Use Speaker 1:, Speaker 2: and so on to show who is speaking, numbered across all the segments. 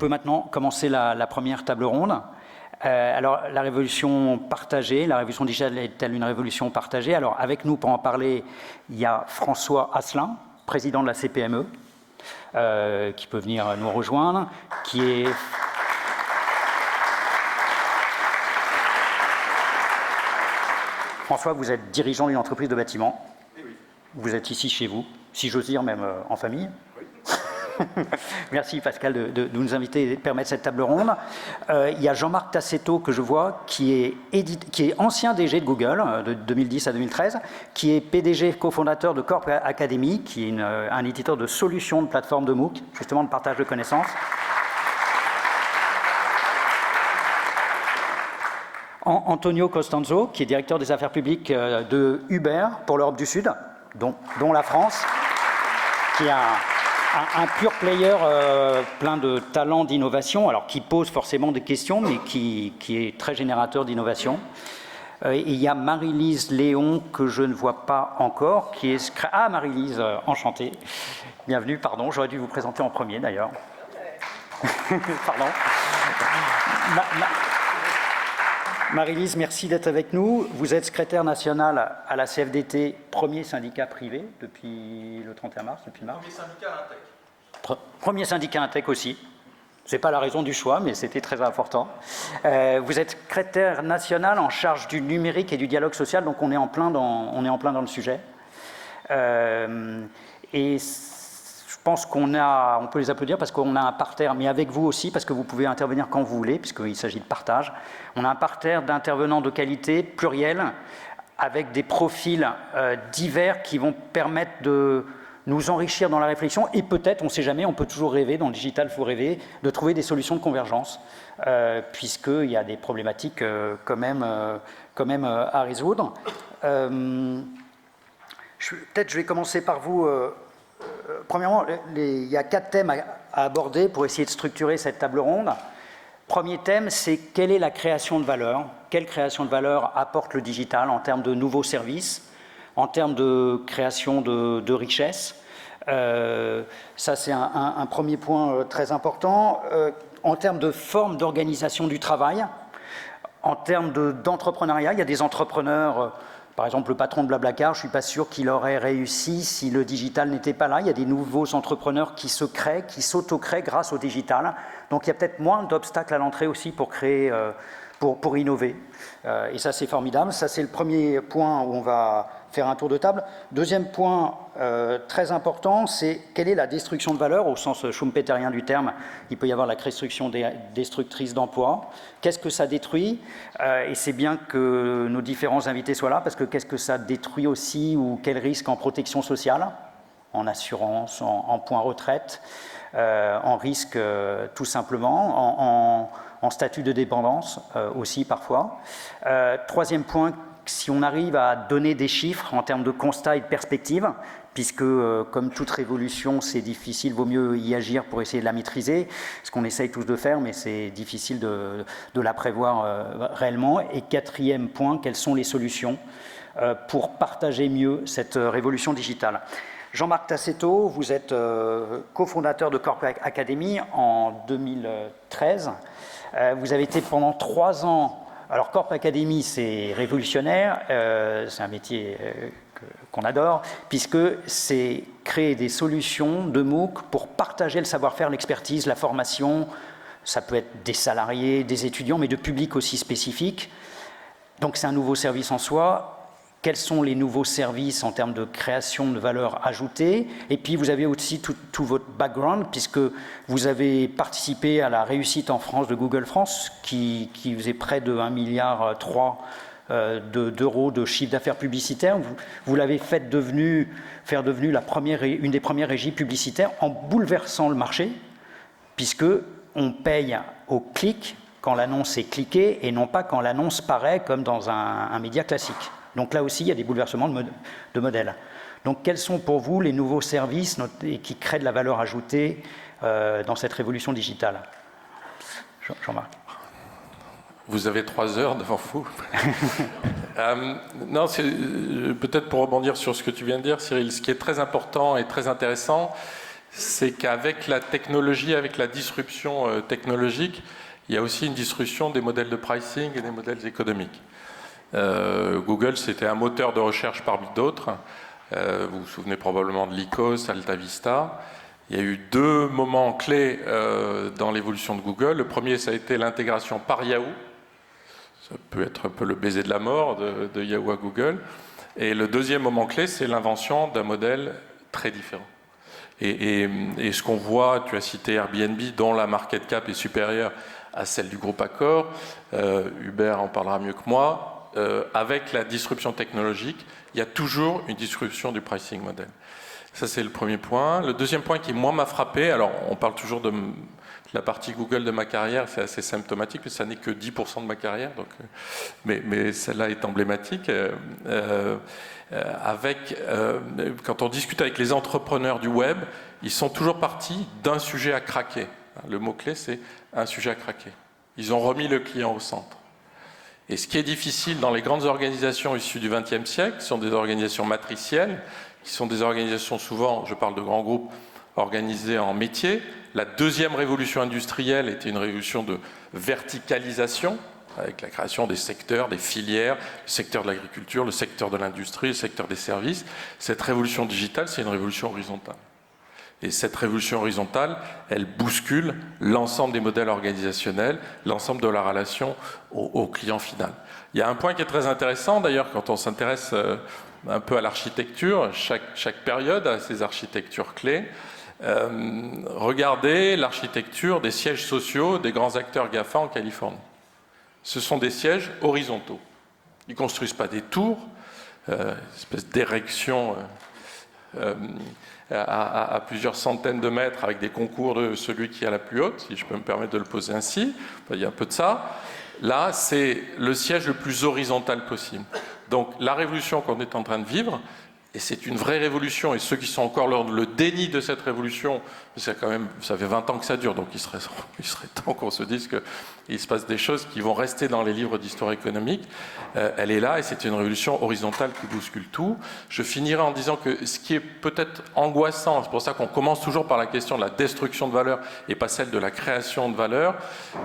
Speaker 1: peut maintenant commencer la première table ronde. Alors, la révolution partagée, la révolution digitale est-elle une révolution partagée? Alors, avec nous pour en parler, il y a François Asselin, président de la CPME, qui peut venir nous rejoindre, qui est... François, vous êtes dirigeant d'une entreprise de bâtiment. Oui. Vous êtes ici chez vous, si j'ose dire, même en famille. Oui. Merci Pascal de nous inviter et de permettre cette table ronde. Il y a Jean-Marc Tassetto que je vois, qui est ancien DG de Google, de 2010 à 2013, qui est PDG cofondateur de Corp Academy, qui est un éditeur de solutions de plateforme de MOOC, justement de partage de connaissances. Antonio Costanzo, qui est directeur des affaires publiques de Uber pour l'Europe du Sud, dont la France, qui est un pur player plein de talents d'innovation, alors qui pose forcément des questions, mais qui est très générateur d'innovation. Et il y a Marie-Lise Léon, que je ne vois pas encore, qui est... Ah, Marie-Lise, enchantée. Bienvenue, pardon, j'aurais dû vous présenter en premier d'ailleurs. Pardon. Marie-Lise, merci d'être avec nous. Vous êtes secrétaire nationale à la CFDT, premier syndicat privé depuis le 31 mars, depuis mars. Premier syndicat Intech. Premier syndicat Intech aussi. Ce n'est pas la raison du choix, mais c'était très important. Vous êtes secrétaire nationale en charge du numérique et du dialogue social, donc on est en plein dans le sujet. Et je pense on peut les applaudir parce qu'on a un parterre, mais avec vous aussi, parce que vous pouvez intervenir quand vous voulez, puisqu'il s'agit de partage. On a un parterre d'intervenants de qualité, pluriels, avec des profils divers qui vont permettre de nous enrichir dans la réflexion et peut-être, on ne sait jamais, on peut toujours rêver, dans le digital, il faut rêver, de trouver des solutions de convergence, puisqu'il y a des problématiques quand même à résoudre. Peut-être je vais commencer par vous. Premièrement, il y a 4 thèmes à aborder pour essayer de structurer cette table ronde. Premier thème, c'est quelle est la création de valeur? Quelle création de valeur apporte le digital en termes de nouveaux services, en termes de création de richesse? Ça, c'est un premier point très important. En termes de forme d'organisation du travail, en termes d'entrepreneuriat, il y a des entrepreneurs... Par exemple, le patron de Blablacar, je ne suis pas sûr qu'il aurait réussi si le digital n'était pas là. Il y a des nouveaux entrepreneurs qui se créent, qui s'auto-créent grâce au digital. Donc il y a peut-être moins d'obstacles à l'entrée aussi pour créer, pour innover. Et ça, c'est formidable. Ça, c'est le premier point où on va faire un tour de table. Deuxième point très important, c'est quelle est la destruction de valeur au sens schumpeterien du terme. Il peut y avoir la destruction destructrice d'emplois. Qu'est-ce que ça détruit? Et c'est bien que nos différents invités soient là, parce que qu'est-ce que ça détruit aussi, ou quel risque en protection sociale, en assurance, en point retraite, en risque tout simplement, en statut de dépendance aussi parfois. Troisième point, si on arrive à donner des chiffres en termes de constat et de perspective, puisque comme toute révolution, c'est difficile, vaut mieux y agir pour essayer de la maîtriser, ce qu'on essaye tous de faire, mais c'est difficile de la prévoir réellement. Et quatrième point, quelles sont les solutions pour partager mieux cette révolution digitale? Jean-Marc Tassetto, vous êtes cofondateur de Corp Academy en 2013. Vous avez été pendant 3 ans... Alors, Corp Academy, c'est révolutionnaire, c'est un métier qu'on adore, puisque c'est créer des solutions de MOOC pour partager le savoir-faire, l'expertise, la formation. Ça peut être des salariés, des étudiants, mais de publics aussi spécifiques. Donc, c'est un nouveau service en soi. Quels sont les nouveaux services en termes de création de valeur ajoutée? Et puis, vous avez aussi tout votre background, puisque vous avez participé à la réussite en France de Google France, qui faisait près de 1,3 milliard d'euros de chiffre d'affaires publicitaire. Vous l'avez faire devenue une des premières régies publicitaires en bouleversant le marché, puisque on paye au clic quand l'annonce est cliquée et non pas quand l'annonce paraît comme dans un média classique. Donc là aussi, il y a des bouleversements de modèles. Donc quels sont pour vous les nouveaux services qui créent de la valeur ajoutée dans cette révolution digitale? Jean-Marc.
Speaker 2: Vous avez 3 heures devant vous. Non, peut-être pour rebondir sur ce que tu viens de dire, Cyril, ce qui est très important et très intéressant, C'est qu'avec la technologie, avec la disruption technologique, il y a aussi une disruption des modèles de pricing et des modèles économiques. Google, c'était un moteur de recherche parmi d'autres. Vous vous souvenez probablement de Lycos, AltaVista. Il y a eu deux moments clés dans l'évolution de Google. Le premier, ça a été l'intégration par Yahoo. Ça peut être un peu le baiser de la mort de Yahoo à Google. Et le deuxième moment clé, c'est l'invention d'un modèle très différent. Et ce qu'on voit, tu as cité Airbnb, dont la market cap est supérieure à celle du groupe Accor. Uber en parlera mieux que moi. Avec la disruption technologique, il y a toujours une disruption du pricing model. Ça, c'est le premier point. Le deuxième point qui, moi, m'a frappé, alors on parle toujours de la partie Google de ma carrière, c'est assez symptomatique, mais ça n'est que 10% de ma carrière, donc, mais celle-là est emblématique. Quand on discute avec les entrepreneurs du web, ils sont toujours partis d'un sujet à craquer. Le mot-clé, c'est un sujet à craquer. Ils ont remis le client au centre. Et ce qui est difficile dans les grandes organisations issues du XXe siècle, sont des organisations matricielles, qui sont des organisations souvent, je parle de grands groupes, organisées en métiers. La deuxième révolution industrielle était une révolution de verticalisation, avec la création des secteurs, des filières, le secteur de l'agriculture, le secteur de l'industrie, le secteur des services. Cette révolution digitale, c'est une révolution horizontale. Et cette révolution horizontale, elle bouscule l'ensemble des modèles organisationnels, l'ensemble de la relation au client final. Il y a un point qui est très intéressant, d'ailleurs, quand on s'intéresse un peu à l'architecture, chaque période a ses architectures clés. Regardez l'architecture des sièges sociaux des grands acteurs GAFA en Californie. Ce sont des sièges horizontaux. Ils ne construisent pas des tours, une espèce d'érection à plusieurs centaines de mètres avec des concours de celui qui a la plus haute, si je peux me permettre de le poser ainsi. Il y a un peu de ça. Là, c'est le siège le plus horizontal possible. Donc la révolution qu'on est en train de vivre, et c'est une vraie révolution, et ceux qui sont encore dans le déni de cette révolution, ça fait 20 ans que ça dure, donc il serait temps qu'on se dise qu'il se passe des choses qui vont rester dans les livres d'histoire économique. Elle est là, et c'est une révolution horizontale qui bouscule tout. Je finirai en disant que ce qui est peut-être angoissant, c'est pour ça qu'on commence toujours par la question de la destruction de valeur, et pas celle de la création de valeur,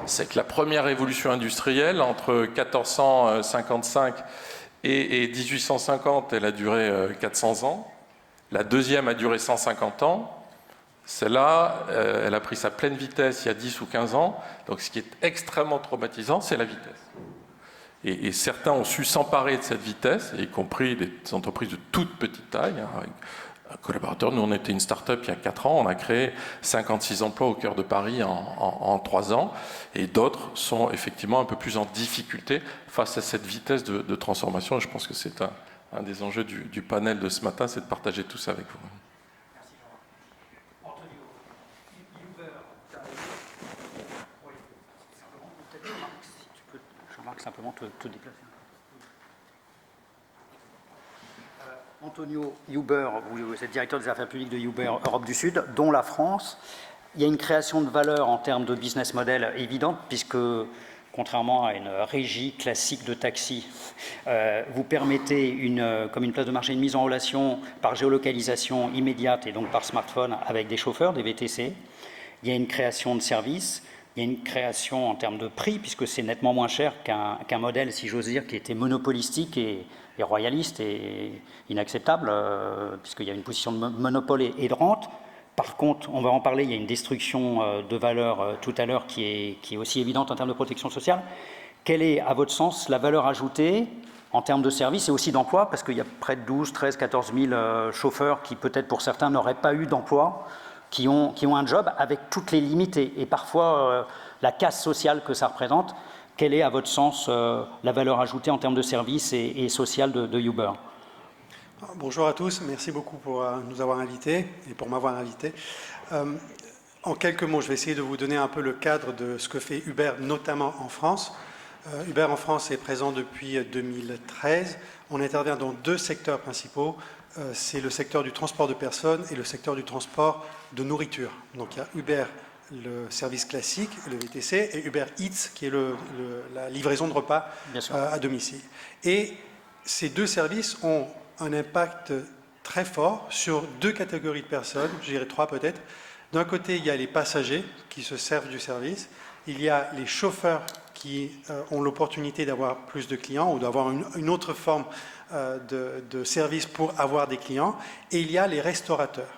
Speaker 2: c'est que la première révolution industrielle, entre 1455 et 1850, elle a duré 400 ans. La deuxième a duré 150 ans. Celle-là, elle a pris sa pleine vitesse il y a 10 ou 15 ans. Donc ce qui est extrêmement traumatisant, c'est la vitesse. Et certains ont su s'emparer de cette vitesse, y compris des entreprises de toute petite taille. Avec un collaborateur, nous on était une start-up il y a 4 ans, on a créé 56 emplois au cœur de Paris en 3 ans, et d'autres sont effectivement un peu plus en difficulté face à cette vitesse de transformation. Et je pense que c'est un des enjeux du panel de ce matin, c'est de partager tout ça avec vous.
Speaker 1: Merci Jean-Marc. Antonio, Uber, oui, simplement, peut-être Jean-Marc, si tu peux, Jean-Marc, simplement te déplacer. Antonio, Uber, vous êtes directeur des affaires publiques de Uber Europe du Sud, dont la France. Il y a une création de valeur en termes de business model évidente, puisque, contrairement à une régie classique de taxi, vous permettez, comme une place de marché, une mise en relation par géolocalisation immédiate et donc par smartphone avec des chauffeurs, des VTC. Il y a une création de services. Il y a une création en termes de prix, puisque c'est nettement moins cher qu'un modèle, si j'ose dire, qui était monopolistique et royaliste et inacceptable, puisqu'il y a une position de monopole et de rente. Par contre, on va en parler, il y a une destruction de valeur tout à l'heure qui est aussi évidente en termes de protection sociale. Quelle est, à votre sens, la valeur ajoutée en termes de services et aussi d'emploi, parce qu'il y a près de 12, 13, 14 000 chauffeurs qui, peut-être pour certains, n'auraient pas eu d'emploi, qui ont un job avec toutes les limites et parfois la casse sociale que ça représente. Quelle est, à votre sens, la valeur ajoutée en termes de services et sociale de Uber ?
Speaker 3: Bonjour à tous, merci beaucoup pour nous avoir invités et pour m'avoir invité. En quelques mots, je vais essayer de vous donner un peu le cadre de ce que fait Uber, notamment en France. Uber en France est présent depuis 2013. On intervient dans 2 secteurs principaux. C'est le secteur du transport de personnes et le secteur du transport de nourriture. Donc il y a Uber, le service classique, le VTC, et Uber Eats, qui est la livraison de repas à domicile. Et ces 2 services ont un impact très fort sur 2 catégories de personnes, je dirais 3 peut-être. D'un côté, il y a les passagers qui se servent du service. Il y a les chauffeurs qui ont l'opportunité d'avoir plus de clients ou d'avoir une autre forme de service pour avoir des clients. Et il y a les restaurateurs.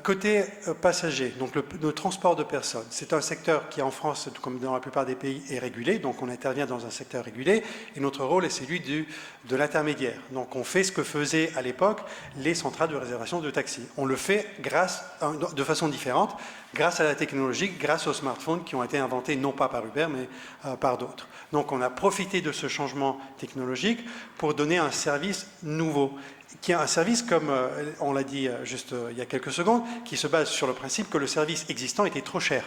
Speaker 3: Côté passagers, donc le transport de personnes, c'est un secteur qui en France, comme dans la plupart des pays, est régulé, donc on intervient dans un secteur régulé, et notre rôle est celui de l'intermédiaire. Donc on fait ce que faisaient à l'époque les centrales de réservation de taxi. On le fait de façon différente, grâce à la technologie, grâce aux smartphones qui ont été inventés non pas par Uber, mais par d'autres. Donc on a profité de ce changement technologique pour donner un service nouveau, qui est un service, comme on l'a dit juste il y a quelques secondes, qui se base sur le principe que le service existant était trop cher.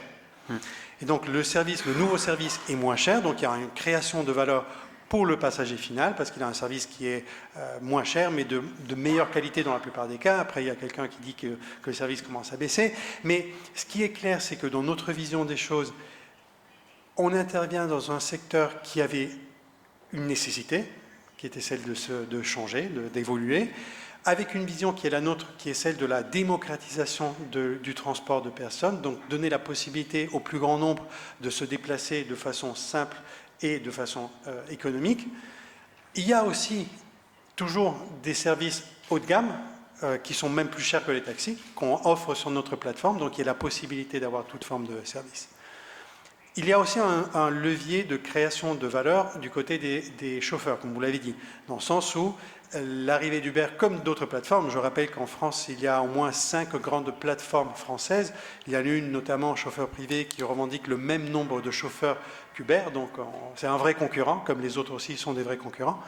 Speaker 3: Et donc le nouveau service est moins cher, donc il y a une création de valeur pour le passager final, parce qu'il a un service qui est moins cher, mais de meilleure qualité dans la plupart des cas. Après, il y a quelqu'un qui dit que le service commence à baisser. Mais ce qui est clair, c'est que dans notre vision des choses, on intervient dans un secteur qui avait une nécessité, qui était celle de changer, d'évoluer, avec une vision qui est la nôtre, qui est celle de la démocratisation du transport de personnes, donc donner la possibilité au plus grand nombre de se déplacer de façon simple et de façon économique. Il y a aussi toujours des services haut de gamme, qui sont même plus chers que les taxis, qu'on offre sur notre plateforme, donc il y a la possibilité d'avoir toute forme de service. Il y a aussi un levier de création de valeur du côté des chauffeurs, comme vous l'avez dit, dans le sens où l'arrivée d'Uber, comme d'autres plateformes, je rappelle qu'en France, il y a au moins 5 grandes plateformes françaises. Il y en a une, notamment chauffeur privé, qui revendique le même nombre de chauffeurs qu'Uber, donc c'est un vrai concurrent, comme les autres aussi sont des vrais concurrents.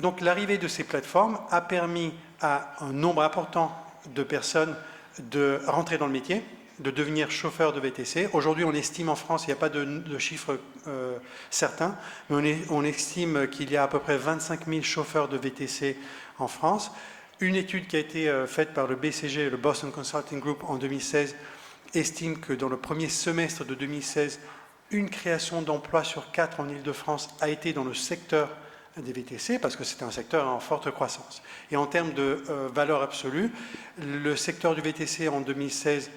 Speaker 3: Donc l'arrivée de ces plateformes a permis à un nombre important de personnes de rentrer dans le métier, de devenir chauffeur de VTC. Aujourd'hui, on estime en France, il n'y a pas de chiffres certains, mais on estime qu'il y a à peu près 25 000 chauffeurs de VTC en France. Une étude qui a été faite par le BCG, le Boston Consulting Group, en 2016, estime que dans le premier semestre de 2016, une création d'emplois sur 4 en Île-de-France a été dans le secteur des VTC, parce que c'est un secteur en forte croissance. Et en termes de valeur absolue, le secteur du VTC en 2016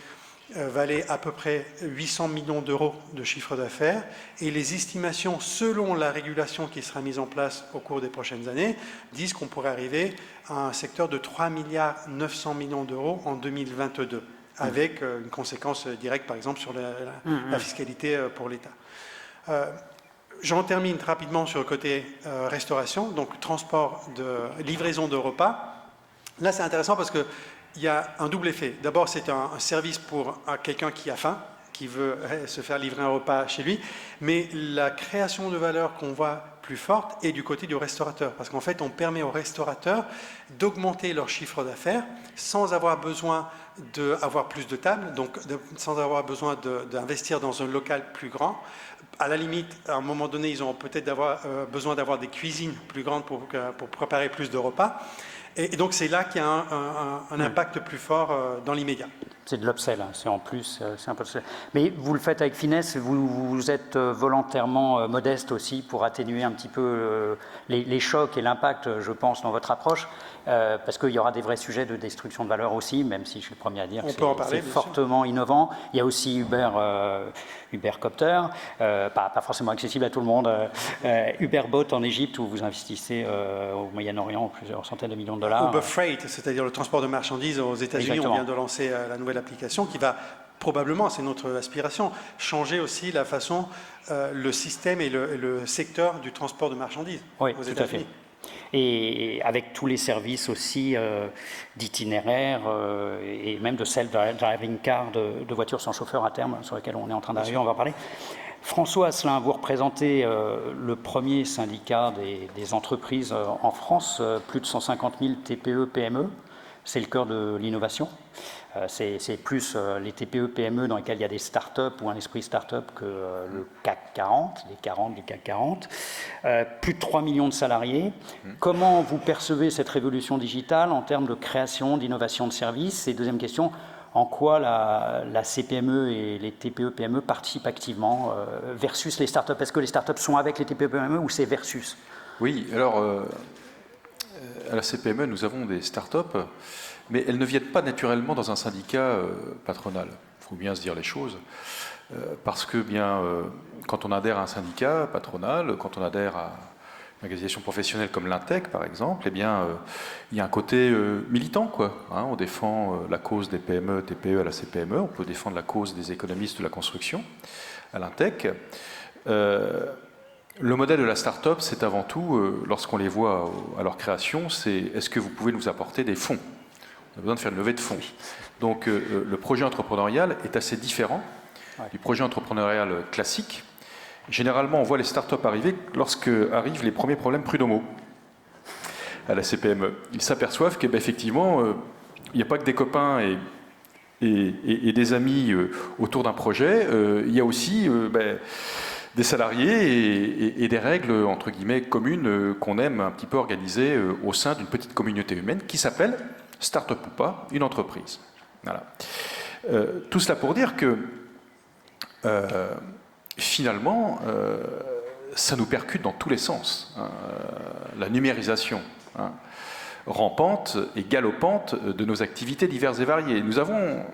Speaker 3: valait à peu près 800 millions d'euros de chiffre d'affaires, et les estimations, selon la régulation qui sera mise en place au cours des prochaines années, disent qu'on pourrait arriver à un secteur de 3 milliards 900 millions d'euros en 2022, avec une conséquence directe, par exemple, sur la fiscalité pour l'État. J'en termine rapidement sur le côté restauration, donc transport de livraison de repas. Là, c'est intéressant parce que il y a un double effet. D'abord, c'est un service pour quelqu'un qui a faim, qui veut se faire livrer un repas chez lui, mais la création de valeur qu'on voit plus forte est du côté du restaurateur, parce qu'en fait, on permet aux restaurateurs d'augmenter leur chiffre d'affaires sans avoir besoin d'avoir plus de tables, donc sans avoir besoin d'investir dans un local plus grand. À la limite, à un moment donné, ils ont peut-être besoin d'avoir des cuisines plus grandes pour préparer plus de repas. Et donc c'est là qu'il y a un impact plus fort dans l'immédiat.
Speaker 1: C'est de l'upsell, hein. C'est en plus, c'est un peu. Mais vous le faites avec finesse, vous êtes volontairement modeste aussi pour atténuer un petit peu les chocs et l'impact, je pense, dans votre approche, parce qu'il y aura des vrais sujets de destruction de valeur aussi, même si je suis le premier à dire que c'est fortement innovant. Il y a aussi Ubercopter, pas forcément accessible à tout le monde, Uberbot en Égypte où vous investissez au Moyen-Orient plusieurs centaines de millions de dollars.
Speaker 3: Uber Freight, c'est-à-dire le transport de marchandises aux États-Unis. On vient de lancer la nouvelle application qui va probablement, c'est notre aspiration, changer aussi la façon, le système et le secteur du transport de marchandises aux États-Unis.
Speaker 1: Et avec tous les services aussi d'itinéraire et même de self-driving car, de voitures sans chauffeur à terme, sur lesquelles on est en train d'arriver, on va en parler. François Asselin, vous représentez le premier syndicat des entreprises en France, plus de 150 000 TPE, PME. C'est le cœur de l'innovation. C'est plus les TPE, PME dans lesquels il y a des start-up ou un esprit start-up que le CAC 40, les 40 du CAC 40. Plus de 3 millions de salariés. Comment vous percevez cette révolution digitale en termes de création, d'innovation de services? Et deuxième question, en quoi la CPME et les TPE-PME participent activement versus les startups? Est-ce que les startups sont avec les TPE-PME ou c'est versus?
Speaker 4: Oui, alors à la CPME, nous avons des start-up, mais elles ne viennent pas naturellement dans un syndicat patronal. Il faut bien se dire les choses. Parce que quand on adhère à un syndicat patronal, quand on adhère à une organisation professionnelle comme l'Intec, par exemple, il y a un côté militant, quoi. Hein, on défend la cause des PME, TPE à la CPME, on peut défendre la cause des économistes de la construction à l'Intec. Le modèle de la start-up, c'est avant tout, lorsqu'on les voit à leur création, c'est est-ce que vous pouvez nous apporter des fonds? On a besoin de faire une levée de fonds. Donc le projet entrepreneurial est assez différent du projet entrepreneurial classique. Généralement, on voit les start-up arriver lorsque arrivent les premiers problèmes prud'homaux à la CPME. Ils s'aperçoivent qu'effectivement, il n'y a pas que des copains et des amis autour d'un projet, il y a aussi des salariés et des règles, entre guillemets, communes qu'on aime un petit peu organiser au sein d'une petite communauté humaine qui s'appelle, start-up ou pas, une entreprise. Voilà. Tout cela pour dire que finalement, ça nous percute dans tous les sens. Hein. La numérisation rampante et galopante de nos activités diverses et variées. Nous avons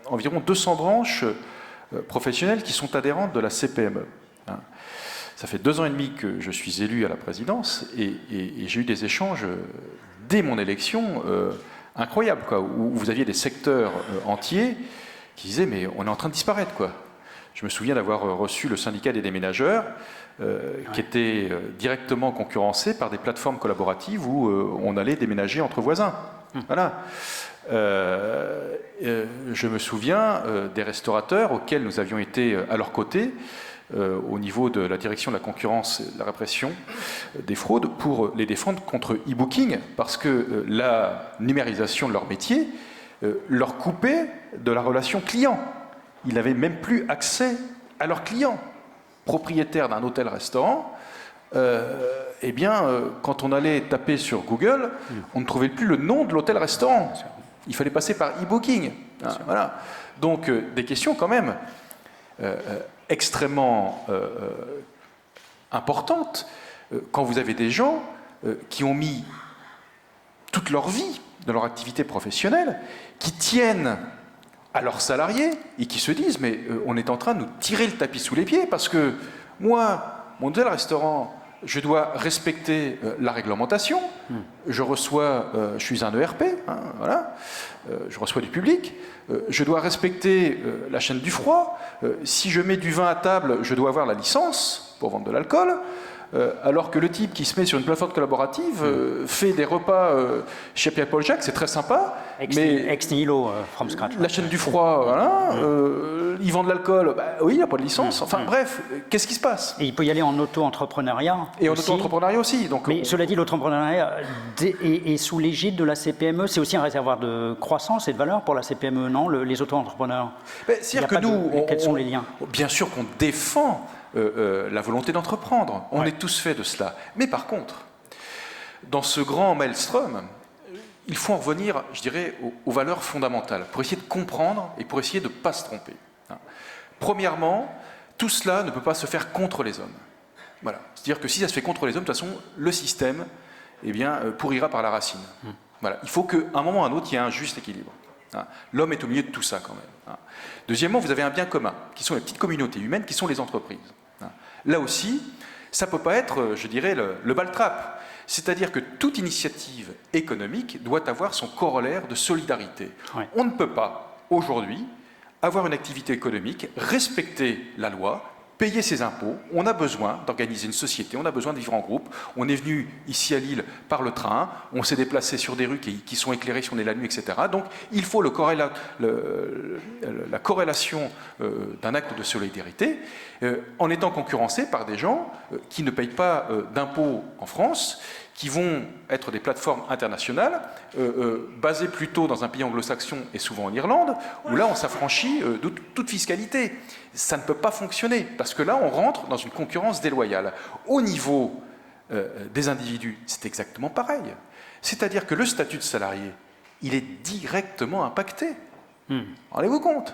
Speaker 4: environ 200 branches professionnelles qui sont adhérentes de la CPME. Hein. Ça fait 2 ans et demi que je suis élu à la présidence et j'ai eu des échanges dès mon élection incroyables, quoi, où vous aviez des secteurs entiers qui disaient mais on est en train de disparaître, quoi. Je me souviens d'avoir reçu le syndicat des déménageurs qui était directement concurrencé par des plateformes collaboratives où on allait déménager entre voisins. Voilà. Je me souviens des restaurateurs auxquels nous avions été à leur côté au niveau de la direction de la concurrence et de la répression des fraudes pour les défendre contre e-booking parce que la numérisation de leur métier leur coupait de la relation client. Ils n'avaient même plus accès à leurs clients. Propriétaires d'un hôtel-restaurant, quand on allait taper sur Google, on ne trouvait plus le nom de l'hôtel-restaurant. Il fallait passer par e-booking. Voilà. Donc, des questions quand même extrêmement importantes quand vous avez des gens qui ont mis toute leur vie dans leur activité professionnelle, qui tiennent à leurs salariés et qui se disent mais on est en train de nous tirer le tapis sous les pieds parce que moi, mon hôtel-restaurant, je dois respecter la réglementation, je suis un ERP, hein, voilà, je reçois du public, je dois respecter la chaîne du froid, si je mets du vin à table, je dois avoir la licence pour vendre de l'alcool, alors que le type qui se met sur une plateforme collaborative fait des repas chez Pierre-Paul Jacques, c'est très sympa.
Speaker 1: Ex nihilo, from scratch.
Speaker 4: La chaîne du froid, voilà. Ils vendent de l'alcool, oui, il n'y a pas de licence. Enfin bref, qu'est-ce qui se passe?
Speaker 1: Et il peut y aller en auto-entrepreneuriat.
Speaker 4: Et en auto-entrepreneuriat aussi. Donc,
Speaker 1: mais cela dit, l'auto-entrepreneuriat est sous l'égide de la CPME. C'est aussi un réservoir de croissance et de valeur pour la CPME, non, les auto-entrepreneurs?
Speaker 4: C'est-à-dire que nous,
Speaker 1: quels sont les liens?
Speaker 4: Bien sûr qu'on défend la volonté d'entreprendre. On est tous faits de cela. Mais par contre, dans ce grand maelstrom, il faut en revenir, je dirais, aux valeurs fondamentales, pour essayer de comprendre et pour essayer de ne pas se tromper. Premièrement, tout cela ne peut pas se faire contre les hommes. Voilà. C'est-à-dire que si ça se fait contre les hommes, de toute façon, le système pourrira par la racine. Voilà. Il faut qu'à un moment ou à un autre, il y ait un juste équilibre. L'homme est au milieu de tout ça, quand même. Deuxièmement, vous avez un bien commun, qui sont les petites communautés humaines, qui sont les entreprises. Là aussi, ça ne peut pas être, je dirais, le baltrap. C'est-à-dire que toute initiative économique doit avoir son corollaire de solidarité. Ouais. On ne peut pas, aujourd'hui, avoir une activité économique, respecter la loi, payer ses impôts. On a besoin d'organiser une société, on a besoin de vivre en groupe. On est venu ici à Lille par le train, on s'est déplacé sur des rues qui sont éclairées si on est la nuit, etc. Donc il faut la corrélation d'un acte de solidarité en étant concurrencé par des gens qui ne payent pas d'impôts en France, qui vont être des plateformes internationales, basées plutôt dans un pays anglo-saxon et souvent en Irlande, où là on s'affranchit de toute fiscalité. Ça ne peut pas fonctionner, parce que là on rentre dans une concurrence déloyale. Au niveau des individus, c'est exactement pareil. C'est-à-dire que le statut de salarié, il est directement impacté. Rendez-vous compte?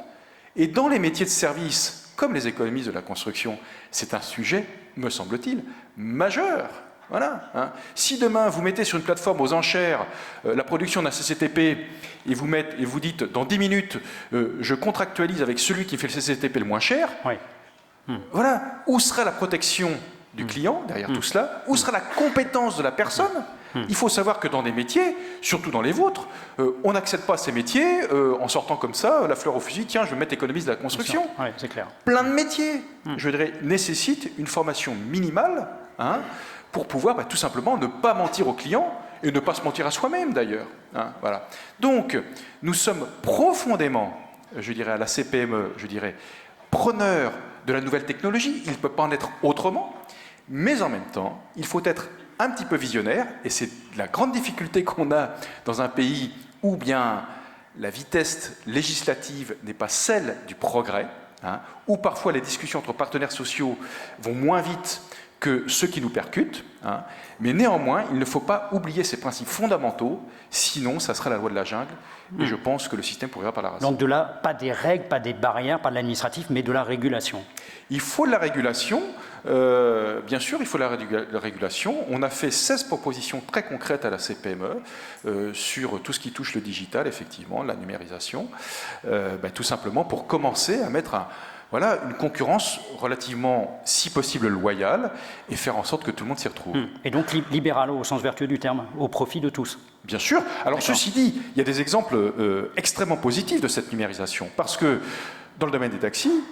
Speaker 4: Et dans les métiers de service, comme les économistes de la construction, c'est un sujet, me semble-t-il, majeur. Voilà. Hein. Si demain vous mettez sur une plateforme aux enchères la production d'un CCTP et vous dites dans 10 minutes je contractualise avec celui qui fait le CCTP le moins cher,
Speaker 1: Oui.
Speaker 4: Voilà, où sera la protection du client derrière tout cela? Où sera la compétence de la personne? Il faut savoir que dans des métiers, surtout dans les vôtres, on n'accède pas à ces métiers en sortant comme ça, la fleur au fusil, tiens, je vais mettre économiste de la construction.
Speaker 1: Oui, c'est clair.
Speaker 4: Plein de métiers, je dirais, nécessitent une formation minimale hein, pour pouvoir tout simplement ne pas mentir au client et ne pas se mentir à soi-même d'ailleurs. Hein, voilà. Donc, nous sommes profondément, je dirais, à la CPME, je dirais, preneurs de la nouvelle technologie, il ne peut pas en être autrement, mais en même temps, il faut être un petit peu visionnaire, et c'est la grande difficulté qu'on a dans un pays où bien la vitesse législative n'est pas celle du progrès, hein, où parfois les discussions entre partenaires sociaux vont moins vite que ceux qui nous percutent, hein, mais néanmoins, il ne faut pas oublier ces principes fondamentaux, sinon ça sera la loi de la jungle, et je pense que le système pourrira par la racine.
Speaker 1: Donc de là, pas des règles, pas des barrières, pas de l'administratif, mais de la régulation.
Speaker 4: Il faut de la régulation, bien sûr, il faut de la régulation. On a fait 16 propositions très concrètes à la CPME sur tout ce qui touche le digital, effectivement, la numérisation, tout simplement pour commencer à mettre voilà, une concurrence relativement, si possible, loyale et faire en sorte que tout le monde s'y retrouve.
Speaker 1: Et donc libéral au sens vertueux du terme, au profit de tous.
Speaker 4: Bien sûr. Alors ceci dit, il y a des exemples extrêmement positifs de cette numérisation, parce que dans le domaine des taxis,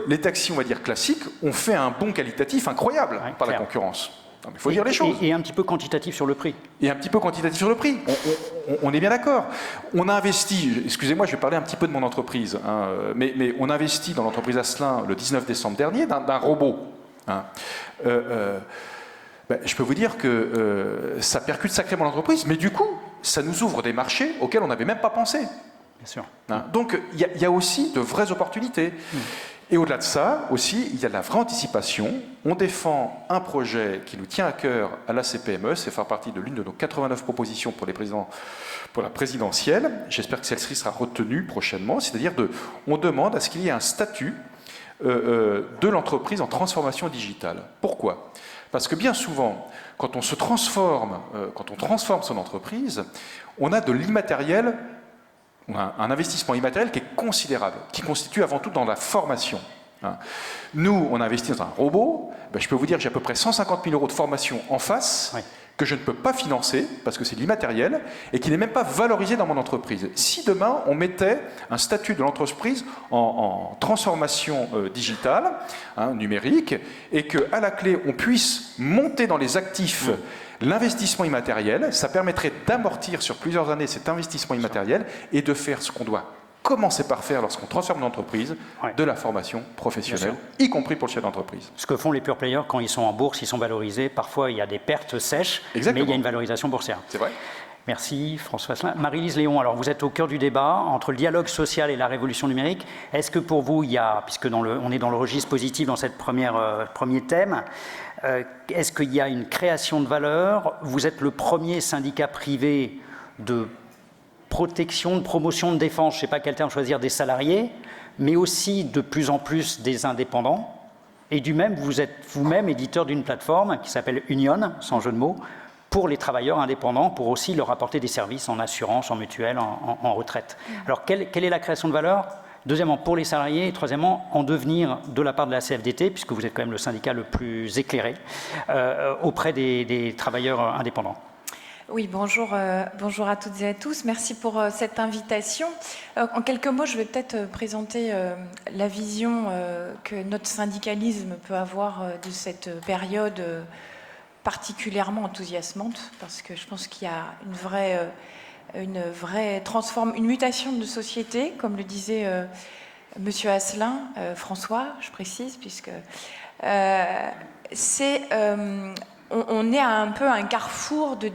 Speaker 4: les taxis, on va dire classiques, ont fait un bond qualitatif incroyable par la concurrence. Il faut dire les choses.
Speaker 1: Et un petit peu quantitatif sur le prix.
Speaker 4: Et un petit peu quantitatif sur le prix. On est bien d'accord. On a investi, excusez-moi, je vais parler un petit peu de mon entreprise, hein, mais on a investi dans l'entreprise Asselin le 19 décembre dernier d'un robot. Hein. Je peux vous dire que ça percute sacrément l'entreprise, mais du coup, ça nous ouvre des marchés auxquels on n'avait même pas pensé.
Speaker 1: Bien sûr.
Speaker 4: Hein. Donc, il y a aussi de vraies opportunités. Et au-delà de ça, aussi, il y a de la vraie anticipation. On défend un projet qui nous tient à cœur à la CPME, c'est faire partie de l'une de nos 89 propositions pour la présidentielle. J'espère que celle-ci sera retenue prochainement. C'est-à-dire, on demande à ce qu'il y ait un statut de l'entreprise en transformation digitale. Pourquoi ? Parce que bien souvent, quand on se transforme, quand on transforme son entreprise, on a de l'immatériel, un investissement immatériel qui est considérable, qui constitue avant tout dans la formation. Nous, on a investi dans un robot, je peux vous dire que j'ai à peu près 150 000 € de formation en face, que je ne peux pas financer, parce que c'est de l'immatériel, et qui n'est même pas valorisé dans mon entreprise. Si demain, on mettait un statut de l'entreprise en transformation digitale, numérique, et qu'à la clé, on puisse monter dans les actifs l'investissement immatériel, ça permettrait d'amortir sur plusieurs années cet investissement immatériel et de faire ce qu'on doit commencer par faire lorsqu'on transforme une entreprise, de la formation professionnelle, y compris pour le chef d'entreprise.
Speaker 1: Ce que font les pure players quand ils sont en bourse, ils sont valorisés. Parfois, il y a des pertes sèches, mais il y a une valorisation boursière.
Speaker 4: C'est vrai.
Speaker 1: Merci François Asselin. Marie-Lise Léon, alors vous êtes au cœur du débat entre le dialogue social et la révolution numérique. Est-ce que pour vous, il y a, puisque on est dans le registre positif dans cette premier thème, est-ce qu'il y a une création de valeur? Vous êtes le premier syndicat privé de protection, de promotion, de défense, je ne sais pas quel terme choisir, des salariés, mais aussi de plus en plus des indépendants. Et du même, vous êtes vous-même éditeur d'une plateforme qui s'appelle Union, sans jeu de mots, pour les travailleurs indépendants, pour aussi leur apporter des services en assurance, en mutuelle, en retraite. Alors, quelle est la création de valeur? Deuxièmement, pour les salariés, et troisièmement, en devenir de la part de la CFDT, puisque vous êtes quand même le syndicat le plus éclairé, auprès des travailleurs indépendants.
Speaker 5: Oui, bonjour à toutes et à tous. Merci pour cette invitation. En quelques mots, je vais peut-être présenter la vision que notre syndicalisme peut avoir de cette période particulièrement enthousiasmante, parce que je pense qu'il y a une vraie une mutation de société, comme le disait Monsieur Asselin, François, je précise, puisque on est à un peu un carrefour de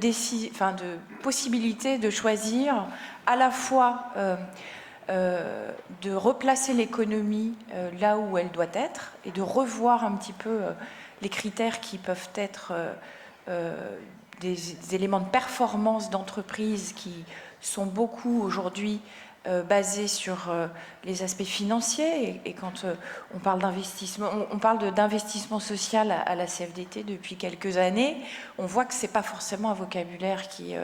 Speaker 5: possibilités de choisir à la fois de replacer l'économie là où elle doit être et de revoir un petit peu les critères qui peuvent être des éléments de performance d'entreprise qui sont beaucoup aujourd'hui basé sur les aspects financiers. Et quand on parle d'investissement, on parle d'investissement social à la CFDT depuis quelques années, on voit que ce n'est pas forcément un vocabulaire qui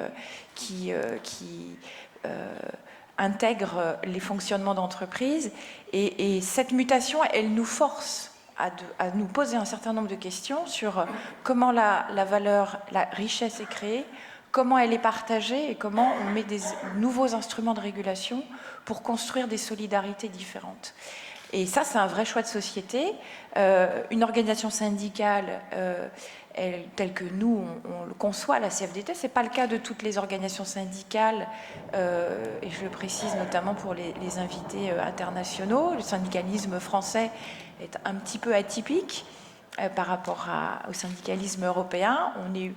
Speaker 5: intègre les fonctionnements d'entreprise. Et cette mutation, elle nous force à nous poser un certain nombre de questions sur comment la valeur, la richesse est créée, comment elle est partagée et comment on met des nouveaux instruments de régulation pour construire des solidarités différentes. Et ça, c'est un vrai choix de société. Une organisation syndicale telle que nous, on le conçoit, la CFDT, ce n'est pas le cas de toutes les organisations syndicales, et je le précise notamment pour les invités internationaux. Le syndicalisme français est un petit peu atypique par rapport au syndicalisme européen. On est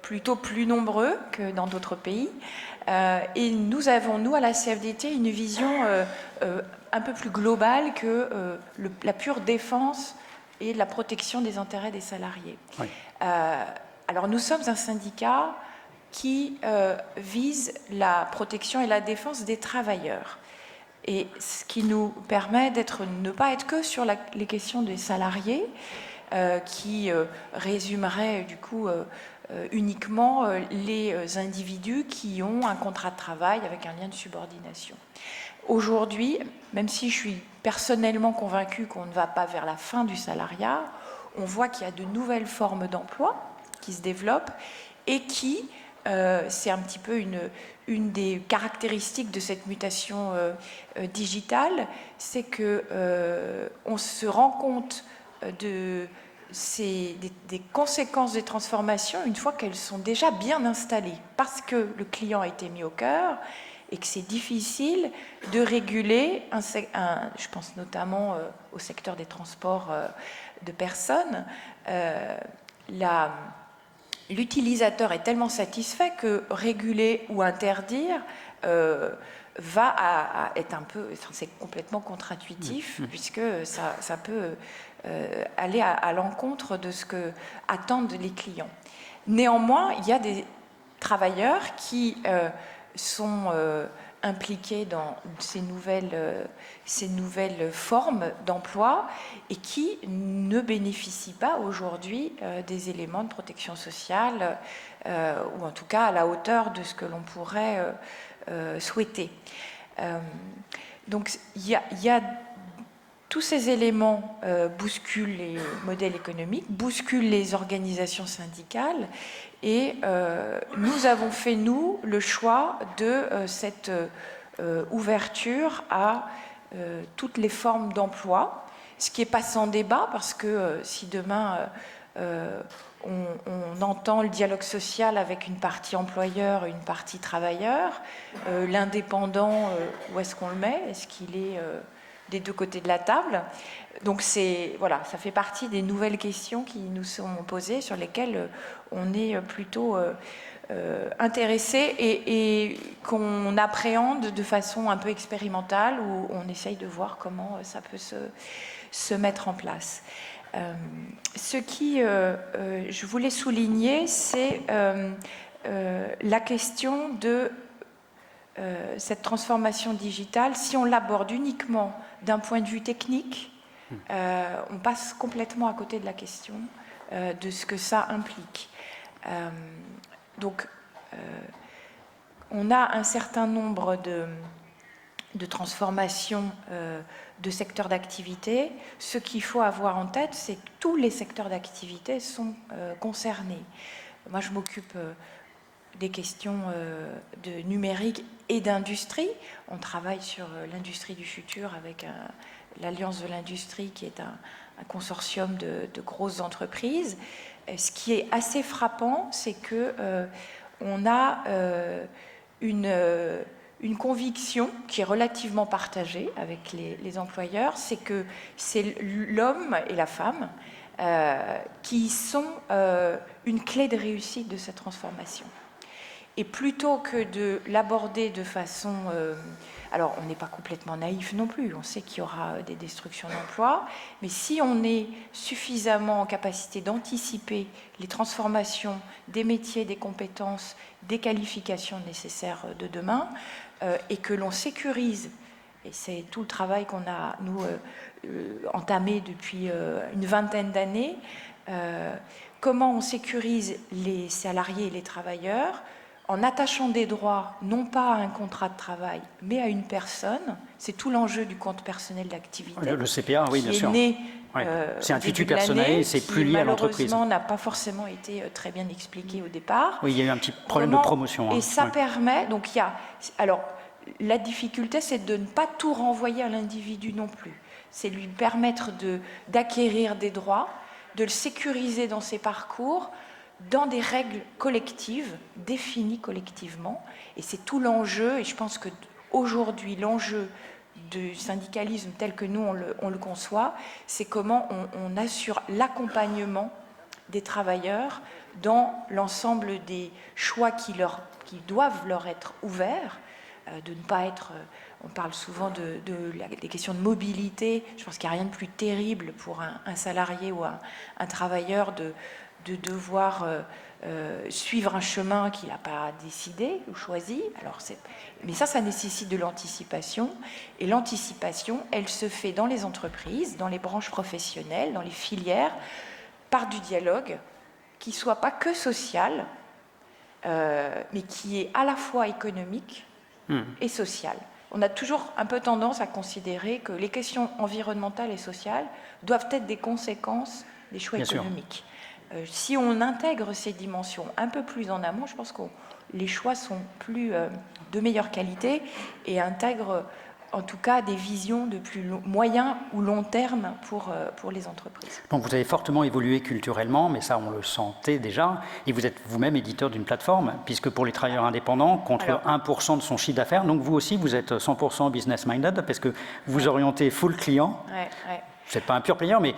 Speaker 5: plutôt plus nombreux que dans d'autres pays. Et nous avons, nous, à la CFDT, une vision un peu plus globale que la pure défense et la protection des intérêts des salariés. Oui. Alors, nous sommes un syndicat qui vise la protection et la défense des travailleurs. Et ce qui nous permet ne pas être que sur les questions des salariés, qui résumerait du coup uniquement les individus qui ont un contrat de travail avec un lien de subordination. Aujourd'hui, même si je suis personnellement convaincue qu'on ne va pas vers la fin du salariat, on voit qu'il y a de nouvelles formes d'emploi qui se développent et qui, c'est un petit peu une des caractéristiques de cette mutation digitale, c'est qu'on se rend compte des conséquences des transformations une fois qu'elles sont déjà bien installées, parce que le client a été mis au cœur et que c'est difficile de réguler, je pense notamment au secteur des transports de personnes, l'utilisateur est tellement satisfait que réguler ou interdire va être un peu, c'est complètement contre-intuitif, puisque ça peut aller à l'encontre de ce que attendent les clients. Néanmoins, il y a des travailleurs qui sont impliqués dans ces nouvelles formes d'emploi et qui ne bénéficient pas aujourd'hui des éléments de protection sociale, ou en tout cas à la hauteur de ce que l'on pourrait souhaiter. Donc il y a tous ces éléments bousculent les modèles économiques, bousculent les organisations syndicales, et nous avons fait, nous, le choix de cette ouverture à toutes les formes d'emploi, ce qui n'est pas sans débat, parce que si demain on entend le dialogue social avec une partie employeur et une partie travailleur, l'indépendant, où est-ce qu'on le met? Est-ce qu'il est des deux côtés de la table? Donc voilà, ça fait partie des nouvelles questions qui nous sont posées, sur lesquelles on est plutôt intéressé et qu'on appréhende de façon un peu expérimentale, où on essaye de voir comment ça peut se mettre en place. Ce qui, je voulais souligner, c'est la question de cette transformation digitale. Si on l'aborde uniquement d'un point de vue technique, on passe complètement à côté de la question de ce que ça implique. Donc, on a un certain nombre de transformations de secteurs d'activité. Ce qu'il faut avoir en tête, c'est que tous les secteurs d'activité sont concernés. Moi, je m'occupe des questions de numérique et d'industrie. On travaille sur l'industrie du futur avec l'Alliance de l'industrie, qui est un consortium de grosses entreprises. Ce qui est assez frappant, c'est que on a une conviction qui est relativement partagée avec les employeurs, c'est que c'est l'homme et la femme qui sont une clé de réussite de cette transformation. Et plutôt que de l'aborder de façon... alors, on n'est pas complètement naïf non plus, on sait qu'il y aura des destructions d'emplois, mais si on est suffisamment en capacité d'anticiper les transformations des métiers, des compétences, des qualifications nécessaires de demain, et que l'on sécurise, et c'est tout le travail qu'on a, nous, entamé depuis une vingtaine d'années, comment on sécurise les salariés et les travailleurs en attachant des droits, non pas à un contrat de travail, mais à une personne. C'est tout l'enjeu du compte personnel d'activité.
Speaker 1: Le CPA, oui, bien sûr.
Speaker 5: Qui est né
Speaker 1: c'est un titre personnel, c'est plus lié à l'entreprise.
Speaker 5: Malheureusement, n'a pas forcément été très bien expliqué au départ.
Speaker 1: Oui, il y a eu un petit problème de promotion.
Speaker 5: Et ça permet, donc il y a... Alors, la difficulté, c'est de ne pas tout renvoyer à l'individu non plus. C'est lui permettre d'acquérir des droits, de le sécuriser dans ses parcours, dans des règles collectives, définies collectivement. Et c'est tout l'enjeu, et je pense qu'aujourd'hui, l'enjeu du syndicalisme tel que nous, on le conçoit, c'est comment on assure l'accompagnement des travailleurs dans l'ensemble des choix qui doivent leur être ouverts, de ne pas être... On parle souvent des questions de mobilité. Je pense qu'il n'y a rien de plus terrible pour un salarié ou un travailleur de devoir suivre un chemin qu'il n'a pas décidé ou choisi. Mais ça nécessite de l'anticipation. Et l'anticipation, elle se fait dans les entreprises, dans les branches professionnelles, dans les filières, par du dialogue qui ne soit pas que social, mais qui est à la fois économique et social. On a toujours un peu tendance à considérer que les questions environnementales et sociales doivent être des conséquences des choix économiques. Si on intègre ces dimensions un peu plus en amont, je pense que les choix sont de meilleure qualité et intègrent en tout cas des visions de plus moyen ou long terme pour les entreprises.
Speaker 1: Donc vous avez fortement évolué culturellement, mais ça on le sentait déjà, et vous êtes vous-même éditeur d'une plateforme, puisque pour les travailleurs indépendants, contre 1% de son chiffre d'affaires, donc vous aussi vous êtes 100% business-minded, parce que vous orientez full client. Vous n'êtes pas un pur player, mais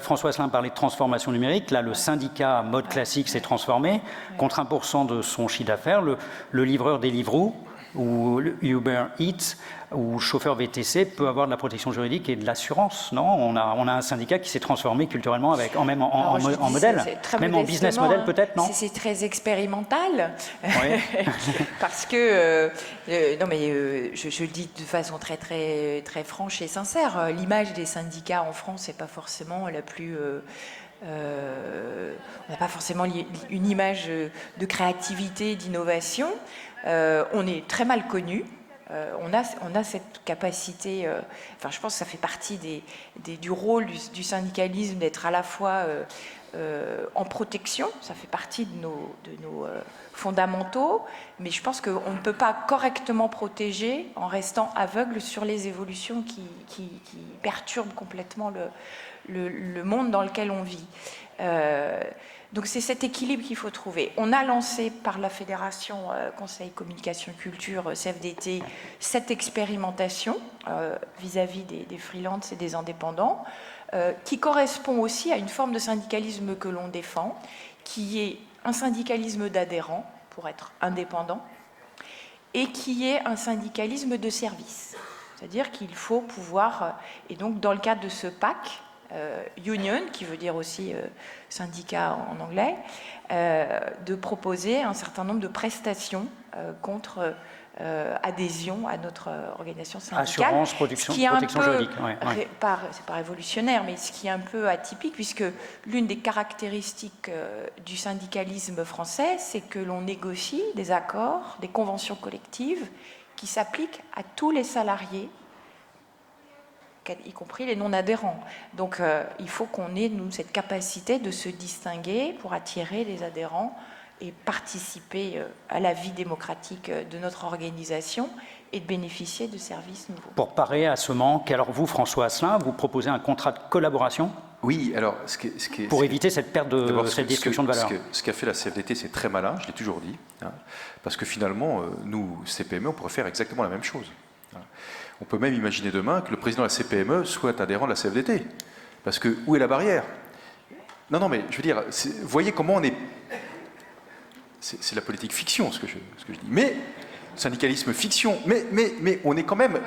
Speaker 1: François Asselin parlait de transformation numérique. Là, le syndicat mode classique s'est transformé. Contre 1% de son chiffre d'affaires, le livreur Deliveroo ou Uber Eats ou chauffeur VTC peut avoir de la protection juridique et de l'assurance, non ? On a un syndicat qui s'est transformé culturellement en modèle, même en business model peut-être, non ?
Speaker 5: C'est très expérimental, parce que, non mais je le dis de façon très, très, très franche et sincère, l'image des syndicats en France n'est pas forcément la plus... on n'a pas forcément une image de créativité, d'innovation. On est très mal connu. On a cette capacité, je pense que ça fait partie du rôle du syndicalisme d'être à la fois en protection, ça fait partie de nos fondamentaux, mais je pense qu'on ne peut pas correctement protéger en restant aveugle sur les évolutions qui perturbent complètement le monde dans lequel on vit. Donc c'est cet équilibre qu'il faut trouver. On a lancé par la Fédération Conseil Communication Culture, CFDT, cette expérimentation vis-à-vis des freelances et des indépendants, qui correspond aussi à une forme de syndicalisme que l'on défend, qui est un syndicalisme d'adhérents, pour être indépendant, et qui est un syndicalisme de service. C'est-à-dire qu'il faut pouvoir, et donc dans le cadre de ce PAC, union, qui veut dire aussi syndicat en anglais, de proposer un certain nombre de prestations contre adhésion à notre organisation syndicale.
Speaker 1: Assurance, protection juridique.
Speaker 5: C'est pas révolutionnaire, mais ce qui est un peu atypique, puisque l'une des caractéristiques du syndicalisme français, c'est que l'on négocie des accords, des conventions collectives qui s'appliquent à tous les salariés, y compris les non-adhérents. Donc il faut qu'on ait, nous, cette capacité de se distinguer pour attirer les adhérents et participer à la vie démocratique de notre organisation et de bénéficier de services nouveaux.
Speaker 1: Pour parer à ce manque, alors vous, François Asselin, vous proposez un contrat de collaboration ?
Speaker 4: Oui, alors...
Speaker 1: pour éviter cette perte cette destruction de valeur.
Speaker 4: Ce qu'a fait la CFDT, c'est très malin, je l'ai toujours dit, parce que finalement, nous, CPME, on pourrait faire exactement la même chose. On peut même imaginer demain que le président de la CPME soit adhérent de la CFDT. Parce que, où est la barrière ? Non, mais je veux dire, vous voyez comment on est... C'est la politique fiction, ce que je dis. Mais, syndicalisme fiction, mais on est quand même...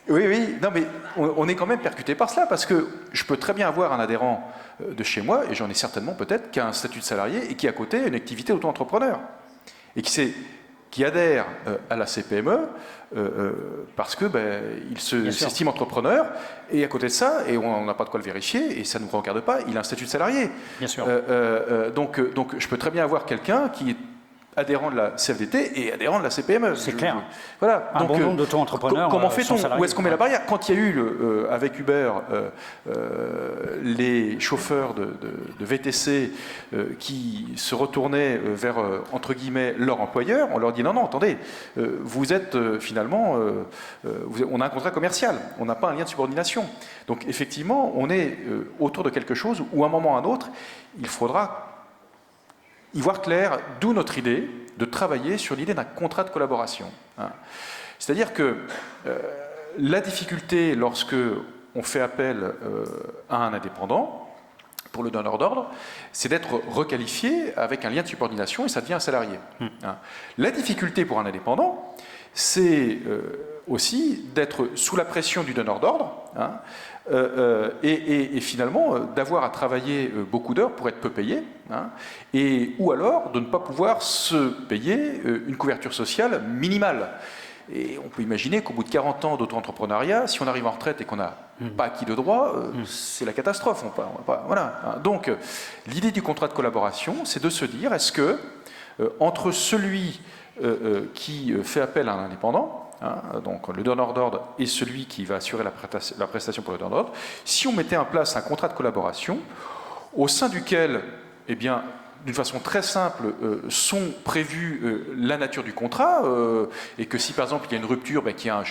Speaker 4: Oui, non, mais on est quand même percuté par cela, parce que je peux très bien avoir un adhérent de chez moi, et j'en ai certainement peut-être, qui a un statut de salarié, et qui à côté a une activité d'auto-entrepreneur. Et qui s'est qui adhèrent à la CPME parce que il s'estime entrepreneur, et à côté de ça, et on n'a pas de quoi le vérifier, et ça ne nous regarde pas, il a un statut de salarié.
Speaker 1: Bien sûr.
Speaker 4: Donc je peux très bien avoir quelqu'un qui est adhérent de la CFDT et adhérent de la CPME.
Speaker 1: C'est clair.
Speaker 4: Voilà.
Speaker 1: Un bon nombre d'auto-entrepreneurs.
Speaker 4: Comment fait-on? Où est-ce qu'on met la barrière? Quand il y a eu avec Uber les chauffeurs de VTC qui se retournaient vers entre guillemets leur employeur, on leur dit non, attendez, vous êtes finalement, on a un contrat commercial, on n'a pas un lien de subordination. Donc effectivement, on est autour de quelque chose où à un moment ou à un autre, il faudra y voir clair, d'où notre idée de travailler sur l'idée d'un contrat de collaboration. C'est-à-dire que la difficulté lorsque on fait appel à un indépendant, pour le donneur d'ordre, c'est d'être requalifié avec un lien de subordination et ça devient un salarié. La difficulté pour un indépendant, c'est aussi d'être sous la pression du donneur d'ordre, et finalement d'avoir à travailler beaucoup d'heures pour être peu payé, ou alors de ne pas pouvoir se payer une couverture sociale minimale. Et on peut imaginer qu'au bout de 40 ans d'auto-entrepreneuriat, si on arrive en retraite et qu'on n'a pas acquis de droit, c'est la catastrophe. Voilà. Donc l'idée du contrat de collaboration, c'est de se dire, est-ce que entre celui qui fait appel à un indépendant, donc le donneur d'ordre et celui qui va assurer la prestation pour le donneur d'ordre, si on mettait en place un contrat de collaboration au sein duquel, eh bien, d'une façon très simple, sont prévues la nature du contrat, et que si par exemple il y a une rupture, qu'il y a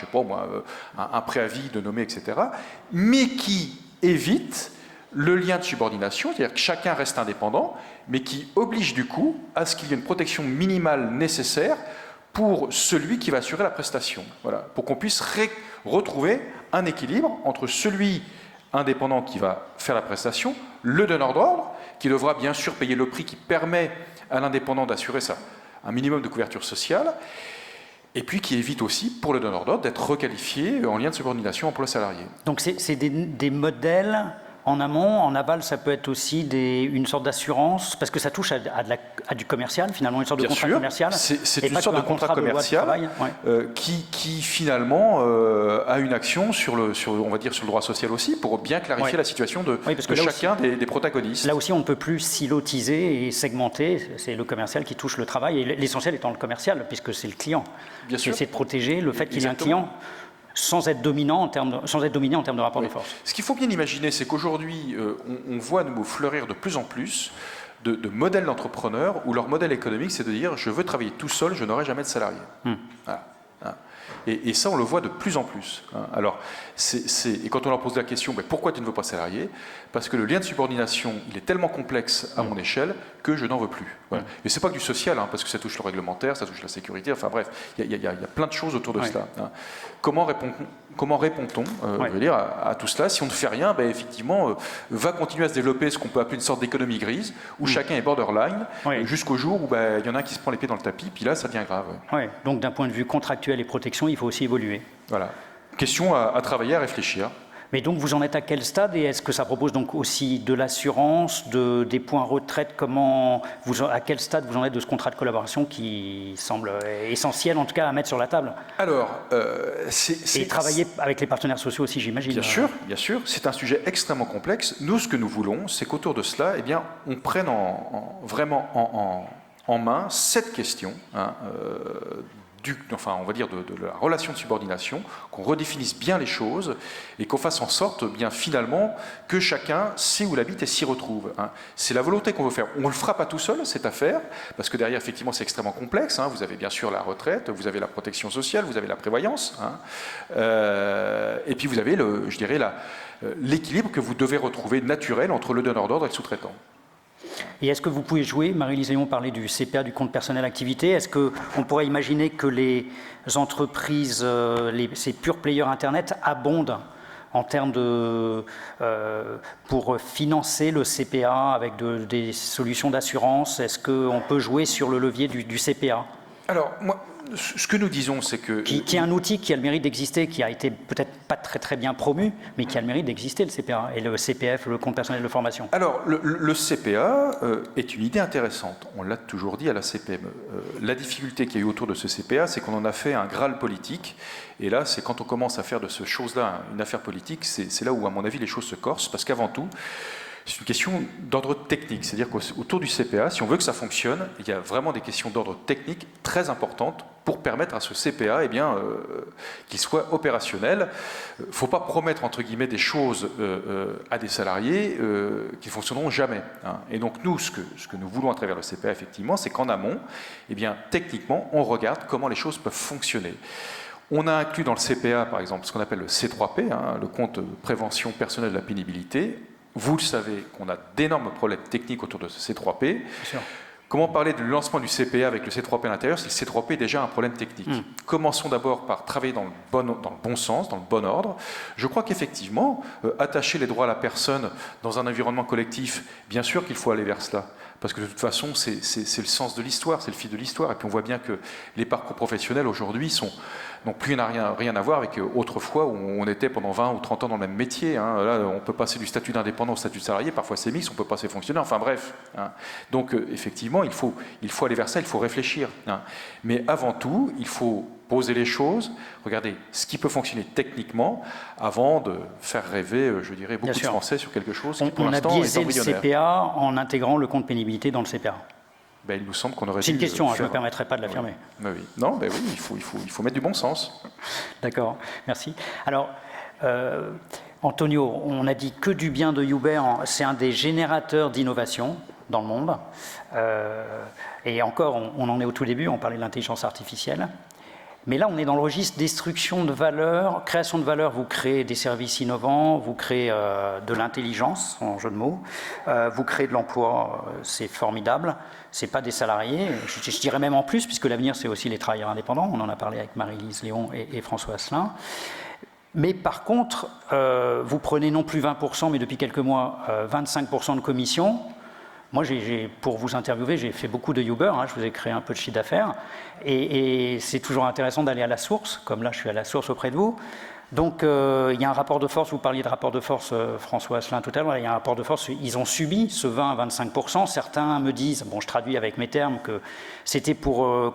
Speaker 4: un préavis de nommer, etc., mais qui évite le lien de subordination, c'est-à-dire que chacun reste indépendant, mais qui oblige du coup à ce qu'il y ait une protection minimale nécessaire pour celui qui va assurer la prestation. Voilà, pour qu'on puisse retrouver un équilibre entre celui indépendant qui va faire la prestation, le donneur d'ordre, qui devra bien sûr payer le prix qui permet à l'indépendant d'assurer un minimum de couverture sociale, et puis qui évite aussi pour le donneur d'ordre d'être requalifié en lien de subordination emploi salarié.
Speaker 1: Donc c'est des modèles en amont, en aval, ça peut être aussi une sorte d'assurance, parce que ça touche à du commercial, finalement, une sorte de contrat commercial.
Speaker 4: C'est une sorte de contrat commercial qui finalement a une action sur le droit social aussi, pour bien clarifier la situation de chacun des protagonistes.
Speaker 1: Là aussi, on ne peut plus silotiser et segmenter, c'est le commercial qui touche le travail, et l'essentiel étant le commercial, puisque c'est le client.
Speaker 4: Bien sûr.
Speaker 1: C'est de protéger le fait qu'il y ait un client, sans être dominé en termes de rapport de force.
Speaker 4: Ce qu'il faut bien imaginer, c'est qu'aujourd'hui, on voit nous fleurir de plus en plus de modèles d'entrepreneurs où leur modèle économique, c'est de dire « je veux travailler tout seul, je n'aurai jamais de salarié ». Voilà. Et ça, on le voit de plus en plus. Alors, et quand on leur pose la question « pourquoi tu ne veux pas salarié ?» Parce que le lien de subordination, il est tellement complexe à mon échelle que je n'en veux plus. Voilà. Mais ce n'est pas que du social, parce que ça touche le réglementaire, ça touche la sécurité, enfin bref, il y a plein de choses autour de cela. Comment répond-on à tout cela? Si on ne fait rien, effectivement, va continuer à se développer ce qu'on peut appeler une sorte d'économie grise, où chacun est borderline, jusqu'au jour où il y en a un qui se prend l'épée dans le tapis, puis là, ça devient grave.
Speaker 1: Donc d'un point de vue contractuel et protection, il faut aussi évoluer.
Speaker 4: Voilà. Question à travailler, à réfléchir.
Speaker 1: Mais donc vous en êtes à quel stade, et est-ce que ça propose donc aussi de l'assurance, des points retraite, à quel stade vous en êtes de ce contrat de collaboration qui semble essentiel en tout cas à mettre sur la table?
Speaker 4: Alors,
Speaker 1: et travailler avec les partenaires sociaux aussi, j'imagine.
Speaker 4: Bien sûr, c'est un sujet extrêmement complexe. Nous, ce que nous voulons, c'est qu'autour de cela, on prenne vraiment en main cette question on va dire de la relation de subordination, qu'on redéfinisse bien les choses et qu'on fasse en sorte, finalement, que chacun sait où il habite et s'y retrouve. C'est la volonté qu'on veut faire. On ne le fera pas tout seul, cette affaire, parce que derrière, effectivement, c'est extrêmement complexe. Vous avez bien sûr la retraite, vous avez la protection sociale, vous avez la prévoyance, et puis vous avez, l'équilibre que vous devez retrouver naturel entre le donneur d'ordre et le sous-traitant.
Speaker 1: Et est-ce que vous pouvez jouer, Marie-Lise Léon parlait du CPA, du compte personnel activité, est-ce qu'on pourrait imaginer que les entreprises, ces pure players Internet abondent en termes pour financer le CPA avec des solutions d'assurance? Est-ce qu'on peut jouer sur le levier du CPA?
Speaker 4: Alors, moi, ce que nous disons, c'est que...
Speaker 1: Qui est un outil qui a le mérite d'exister, qui a été peut-être pas très bien promu, mais qui a le mérite d'exister, le CPA, et le CPF, le compte personnel de formation.
Speaker 4: Alors, le CPA est une idée intéressante. On l'a toujours dit à la CPME. La difficulté qu'il y a eu autour de ce CPA, c'est qu'on en a fait un Graal politique. Et là, c'est quand on commence à faire de ce chose-là une affaire politique, c'est là où, à mon avis, les choses se corsent. Parce qu'avant tout, c'est une question d'ordre technique. C'est-à-dire qu'autour du CPA, si on veut que ça fonctionne, il y a vraiment des questions d'ordre technique très importantes pour permettre à ce CPA qu'il soit opérationnel. Il ne faut pas promettre, entre guillemets, des choses à des salariés qui ne fonctionneront jamais. Hein. Et donc, nous, ce que nous voulons à travers le CPA, effectivement, c'est qu'en amont, techniquement, on regarde comment les choses peuvent fonctionner. On a inclus dans le CPA, par exemple, ce qu'on appelle le C3P, hein, le compte prévention personnelle de la pénibilité. Vous le savez qu'on a d'énormes problèmes techniques autour de ce C3P.
Speaker 1: Bien sûr.
Speaker 4: Comment parler du lancement du CPA avec le C3P à l'intérieur si le C3P est déjà un problème technique? Commençons d'abord par travailler dans le bon sens, dans le bon ordre. Je crois qu'effectivement, attacher les droits à la personne dans un environnement collectif, bien sûr qu'il faut aller vers cela. Parce que de toute façon, c'est le sens de l'histoire, c'est le fil de l'histoire. Et puis on voit bien que les parcours professionnels aujourd'hui n'ont plus rien à voir avec autrefois où on était pendant 20 ou 30 ans dans le même métier. Hein. Là, on peut passer du statut d'indépendant au statut de salarié, parfois c'est mixte, on peut passer fonctionnaire, enfin bref. Hein. Donc effectivement, il faut aller vers ça, il faut réfléchir. Hein. Mais avant tout, il faut poser les choses, regarder ce qui peut fonctionner techniquement avant de faire rêver, je dirais, beaucoup de Français sur quelque chose qui, pour l'instant, est embryonnaire.
Speaker 1: On a biaisé le CPA en intégrant le compte pénibilité dans le CPA.
Speaker 4: Ben, il nous semble qu'on aurait dû.
Speaker 1: C'est une question,
Speaker 4: faire...
Speaker 1: je ne me permettrai pas de l'affirmer.
Speaker 4: Oui. Non, ben oui, il faut mettre du bon sens.
Speaker 1: D'accord, merci. Alors, Antonio, on a dit que du bien de Uber, c'est un des générateurs d'innovation dans le monde. Et encore, on en est au tout début, on parlait de l'intelligence artificielle. Mais là, on est dans le registre destruction de valeur, création de valeur. Vous créez des services innovants, vous créez de l'intelligence, en jeu de mots, vous créez de l'emploi, c'est formidable. C'est pas des salariés, je dirais même en plus, puisque l'avenir, c'est aussi les travailleurs indépendants. On en a parlé avec Marie-Lise Léon et François Asselin. Mais par contre, vous prenez non plus 20%, mais depuis quelques mois, 25% de commission. Moi, pour vous interviewer, j'ai fait beaucoup de Uber, hein, je vous ai créé un peu de chiffre d'affaires, et c'est toujours intéressant d'aller à la source, comme là je suis à la source auprès de vous. Donc il y a un rapport de force, vous parliez de rapport de force, François Asselin tout à l'heure, il y a un rapport de force, ils ont subi ce 20 à 25%, certains me disent, bon je traduis avec mes termes, que c'était pour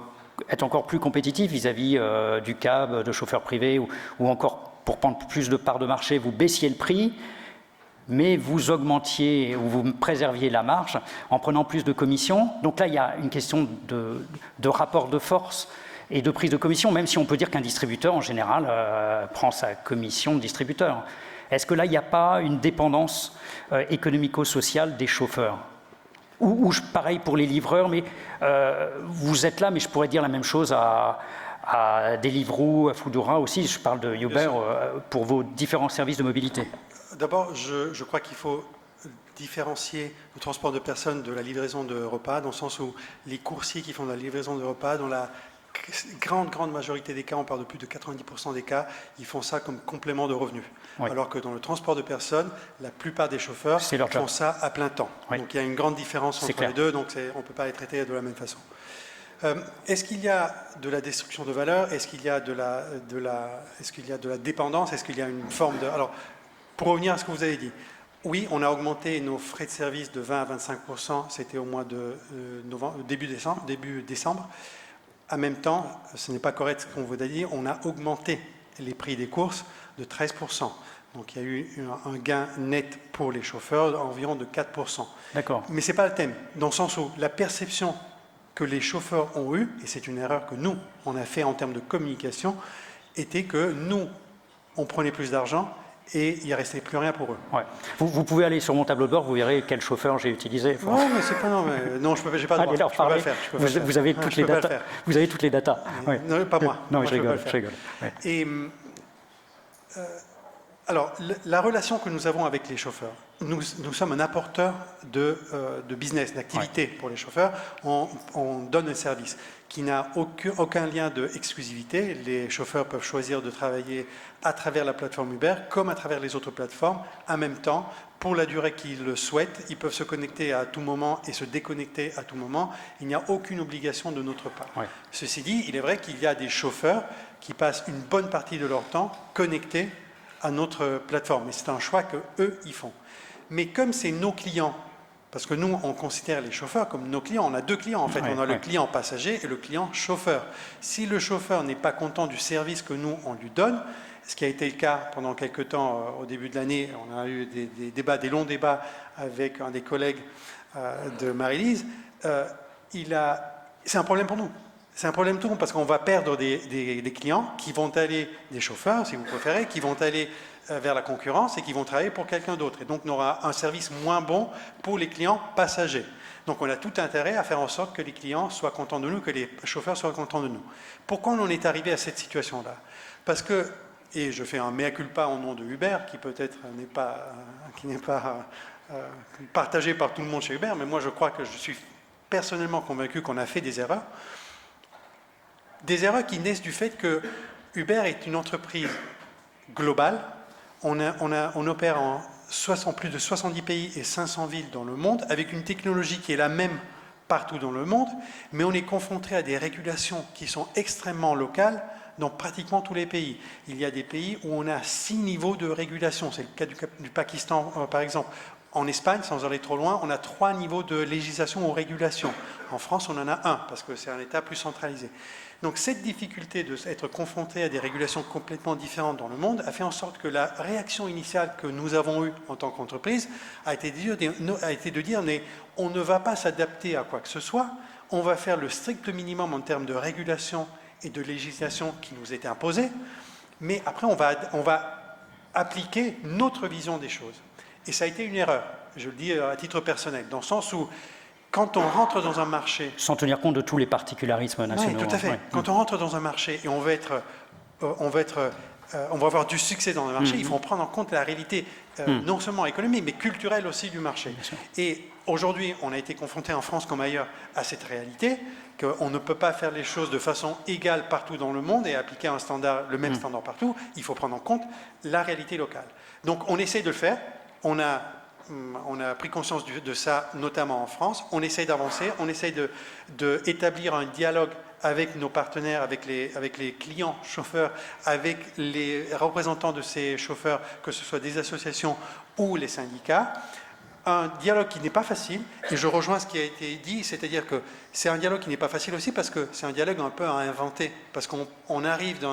Speaker 1: être encore plus compétitif vis-à-vis du cab, de chauffeurs privés, ou encore pour prendre plus de parts de marché, vous baissiez le prix, mais vous augmentiez ou vous préserviez la marge en prenant plus de commissions. Donc là, il y a une question de rapport de force et de prise de commission, même si on peut dire qu'un distributeur, en général, prend sa commission de distributeur. Est-ce que là, il n'y a pas une dépendance économico-sociale des chauffeurs ? Ou pareil pour les livreurs, mais vous êtes là, mais je pourrais dire la même chose à Deliveroo, à Foodora aussi, je parle de Uber, pour vos différents services de mobilité.
Speaker 3: D'abord, je crois qu'il faut différencier le transport de personnes de la livraison de repas, dans le sens où les coursiers qui font de la livraison de repas, dans la grande majorité des cas, on parle de plus de 90% des cas, ils font ça comme complément de revenus. Oui. Alors que dans le transport de personnes, la plupart des chauffeurs font ça à plein temps. Oui. Donc il y a une grande différence entre les deux, donc on ne peut pas les traiter de la même façon. Est-ce qu'il y a de la destruction de valeur? Est-ce qu'il y a de la dépendance? Est-ce qu'il y a une forme de... Alors, pour revenir à ce que vous avez dit, oui, on a augmenté nos frais de service de 20 à 25%, c'était au mois de début décembre. En même temps, ce n'est pas correct ce qu'on vous a dit, on a augmenté les prix des courses de 13%. Donc il y a eu un gain net pour les chauffeurs d'environ de 4%. D'accord. Mais ce n'est pas le thème, dans le sens où la perception que les chauffeurs ont eue, et c'est une erreur que nous, on a fait en termes de communication, était que nous, on prenait plus d'argent, et il ne restait plus rien pour eux. Ouais. Vous pouvez aller sur mon tableau de bord, vous verrez quel chauffeur j'ai utilisé. Enfin... Non, mais c'est pas non, je n'ai pas de droit. Je peux pas le faire. Vous avez toutes les datas. Vous avez toutes les datas. Ouais. Non, pas moi. Non, je rigole. Ouais. Et alors, la relation que nous avons avec les chauffeurs, nous sommes un apporteur de business, d'activité pour les chauffeurs. On donne un service qui n'a aucun lien d'exclusivité. Les chauffeurs peuvent choisir de travailler à travers la plateforme Uber comme à travers les autres plateformes en même temps pour la durée qu'ils le souhaitent. Ils peuvent se connecter à tout moment et se déconnecter à tout moment. Il n'y a aucune obligation de notre part.
Speaker 1: Ouais.
Speaker 3: Ceci dit, il est vrai qu'il y a des chauffeurs qui passent une bonne partie de leur temps connectés à notre plateforme. Et c'est un choix qu'eux, ils font. Mais comme c'est nos clients, parce que nous, on considère les chauffeurs comme nos clients. On a deux clients, en fait. On a le client passager et le client chauffeur. Si le chauffeur n'est pas content du service que nous, on lui donne, ce qui a été le cas pendant quelques temps au début de l'année, on a eu des débats, des longs débats avec un des collègues de Marie-Lise, c'est un problème pour nous. C'est un problème pour nous parce qu'on va perdre des clients qui vont aller, des chauffeurs, si vous préférez, qui vont aller vers la concurrence et qui vont travailler pour quelqu'un d'autre. Et donc, on aura un service moins bon pour les clients passagers. Donc, on a tout intérêt à faire en sorte que les clients soient contents de nous, que les chauffeurs soient contents de nous. Pourquoi on en est arrivé à cette situation-là? Parce que, et je fais un mea culpa au nom de Uber, qui peut-être n'est pas partagé par tout le monde chez Uber, mais moi, je crois que je suis personnellement convaincu qu'on a fait des erreurs. Des erreurs qui naissent du fait que Uber est une entreprise globale. On opère en plus de 70 pays et 500 villes dans le monde, avec une technologie qui est la même partout dans le monde, mais on est confronté à des régulations qui sont extrêmement locales dans pratiquement tous les pays. Il y a des pays où on a 6 niveaux de régulation. C'est le cas du Pakistan, par exemple. En Espagne, sans aller trop loin, on a 3 niveaux de législation ou régulation. En France, on en a 1, parce que c'est un État plus centralisé. Donc cette difficulté d'être confronté à des régulations complètement différentes dans le monde a fait en sorte que la réaction initiale que nous avons eue en tant qu'entreprise a été de dire mais on ne va pas s'adapter à quoi que ce soit, on va faire le strict minimum en termes de régulation et de législation qui nous était imposée, mais après on va appliquer notre vision des choses. Et ça a été une erreur, je le dis à titre personnel, dans le sens où quand on rentre dans un marché...
Speaker 1: Sans tenir compte de tous les particularismes nationaux.
Speaker 3: Oui, tout à fait. Quand on rentre dans un marché et on va avoir du succès dans le marché, il faut prendre en compte la réalité non seulement économique, mais culturelle aussi du marché. Et aujourd'hui, on a été confronté en France comme ailleurs à cette réalité, qu'on ne peut pas faire les choses de façon égale partout dans le monde et appliquer le même standard partout. Il faut prendre en compte la réalité locale. Donc on essaie de le faire. On a pris conscience de ça, notamment en France. On essaye d'avancer, on essaye d'établir un dialogue avec nos partenaires, avec les clients chauffeurs, avec les représentants de ces chauffeurs, que ce soit des associations ou les syndicats. Un dialogue qui n'est pas facile, et je rejoins ce qui a été dit, c'est-à-dire que c'est un dialogue qui n'est pas facile aussi parce que c'est un dialogue un peu à inventer, parce qu'on arrive de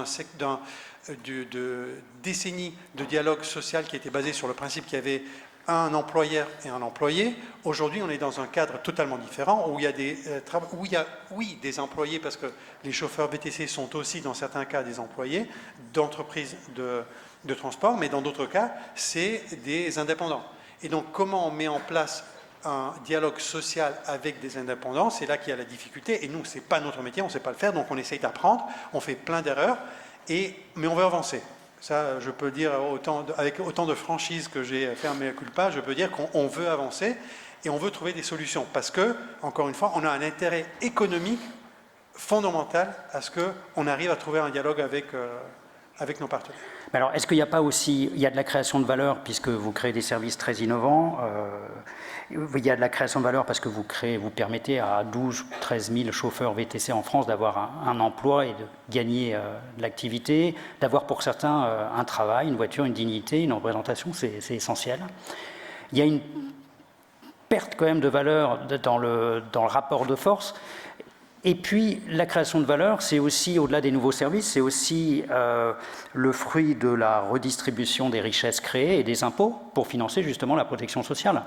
Speaker 3: décennies de dialogue social qui était basé sur le principe qu'il y avait un employeur et un employé. Aujourd'hui, on est dans un cadre totalement différent où il y a des employés, parce que les chauffeurs VTC sont aussi, dans certains cas, des employés d'entreprises de transport, mais dans d'autres cas, c'est des indépendants. Et donc, comment on met en place un dialogue social avec des indépendants? C'est là qu'il y a la difficulté. Et nous, ce n'est pas notre métier, on ne sait pas le faire, donc on essaye d'apprendre, on fait plein d'erreurs, mais on veut avancer. Ça, je peux dire, avec autant de franchise que j'ai fait un mea culpa, je peux dire qu'on veut avancer et on veut trouver des solutions. Parce que, encore une fois, on a un intérêt économique fondamental à ce qu'on arrive à trouver un dialogue avec nos partenaires.
Speaker 1: Mais alors, est-ce qu'il n'y a pas aussi, il y a de la création de valeur puisque vous créez des services très innovants, il y a de la création de valeur parce que vous permettez à 12 ou 13 000 chauffeurs VTC en France d'avoir un emploi et de gagner de l'activité, d'avoir pour certains un travail, une voiture, une dignité, une représentation, c'est essentiel. Il y a une perte quand même de valeur dans le rapport de force. Et puis, la création de valeur, c'est aussi, au-delà des nouveaux services, c'est aussi le fruit de la redistribution des richesses créées et des impôts pour financer justement la protection sociale.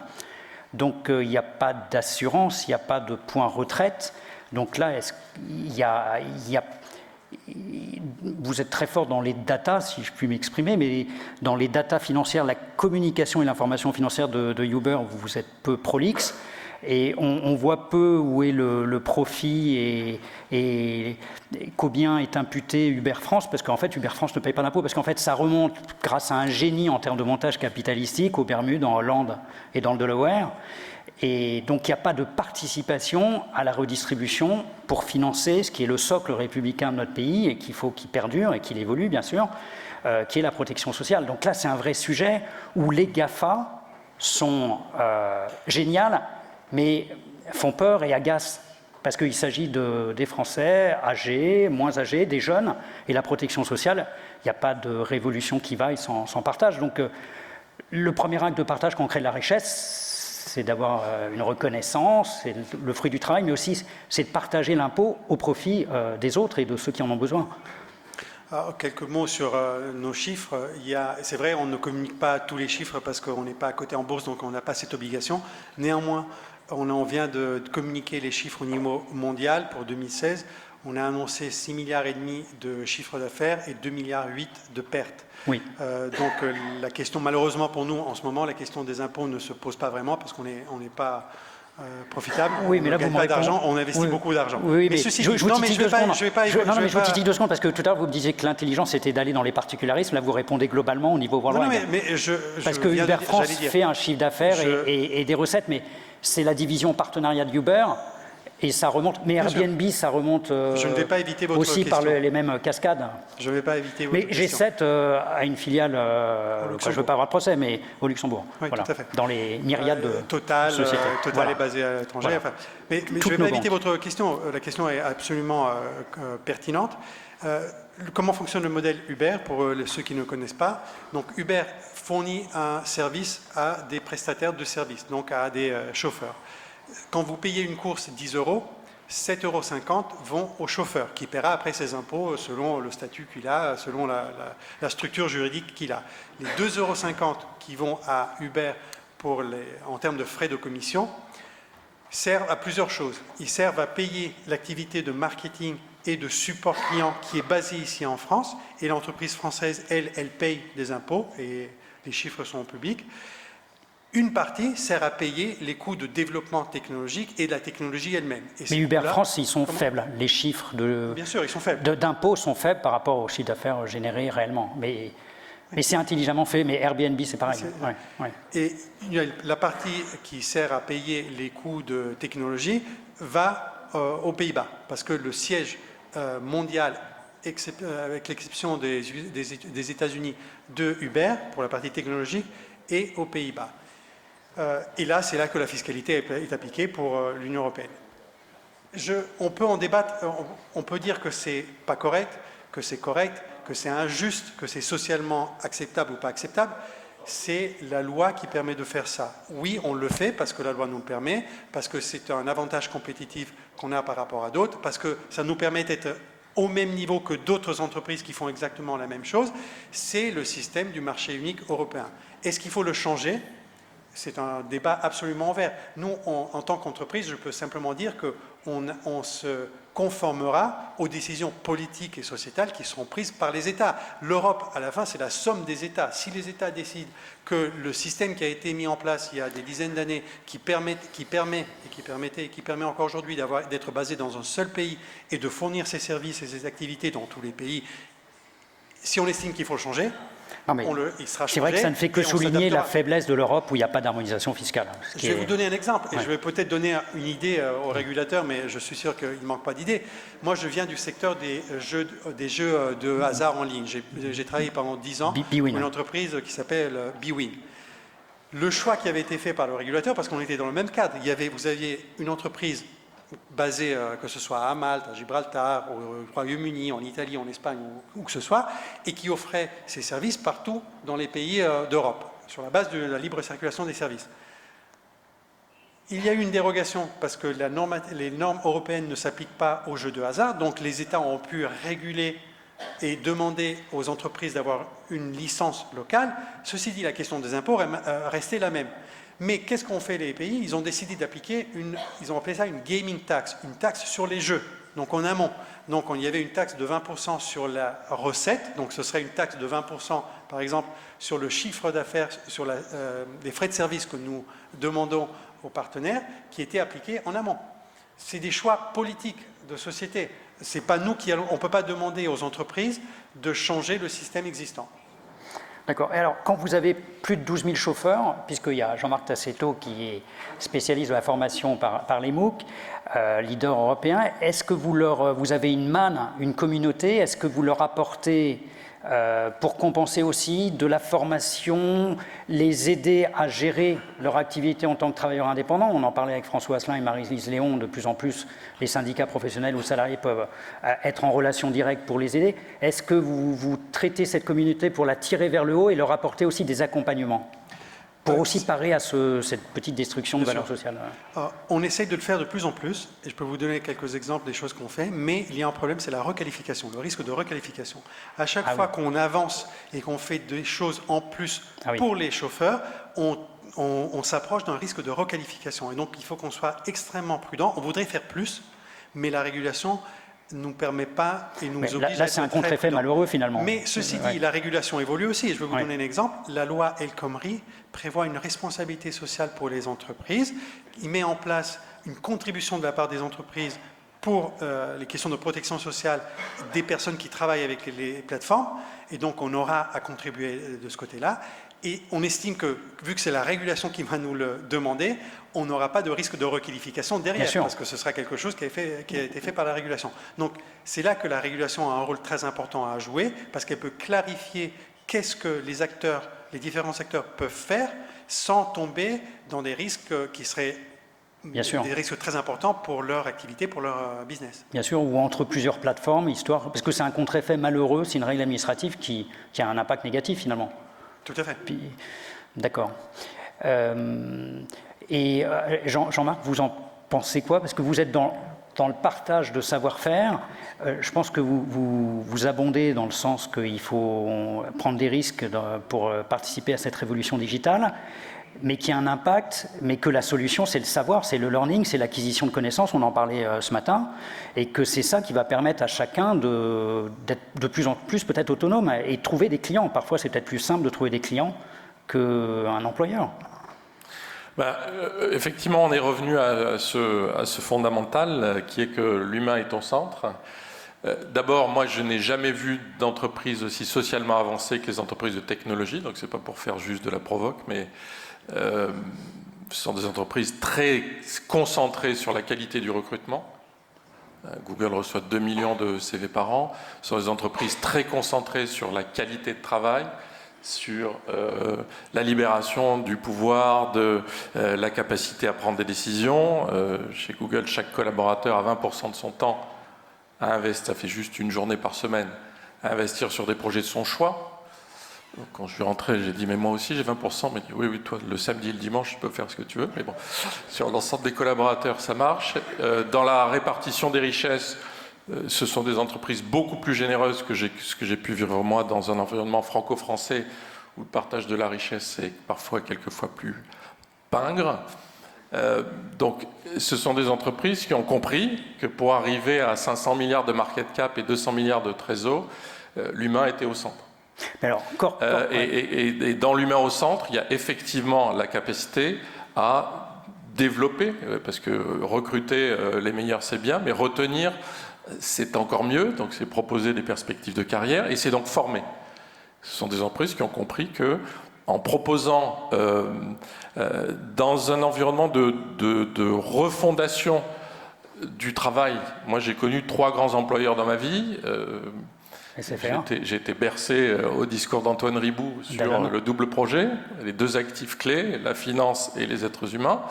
Speaker 1: Donc, il n'y a pas d'assurance, il n'y a pas de point retraite. Donc là, vous êtes très fort dans les datas, si je puis m'exprimer, mais dans les datas financières, la communication et l'information financière de Uber, vous êtes peu prolixe. Et on voit peu où est le profit et combien est imputé Uber France, parce qu'en fait Uber France ne paye pas d'impôts, parce qu'en fait ça remonte grâce à un génie en termes de montage capitalistique aux Bermudes, en Hollande et dans le Delaware. Et donc il n'y a pas de participation à la redistribution pour financer ce qui est le socle républicain de notre pays et qu'il perdure et qu'il évolue bien sûr, qui est la protection sociale. Donc là c'est un vrai sujet où les GAFA sont géniales, mais font peur et agacent. Parce qu'il s'agit des Français âgés, moins âgés, des jeunes, et la protection sociale, il n'y a pas de révolution qui vaille sans partage. Donc le premier acte de partage qu'on crée de la richesse, c'est d'avoir une reconnaissance, c'est le fruit du travail, mais aussi c'est de partager l'impôt au profit des autres et de ceux qui en ont besoin.
Speaker 3: Alors, quelques mots sur nos chiffres. C'est vrai, on ne communique pas tous les chiffres parce qu'on n'est pas coté en bourse, donc on n'a pas cette obligation. Néanmoins, on vient de communiquer les chiffres au niveau mondial pour 2016. On a annoncé 6,5 milliards de chiffre d'affaires et 2,8 milliards de pertes.
Speaker 1: Oui.
Speaker 3: Donc la question, malheureusement pour nous, en ce moment, la question des impôts ne se pose pas vraiment parce qu'on n'est pas profitable.
Speaker 1: Oui, mais là,
Speaker 3: on ne gagne pas d'argent, on investit beaucoup d'argent.
Speaker 1: Oui, mais
Speaker 3: ceci
Speaker 1: je
Speaker 3: dit,
Speaker 1: vous titille 2 secondes. Je vous titille 2 secondes parce que tout à l'heure, vous me disiez que l'intelligence était d'aller dans les particularismes. Là, vous répondez globalement au niveau worldwide.
Speaker 3: Parce
Speaker 1: que Uber France fait un chiffre d'affaires et des recettes, mais c'est la division partenariat d'Uber. Et ça remonte, mais Airbnb, ça remonte
Speaker 3: je ne vais pas éviter votre
Speaker 1: aussi
Speaker 3: question.
Speaker 1: par les mêmes cascades.
Speaker 3: Je ne vais pas éviter votre question.
Speaker 1: Mais G7 a une filiale, je ne veux pas avoir de procès, mais au Luxembourg.
Speaker 3: Oui,
Speaker 1: voilà,
Speaker 3: tout à fait.
Speaker 1: Dans les myriades de
Speaker 3: Total
Speaker 1: voilà.
Speaker 3: est basé à l'étranger.
Speaker 1: Voilà.
Speaker 3: Enfin, mais je ne vais pas éviter votre question. La question est absolument pertinente. Comment fonctionne le modèle Uber pour ceux qui ne connaissent pas? Donc Uber fournit un service à des prestataires de services, donc à des chauffeurs. Quand vous payez une course 10 €, 7,50 € vont au chauffeur, qui paiera après ses impôts selon le statut qu'il a, selon la structure juridique qu'il a. Les 2,50 € qui vont à Uber en termes de frais de commission servent à plusieurs choses. Ils servent à payer l'activité de marketing et de support client qui est basée ici en France, et l'entreprise française, elle paye des impôts, et les chiffres sont publics. Une partie sert à payer les coûts de développement technologique et de la technologie elle-même.
Speaker 1: Mais Uber France, ils sont faibles. Les chiffres
Speaker 3: Bien sûr, ils sont faibles.
Speaker 1: D'impôts sont faibles par rapport au chiffre d'affaires généré réellement. Mais c'est intelligemment fait, mais Airbnb, c'est pareil. Ouais.
Speaker 3: Et la partie qui sert à payer les coûts de technologie va aux Pays-Bas, parce que le siège mondial, avec l'exception des États-Unis, de Uber, pour la partie technologique, est aux Pays-Bas. Et là, c'est là que la fiscalité est appliquée pour l'Union européenne. On peut en débattre, on peut dire que c'est pas correct, que c'est correct, que c'est injuste, que c'est socialement acceptable ou pas acceptable. C'est la loi qui permet de faire ça. Oui, on le fait parce que la loi nous le permet, parce que c'est un avantage compétitif qu'on a par rapport à d'autres, parce que ça nous permet d'être au même niveau que d'autres entreprises qui font exactement la même chose. C'est le système du marché unique européen. Est-ce qu'il faut le changer ? C'est un débat absolument ouvert. Nous, en tant qu'entreprise, je peux simplement dire qu'on se conformera aux décisions politiques et sociétales qui seront prises par les États. L'Europe, à la fin, c'est la somme des États. Si les États décident que le système qui a été mis en place il y a des dizaines d'années, qui permet encore aujourd'hui d'être basé dans un seul pays et de fournir ses services et ses activités dans tous les pays, si on estime qu'il faut le changer, il sera changé.
Speaker 1: C'est vrai que ça ne fait que souligner la faiblesse de l'Europe où il n'y a pas d'harmonisation fiscale.
Speaker 3: Je vais vous donner un exemple, et je vais peut-être donner une idée aux régulateurs, mais je suis sûr qu'il ne manque pas d'idées. Moi, je viens du secteur des jeux de hasard en ligne. J'ai travaillé pendant 10 ans pour une entreprise qui s'appelle bwin. Le choix qui avait été fait par le régulateur, parce qu'on était dans le même cadre, vous aviez une entreprise basée, que ce soit à Malte, à Gibraltar, au Royaume-Uni, en Italie, en Espagne, où que ce soit, et qui offrait ses services partout dans les pays d'Europe, sur la base de la libre circulation des services. Il y a eu une dérogation parce que les normes européennes ne s'appliquent pas aux jeux de hasard, donc les États ont pu réguler et demander aux entreprises d'avoir une licence locale. Ceci dit, la question des impôts restait la même. Mais qu'est-ce qu'ont fait les pays? Ils ont décidé d'appliquer ils ont appelé ça une gaming tax, une taxe sur les jeux, donc en amont. Donc il y avait une taxe de 20% sur la recette, donc ce serait une taxe de 20% par exemple sur le chiffre d'affaires, sur les frais de service que nous demandons aux partenaires, qui était appliquée en amont. C'est des choix politiques de société. C'est pas nous on ne peut pas demander aux entreprises de changer le système existant.
Speaker 1: D'accord. Alors, quand vous avez plus de 12 000 chauffeurs, puisqu'il y a Jean-Marc Tassetto qui est spécialiste de la formation par les MOOC, leader européen, est-ce que vous avez une manne, une communauté? Est-ce que vous leur apportez pour compenser aussi de la formation, les aider à gérer leur activité en tant que travailleurs indépendants. On en parlait avec François Asselin et Marie-Lise Léon, de plus en plus les syndicats professionnels ou salariés peuvent être en relation directe pour les aider. Est-ce que vous traitez cette communauté pour la tirer vers le haut et leur apporter aussi des accompagnements pour aussi parer à cette petite destruction de valeurs sociales?
Speaker 3: On essaye de le faire de plus en plus, et je peux vous donner quelques exemples des choses qu'on fait, mais il y a un problème, c'est la requalification, le risque de requalification. À chaque fois qu'on avance et qu'on fait des choses en plus pour les chauffeurs, on s'approche d'un risque de requalification. Et donc, il faut qu'on soit extrêmement prudent. On voudrait faire plus, mais la régulation ne nous permet pas et nous oblige à être
Speaker 1: là, c'est un contre-effet malheureux, finalement.
Speaker 3: Mais ceci dit, la régulation évolue aussi. Et je vais vous donner un exemple. La loi El Khomri prévoit une responsabilité sociale pour les entreprises. Il met en place une contribution de la part des entreprises pour les questions de protection sociale des personnes qui travaillent avec les plateformes. Et donc, on aura à contribuer de ce côté-là. Et on estime que, vu que c'est la régulation qui va nous le demander, on n'aura pas de risque de requalification derrière, parce que ce sera quelque chose qui a été fait par la régulation. Donc, c'est là que la régulation a un rôle très important à jouer, parce qu'elle peut clarifier qu'est-ce que les différents secteurs peuvent faire sans tomber dans des risques qui seraient des risques très importants pour leur activité, pour leur business.
Speaker 1: Bien sûr, ou entre plusieurs plateformes, parce que c'est un contre-effet malheureux, c'est une règle administrative qui a un impact négatif finalement.
Speaker 3: Tout à fait.
Speaker 1: D'accord. Et Jean-Marc, vous en pensez quoi? Parce que vous êtes dans le partage de savoir-faire. Je pense que vous abondez dans le sens qu'il faut prendre des risques pour participer à cette révolution digitale, mais qui a un impact, mais que la solution, c'est le savoir, c'est le learning, c'est l'acquisition de connaissances, on en parlait ce matin, et que c'est ça qui va permettre à chacun d'être de plus en plus peut-être autonome et de trouver des clients. Parfois, c'est peut-être plus simple de trouver des clients qu'un employeur.
Speaker 2: Effectivement, on est revenu à ce fondamental qui est que l'humain est au centre. D'abord, moi, je n'ai jamais vu d'entreprise aussi socialement avancée que les entreprises de technologie, donc c'est pas pour faire juste de la provoque, mais ce sont des entreprises très concentrées sur la qualité du recrutement. Google reçoit 2 millions de CV par an. Ce sont des entreprises très concentrées sur la qualité de travail, sur la libération du pouvoir, de la capacité à prendre des décisions. Chez Google, chaque collaborateur a 20% de son temps à investir, ça fait juste une journée par semaine, à investir sur des projets de son choix. Donc, quand je suis rentré, j'ai dit, mais moi aussi j'ai 20%. Il m'a dit, oui, toi, le samedi et le dimanche, tu peux faire ce que tu veux. Mais bon, sur l'ensemble des collaborateurs, ça marche. Dans la répartition des richesses, ce sont des entreprises beaucoup plus généreuses que ce que j'ai pu vivre moi dans un environnement franco-français où le partage de la richesse est parfois quelquefois plus pingre. Donc, ce sont des entreprises qui ont compris que pour arriver à 500 milliards de market cap et 200 milliards de trésor, l'humain était au centre.
Speaker 1: Alors,
Speaker 2: et dans l'humain au centre, il y a effectivement la capacité à développer, parce que recruter les meilleurs c'est bien, mais retenir c'est encore mieux, donc c'est proposer des perspectives de carrière, et c'est donc former. Ce sont des entreprises qui ont compris que en proposant dans un environnement de refondation du travail, moi j'ai connu 3 grands employeurs dans ma vie. J'ai été bercé au discours d'Antoine Riboud sur le double projet, les 2 actifs clés, la finance et les êtres humains.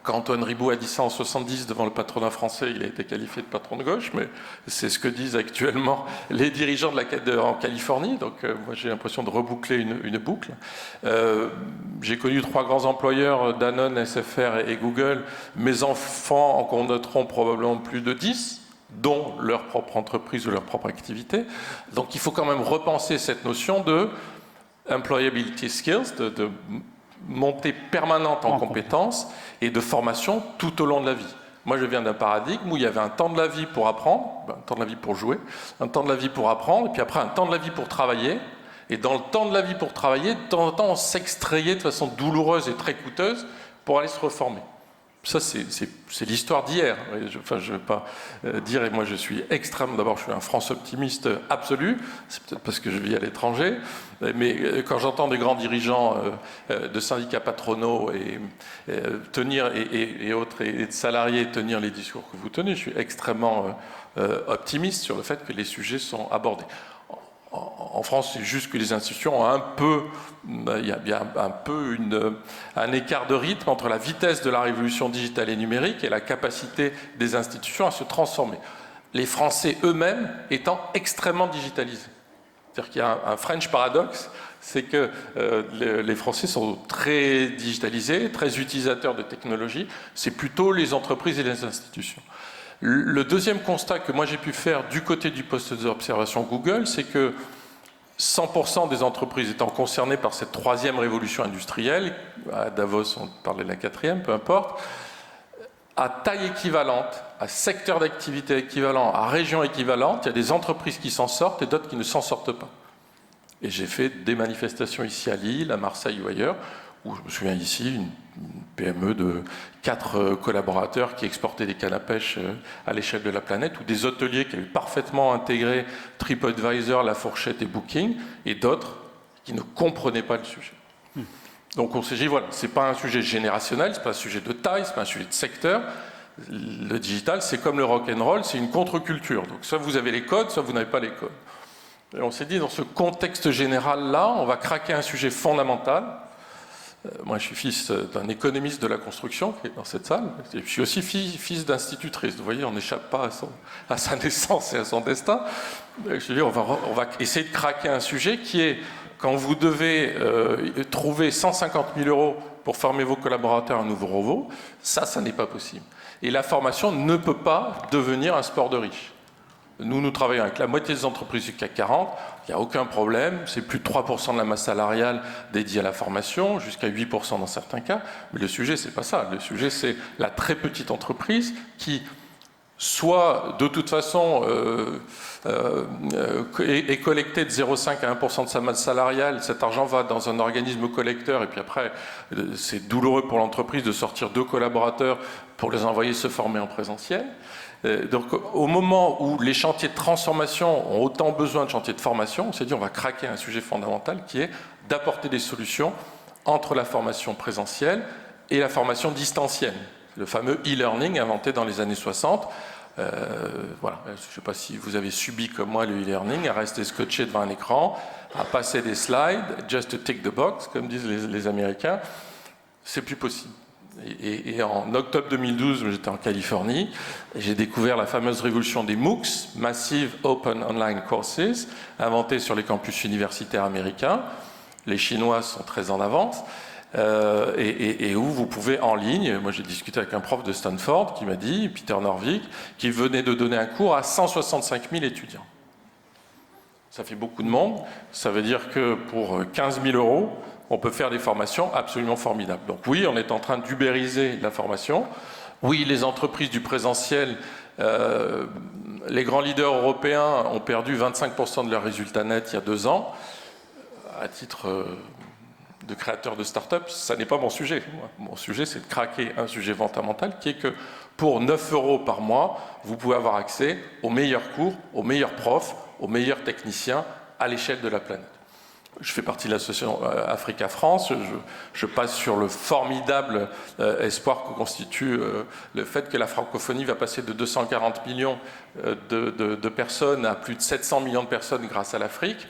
Speaker 2: Quand Antoine Riboud a dit ça en 70 devant le patronat français, il a été qualifié de patron de gauche, mais c'est ce que disent actuellement les dirigeants en Californie. Donc moi j'ai l'impression de reboucler une boucle. J'ai connu 3 grands employeurs, Danone, SFR et Google. Mes enfants en compteront probablement plus de 10, dont leur propre entreprise ou leur propre activité. Donc il faut quand même repenser cette notion de employability skills, de montée permanente en compétences et de formation tout au long de la vie. Moi, je viens d'un paradigme où il y avait un temps de la vie pour apprendre, un temps de la vie pour jouer, un temps de la vie pour apprendre, et puis après un temps de la vie pour travailler. Et dans le temps de la vie pour travailler, de temps en temps, on s'extrayait de façon douloureuse et très coûteuse pour aller se reformer. Ça, c'est l'histoire d'hier. Je ne vais pas dire, et moi je suis extrêmement, d'abord je suis un France optimiste absolu, c'est peut-être parce que je vis à l'étranger, mais quand j'entends des grands dirigeants de syndicats patronaux tenir, et autres, et de salariés tenir les discours que vous tenez, je suis extrêmement optimiste sur le fait que les sujets sont abordés. En France, c'est juste que les institutions ont il y a bien un peu un écart de rythme entre la vitesse de la révolution digitale et numérique et la capacité des institutions à se transformer. Les Français eux-mêmes étant extrêmement digitalisés. C'est-à-dire qu'il y a un French paradoxe, c'est que les Français sont très digitalisés, très utilisateurs de technologies, c'est plutôt les entreprises et les institutions. Le deuxième constat que moi j'ai pu faire du côté du poste d'observation Google, c'est que 100% des entreprises étant concernées par cette troisième révolution industrielle, à Davos on parlait de la quatrième, peu importe, à taille équivalente, à secteur d'activité équivalent, à région équivalente, il y a des entreprises qui s'en sortent et d'autres qui ne s'en sortent pas. Et j'ai fait des manifestations ici à Lille, à Marseille ou ailleurs, où je me souviens ici, une PME de 4 collaborateurs qui exportaient des cannes à pêche à l'échelle de la planète, ou des hôteliers qui avaient parfaitement intégré TripAdvisor, La Fourchette et Booking, et d'autres qui ne comprenaient pas le sujet. Donc on s'est dit, voilà, c'est pas un sujet générationnel, c'est pas un sujet de taille, c'est pas un sujet de secteur. Le digital, c'est comme le rock'n'roll, c'est une contre-culture. Donc soit vous avez les codes, soit vous n'avez pas les codes. Et on s'est dit, dans ce contexte général-là, on va craquer un sujet fondamental. Moi, je suis fils d'un économiste de la construction qui est dans cette salle. Et je suis aussi fils d'institutrice. Vous voyez, on n'échappe pas à sa naissance et à son destin. Je veux dire, on va essayer de craquer un sujet qui est, quand vous devez trouver 150 000 € pour former vos collaborateurs à un nouveau robot, ça n'est pas possible. Et la formation ne peut pas devenir un sport de riche. Nous travaillons avec la moitié des entreprises du CAC 40, il n'y a aucun problème, c'est plus de 3% de la masse salariale dédiée à la formation, jusqu'à 8% dans certains cas, mais le sujet, c'est pas ça. Le sujet, c'est la très petite entreprise qui, soit de toute façon est collectée de 0,5 à 1% de sa masse salariale, cet argent va dans un organisme collecteur, et puis après, c'est douloureux pour l'entreprise de sortir 2 collaborateurs pour les envoyer se former en présentiel. Donc au moment où les chantiers de transformation ont autant besoin de chantiers de formation, on s'est dit on va craquer un sujet fondamental qui est d'apporter des solutions entre la formation présentielle et la formation distancielle. Le fameux e-learning inventé dans les années 60. Voilà. Je ne sais pas si vous avez subi comme moi le e-learning, à rester scotché devant un écran, à passer des slides, just to tick the box, comme disent les Américains. C'est plus possible. Et en octobre 2012, j'étais en Californie et j'ai découvert la fameuse révolution des MOOCs, Massive Open Online Courses, inventée sur les campus universitaires américains. Les Chinois sont très en avance. Et où vous pouvez en ligne, moi j'ai discuté avec un prof de Stanford qui m'a dit, Peter Norvig, qui venait de donner un cours à 165 000 étudiants. Ça fait beaucoup de monde, ça veut dire que pour 15 000 €, on peut faire des formations absolument formidables. Donc oui, on est en train d'ubériser la formation. Oui, les entreprises du présentiel, les grands leaders européens ont perdu 25% de leurs résultats nets il y a 2 ans. À titre de créateur de start-up, ça n'est pas mon sujet. Mon sujet, c'est de craquer un sujet fondamental qui est que pour 9 € par mois, vous pouvez avoir accès aux meilleurs cours, aux meilleurs profs, aux meilleurs techniciens à l'échelle de la planète. Je fais partie de l'association Africa France, je passe sur le formidable espoir que constitue le fait que la francophonie va passer de 240 millions de personnes à plus de 700 millions de personnes grâce à l'Afrique.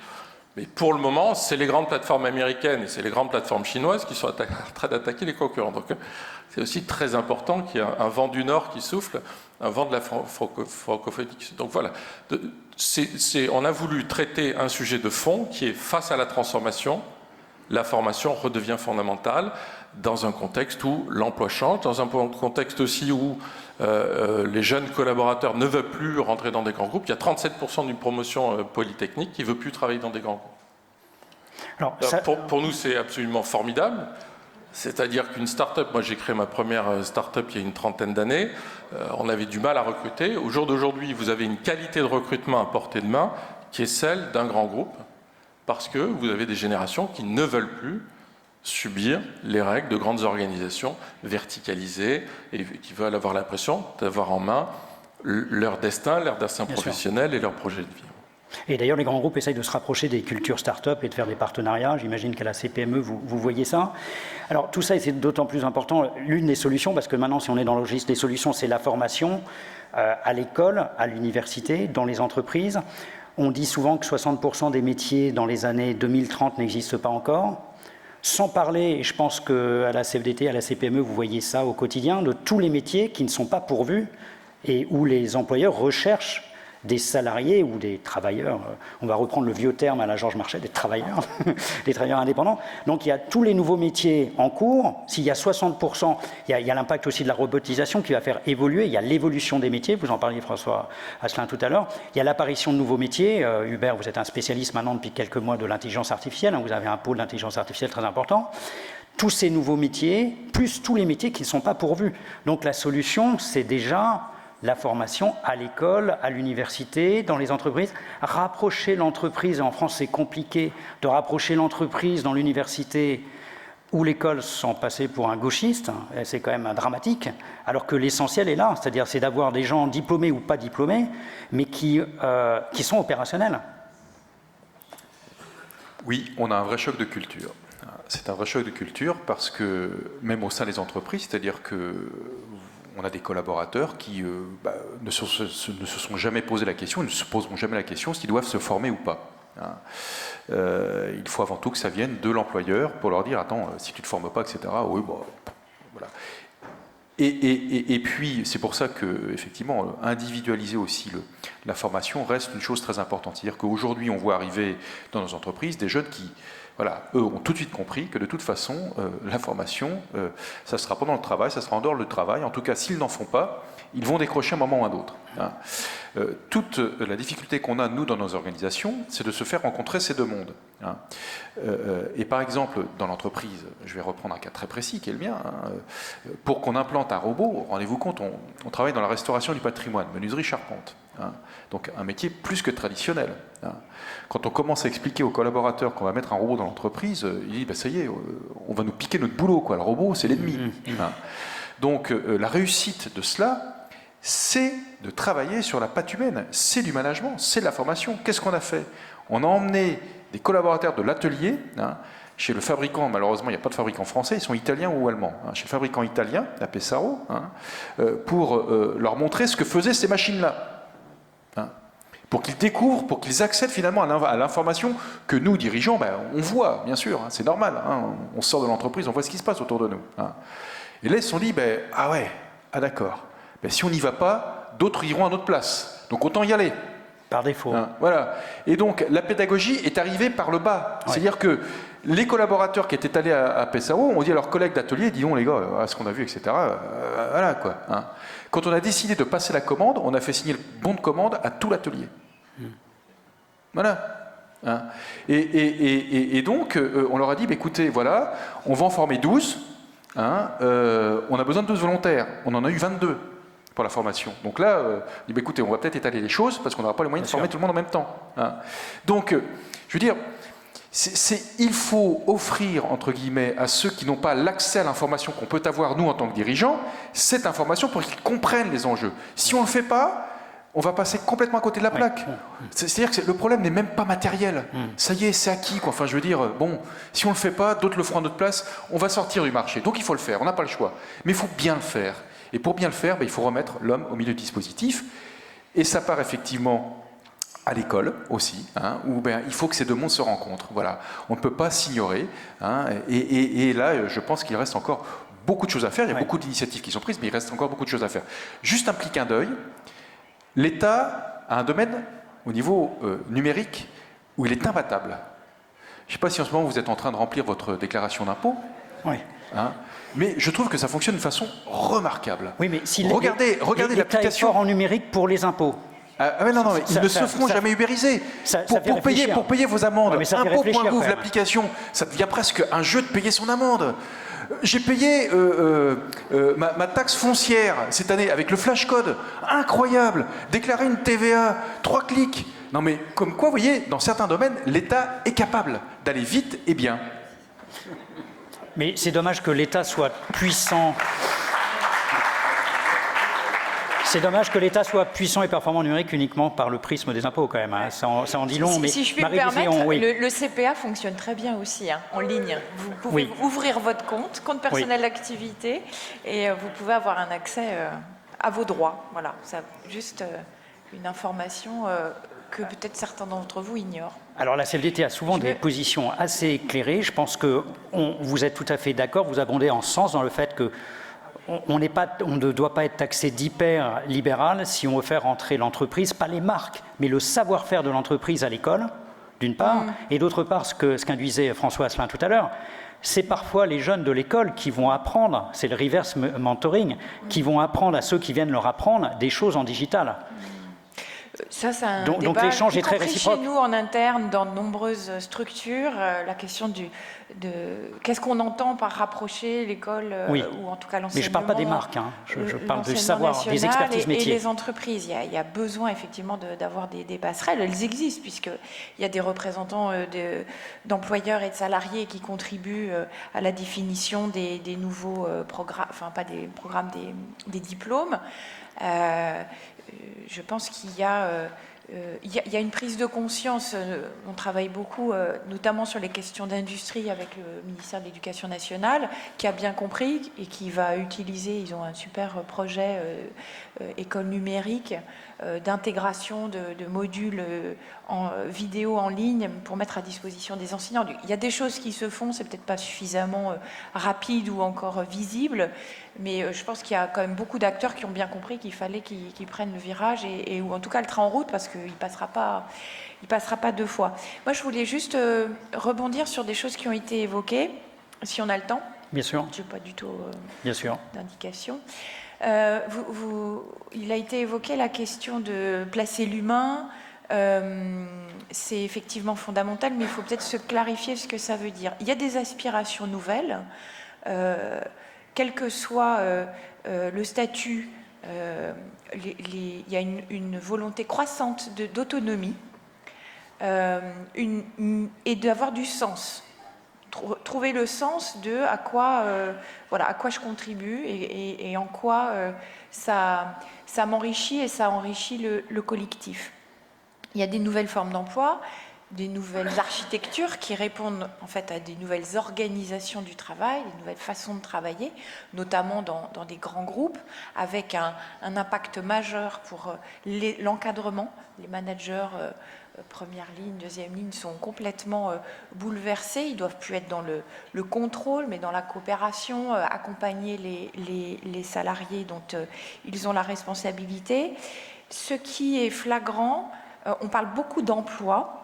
Speaker 2: Mais pour le moment, c'est les grandes plateformes américaines et c'est les grandes plateformes chinoises qui sont en train d'attaquer les concurrents. Donc c'est aussi très important qu'il y ait un vent du Nord qui souffle, un vent de la francophonie. Donc voilà, on a voulu traiter un sujet de fond qui est face à la transformation, la formation redevient fondamentale dans un contexte où l'emploi change, dans un contexte aussi où les jeunes collaborateurs ne veulent plus rentrer dans des grands groupes. Il y a 37% d'une promotion polytechnique qui ne veut plus travailler dans des grands groupes. Alors, pour nous, c'est absolument formidable. C'est-à-dire qu'une start-up, moi j'ai créé ma première start-up il y a une trentaine d'années, on avait du mal à recruter. Au jour d'aujourd'hui, vous avez une qualité de recrutement à portée de main qui est celle d'un grand groupe, parce que vous avez des générations qui ne veulent plus subir les règles de grandes organisations verticalisées et qui veulent avoir l'impression d'avoir en main leur destin professionnel et leur projet de vie.
Speaker 1: Et d'ailleurs, les grands groupes essayent de se rapprocher des cultures start-up et de faire des partenariats. J'imagine qu'à la CPME, vous voyez ça. Alors, tout ça, c'est d'autant plus important. L'une des solutions, parce que maintenant, si on est dans le registre des solutions, c'est la formation à l'école, à l'université, dans les entreprises. On dit souvent que 60% des métiers dans les années 2030 n'existent pas encore. Sans parler, et je pense qu'à la CFDT, à la CPME, vous voyez ça au quotidien, de tous les métiers qui ne sont pas pourvus et où les employeurs recherchent des salariés ou des travailleurs, on va reprendre le vieux terme à la Georges Marchais, des travailleurs, des travailleurs indépendants. Donc il y a tous les nouveaux métiers en cours. S'il y a 60%, il y a l'impact aussi de la robotisation qui va faire évoluer. Il y a l'évolution des métiers, vous en parliez François Asselin tout à l'heure. Il y a l'apparition de nouveaux métiers. Hubert, vous êtes un spécialiste maintenant depuis quelques mois de l'intelligence artificielle. Vous avez un pôle d'intelligence artificielle très important. Tous ces nouveaux métiers, plus tous les métiers qui ne sont pas pourvus. Donc la solution, c'est déjà la formation à l'école, à l'université, dans les entreprises. Rapprocher l'entreprise, en France c'est compliqué de rapprocher l'entreprise dans l'université ou l'école sans passer pour un gauchiste, c'est quand même dramatique, alors que l'essentiel est là, c'est-à-dire c'est d'avoir des gens diplômés ou pas diplômés, mais qui sont opérationnels.
Speaker 4: Oui, on a un vrai choc de culture. C'est un vrai choc de culture parce que, même au sein des entreprises, c'est-à-dire que on a des collaborateurs qui ne se sont jamais posé la question, ils ne se poseront jamais la question s'ils doivent se former ou pas. Il faut avant tout que ça vienne de l'employeur pour leur dire « Attends, si tu ne te formes pas, etc. » Oui, bon, voilà. Et puis, c'est pour ça que, effectivement, individualiser aussi la formation reste une chose très importante. C'est-à-dire qu'aujourd'hui, on voit arriver dans nos entreprises des jeunes qui, voilà, eux ont tout de suite compris que de toute façon, la formation, ça sera pendant le travail, ça sera en dehors du travail. En tout cas, s'ils n'en font pas, ils vont décrocher un moment ou un autre. Toute la difficulté qu'on a, nous, dans nos organisations, c'est de se faire rencontrer ces deux mondes. Et par exemple, dans l'entreprise, je vais reprendre un cas très précis qui est le mien, pour qu'on implante un robot, rendez-vous compte, on travaille dans la restauration du patrimoine, menuiserie charpente. Donc un métier plus que traditionnel. Quand on commence à expliquer aux collaborateurs qu'on va mettre un robot dans l'entreprise, ils disent bah, ça y est, on va nous piquer notre boulot, quoi. Le robot, c'est l'ennemi. Donc la réussite de cela, c'est de travailler sur la patte humaine, c'est du management, c'est de la formation. Qu'est-ce qu'on a fait? On a emmené des collaborateurs de l'atelier, chez le fabricant, malheureusement il n'y a pas de fabricant français, ils sont italiens ou allemands, chez le fabricant italien, la Pesaro, pour leur montrer ce que faisaient ces machines-là. Pour qu'ils découvrent, pour qu'ils accèdent finalement à l'information que nous, dirigeants, on voit, bien sûr, c'est normal, on sort de l'entreprise, on voit ce qui se passe autour de nous. Et là, ils se sont dit, ah ouais, d'accord, si on n'y va pas, d'autres iront à notre place, donc autant y aller.
Speaker 1: Par défaut.
Speaker 4: Voilà. Et donc, la pédagogie est arrivée par le bas. Ouais. C'est-à-dire que les collaborateurs qui étaient allés à Pesaro ont dit à leurs collègues d'atelier, disons les gars, ce qu'on a vu, etc. Voilà quoi. Quand on a décidé de passer la commande, on a fait signer le bon de commande à tout l'atelier. Voilà. Et donc, on leur a dit, écoutez, voilà, on va en former 12. On a besoin de 12 volontaires. On en a eu 22 pour la formation. Donc là, écoutez, on va peut-être étaler les choses parce qu'on n'aura pas les moyens de former tout le monde en même temps. Donc, je veux dire, il faut offrir, entre guillemets, à ceux qui n'ont pas l'accès à l'information qu'on peut avoir, nous, en tant que dirigeants, cette information pour qu'ils comprennent les enjeux. Si on ne le fait pas, on va passer complètement à côté de la plaque. C'est-à-dire que le problème n'est même pas matériel. Ça y est, c'est acquis, quoi. Enfin, je veux dire, bon, si on ne le fait pas, d'autres le feront à notre place, on va sortir du marché. Donc il faut le faire, on n'a pas le choix. Mais il faut bien le faire. Et pour bien le faire, il faut remettre l'homme au milieu du dispositif. Et ça part effectivement à l'école aussi, où il faut que ces deux mondes se rencontrent. Voilà. On ne peut pas s'ignorer. Et là, je pense qu'il reste encore beaucoup de choses à faire. Il y a beaucoup d'initiatives qui sont prises, mais il reste encore beaucoup de choses à faire. Juste un petit clin d'œil. L'État a un domaine au niveau numérique où il est imbattable. Je ne sais pas si en ce moment vous êtes en train de remplir votre déclaration d'impôt.
Speaker 1: Oui.
Speaker 4: Mais je trouve que ça fonctionne de façon remarquable.
Speaker 1: Oui, mais si
Speaker 4: regardez l'application.
Speaker 1: L'État est fort en numérique pour les impôts.
Speaker 4: Non, ils ne se feront jamais ubériser. Pour payer vos amendes, impôt.gouv, l'application, ça devient presque un jeu de payer son amende. J'ai payé ma taxe foncière cette année avec le flashcode. Incroyable. Déclarer une TVA, 3 clics. Non mais comme quoi, vous voyez, dans certains domaines, l'État est capable d'aller vite et bien.
Speaker 1: Mais c'est dommage que l'État soit puissant. C'est dommage que l'État soit puissant et performant numérique uniquement par le prisme des impôts, quand même. Ça en dit long.
Speaker 5: Si je puis me permettre, le CPA fonctionne très bien aussi, en ligne. Vous pouvez ouvrir votre compte personnel d'activité, et vous pouvez avoir un accès à vos droits. Voilà, ça, juste une information que peut-être certains d'entre vous ignorent.
Speaker 1: Alors la CFDT a souvent des positions assez éclairées. Je pense que vous êtes tout à fait d'accord, vous abondez en sens dans le fait que on ne doit pas être taxé d'hyper-libéral si on veut faire entrer l'entreprise, pas les marques, mais le savoir-faire de l'entreprise à l'école, d'une part, et d'autre part, ce qu'induisait François Asselin tout à l'heure, c'est parfois les jeunes de l'école qui vont apprendre, c'est le reverse mentoring, qui vont apprendre à ceux qui viennent leur apprendre des choses en digital.
Speaker 5: Ça, c'est un
Speaker 1: donc
Speaker 5: débat,
Speaker 1: l'échange est très
Speaker 5: compris
Speaker 1: réciproque.
Speaker 5: chez nous en interne, dans de nombreuses structures, la question de qu'est-ce qu'on entend par rapprocher l'école ou en tout cas l'enseignement.
Speaker 1: Mais je ne parle pas des marques, hein. Je parle du savoir, des expertises métiers.
Speaker 5: Et les entreprises, il y a besoin effectivement d'avoir des passerelles. Elles existent puisqu'il y a des représentants d'employeurs et de salariés qui contribuent à la définition des nouveaux programmes, enfin pas des programmes, des diplômes. Je pense qu'il y a une prise de conscience. On travaille beaucoup, notamment sur les questions d'industrie avec le ministère de l'Éducation nationale, qui a bien compris et qui va utiliser, ils ont un super projet école numérique d'intégration de modules en vidéo en ligne pour mettre à disposition des enseignants. Il y a des choses qui se font, c'est peut-être pas suffisamment rapide ou encore visible, mais je pense qu'il y a quand même beaucoup d'acteurs qui ont bien compris qu'il fallait qu'ils prennent le virage ou en tout cas le train en route parce qu'il passera pas deux fois. Moi, je voulais juste rebondir sur des choses qui ont été évoquées, si on a le temps.
Speaker 1: Bien sûr.
Speaker 5: Je n'ai pas du tout d'indication. Il a été évoqué la question de placer l'humain. C'est effectivement fondamental, mais il faut peut-être se clarifier ce que ça veut dire. Il y a des aspirations nouvelles, quel que soit le statut, il y a une volonté croissante d'autonomie et d'avoir du sens. Trouver le sens de à quoi je contribue et en quoi ça m'enrichit et ça enrichit le collectif. Il y a des nouvelles formes d'emploi, des nouvelles architectures qui répondent en fait à des nouvelles organisations du travail, des nouvelles façons de travailler, notamment dans des grands groupes, avec un impact majeur pour l'encadrement. Les managers première ligne, deuxième ligne sont complètement bouleversés. Ils ne doivent plus être dans le contrôle, mais dans la coopération, accompagner les salariés dont ils ont la responsabilité. Ce qui est flagrant, on parle beaucoup d'emploi,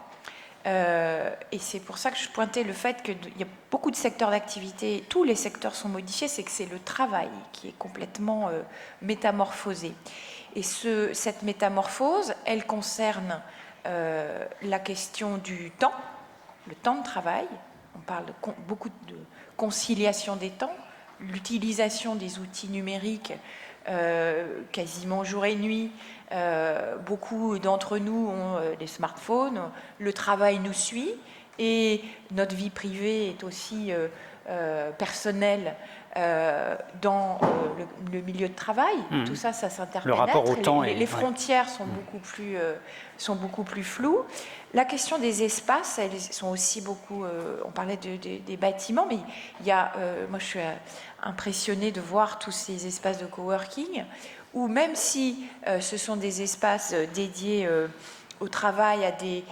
Speaker 5: et c'est pour ça que je pointais le fait qu'il y a beaucoup de secteurs d'activité, tous les secteurs sont modifiés, c'est que c'est le travail qui est complètement métamorphosé. Et cette métamorphose, elle concerne la question du temps, le temps de travail. On parle beaucoup de conciliation des temps, l'utilisation des outils numériques quasiment jour et nuit. Beaucoup d'entre nous ont des smartphones, le travail nous suit et notre vie privée est aussi personnelle dans le milieu de travail. Tout ça s'interpénètre.
Speaker 1: Le rapport au temps
Speaker 5: les frontières sont beaucoup plus floues. La question des espaces, elles sont aussi beaucoup... on parlait des bâtiments, mais il y a... moi, je suis impressionnée de voir tous ces espaces de coworking où même si ce sont des espaces dédiés au travail à des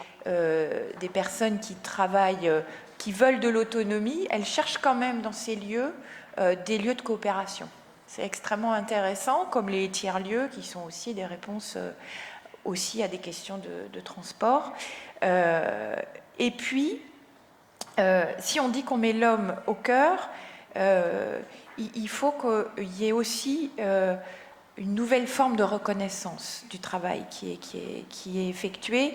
Speaker 5: personnes qui travaillent, qui veulent de l'autonomie, elles cherchent quand même dans ces lieux des lieux de coopération. C'est extrêmement intéressant, comme les tiers-lieux qui sont aussi des réponses aussi à des questions de transport. Et puis, si on dit qu'on met l'homme au cœur, il faut qu'il y ait aussi une nouvelle forme de reconnaissance du travail qui est effectuée.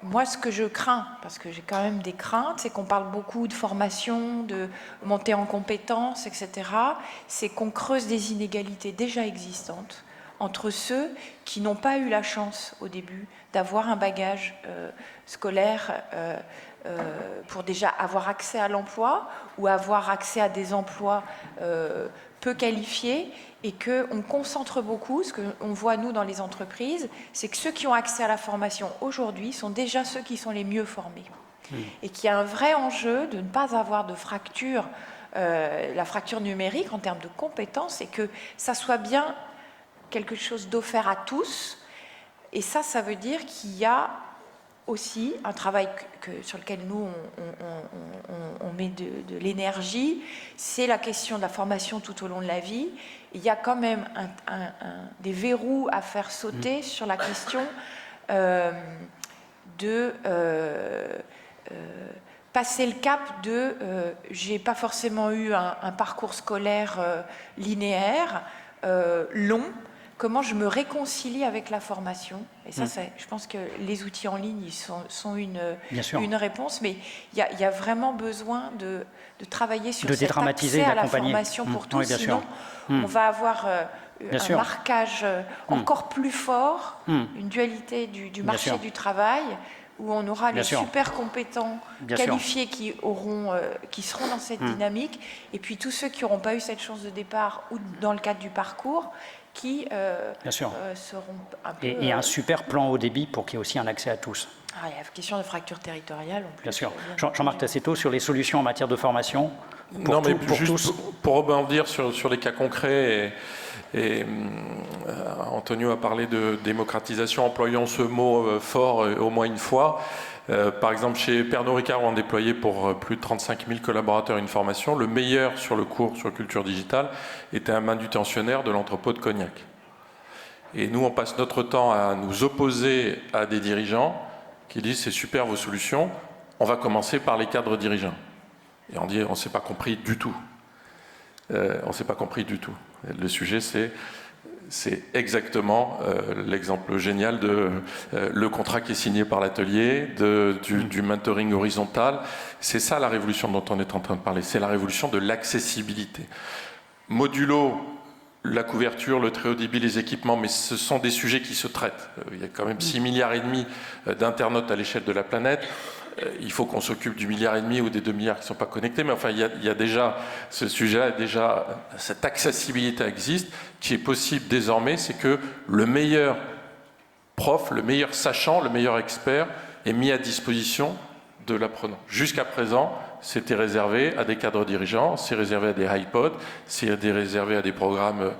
Speaker 5: Moi, ce que je crains, parce que j'ai quand même des craintes, c'est qu'on parle beaucoup de formation, de montée en compétences, etc. C'est qu'on creuse des inégalités déjà existantes entre ceux qui n'ont pas eu la chance au début d'avoir un bagage scolaire pour déjà avoir accès à l'emploi ou avoir accès à des emplois peu qualifiés, et qu'on concentre beaucoup, ce qu'on voit nous dans les entreprises, c'est que ceux qui ont accès à la formation aujourd'hui sont déjà ceux qui sont les mieux formés. Et qu'il y a un vrai enjeu de ne pas avoir de fracture, la fracture numérique en termes de compétences, et que ça soit bien quelque chose d'offert à tous. Et ça veut dire qu'il y a aussi un travail sur lequel nous, on met de l'énergie, c'est la question de la formation tout au long de la vie. Il y a quand même des verrous à faire sauter sur la question de passer le cap de j'ai pas forcément eu un parcours scolaire linéaire, long. Comment je me réconcilie avec la formation. Et ça, je pense que les outils en ligne sont une réponse, mais il y a vraiment besoin de travailler sur cet accès à la formation pour tous. Sinon, on va avoir un marquage encore plus fort, une dualité du marché du travail, où on aura les super compétents qualifiés qui seront dans cette dynamique, et puis tous ceux qui n'auront pas eu cette chance de départ ou dans le cadre du parcours, qui seront un peu...
Speaker 1: Et un super plan haut débit pour qu'il y ait aussi un accès à tous.
Speaker 5: Il y a la question de fracture territoriale en plus.
Speaker 1: Bien sûr. Jean-Marc Tassetto, sur les solutions en matière de formation
Speaker 2: pour rebondir sur les cas concrets, et Antonio a parlé de démocratisation, employant ce mot fort au moins une fois. Par exemple, chez Pernod Ricard, on a déployé pour plus de 35 000 collaborateurs une formation. Le meilleur sur le cours sur culture digitale était un manutentionnaire de l'entrepôt de Cognac. Et nous, on passe notre temps à nous opposer à des dirigeants qui disent « c'est super vos solutions, on va commencer par les cadres dirigeants ». Et on dit « on ne s'est pas compris du tout ». On ne s'est pas compris du tout. Le sujet, c'est exactement l'exemple génial de le contrat qui est signé par l'atelier, du mentoring horizontal. C'est ça la révolution dont on est en train de parler, c'est la révolution de l'accessibilité. Modulo, la couverture, le très haut débit, les équipements, mais ce sont des sujets qui se traitent. Il y a quand même 6,5 milliards d'internautes à l'échelle de la planète. Il faut qu'on s'occupe du 1,5 milliard ou des 2 milliards qui ne sont pas connectés, mais enfin, il y a déjà ce sujet-là, déjà cette accessibilité existe, qui est possible désormais, c'est que le meilleur prof, le meilleur sachant, le meilleur expert est mis à disposition de l'apprenant. Jusqu'à présent, c'était réservé à des cadres dirigeants, c'est réservé à des iPods, c'est réservé à des programmes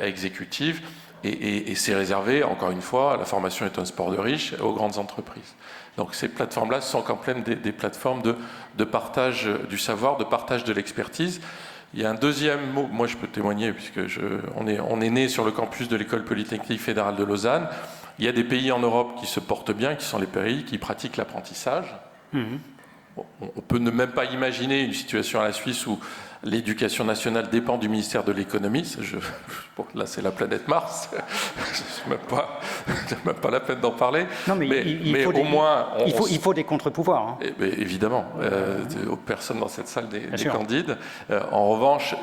Speaker 2: exécutifs, et c'est réservé, encore une fois, la formation est un sport de riches, aux grandes entreprises. Donc ces plateformes-là sont en pleine des plateformes de partage du savoir, de partage de l'expertise. Il y a un deuxième mot, moi je peux témoigner, puisque on est né sur le campus de l'École Polytechnique Fédérale de Lausanne. Il y a des pays en Europe qui se portent bien, qui sont les pays qui pratiquent l'apprentissage. On peut ne même pas imaginer une situation à la Suisse où l'éducation nationale dépend du ministère de l'économie. Là, c'est la planète Mars. C'est même pas la peine d'en parler. Non, mais au moins,
Speaker 1: il faut des contre-pouvoirs. Hein.
Speaker 2: Évidemment, personne dans cette salle n'est candide. En revanche,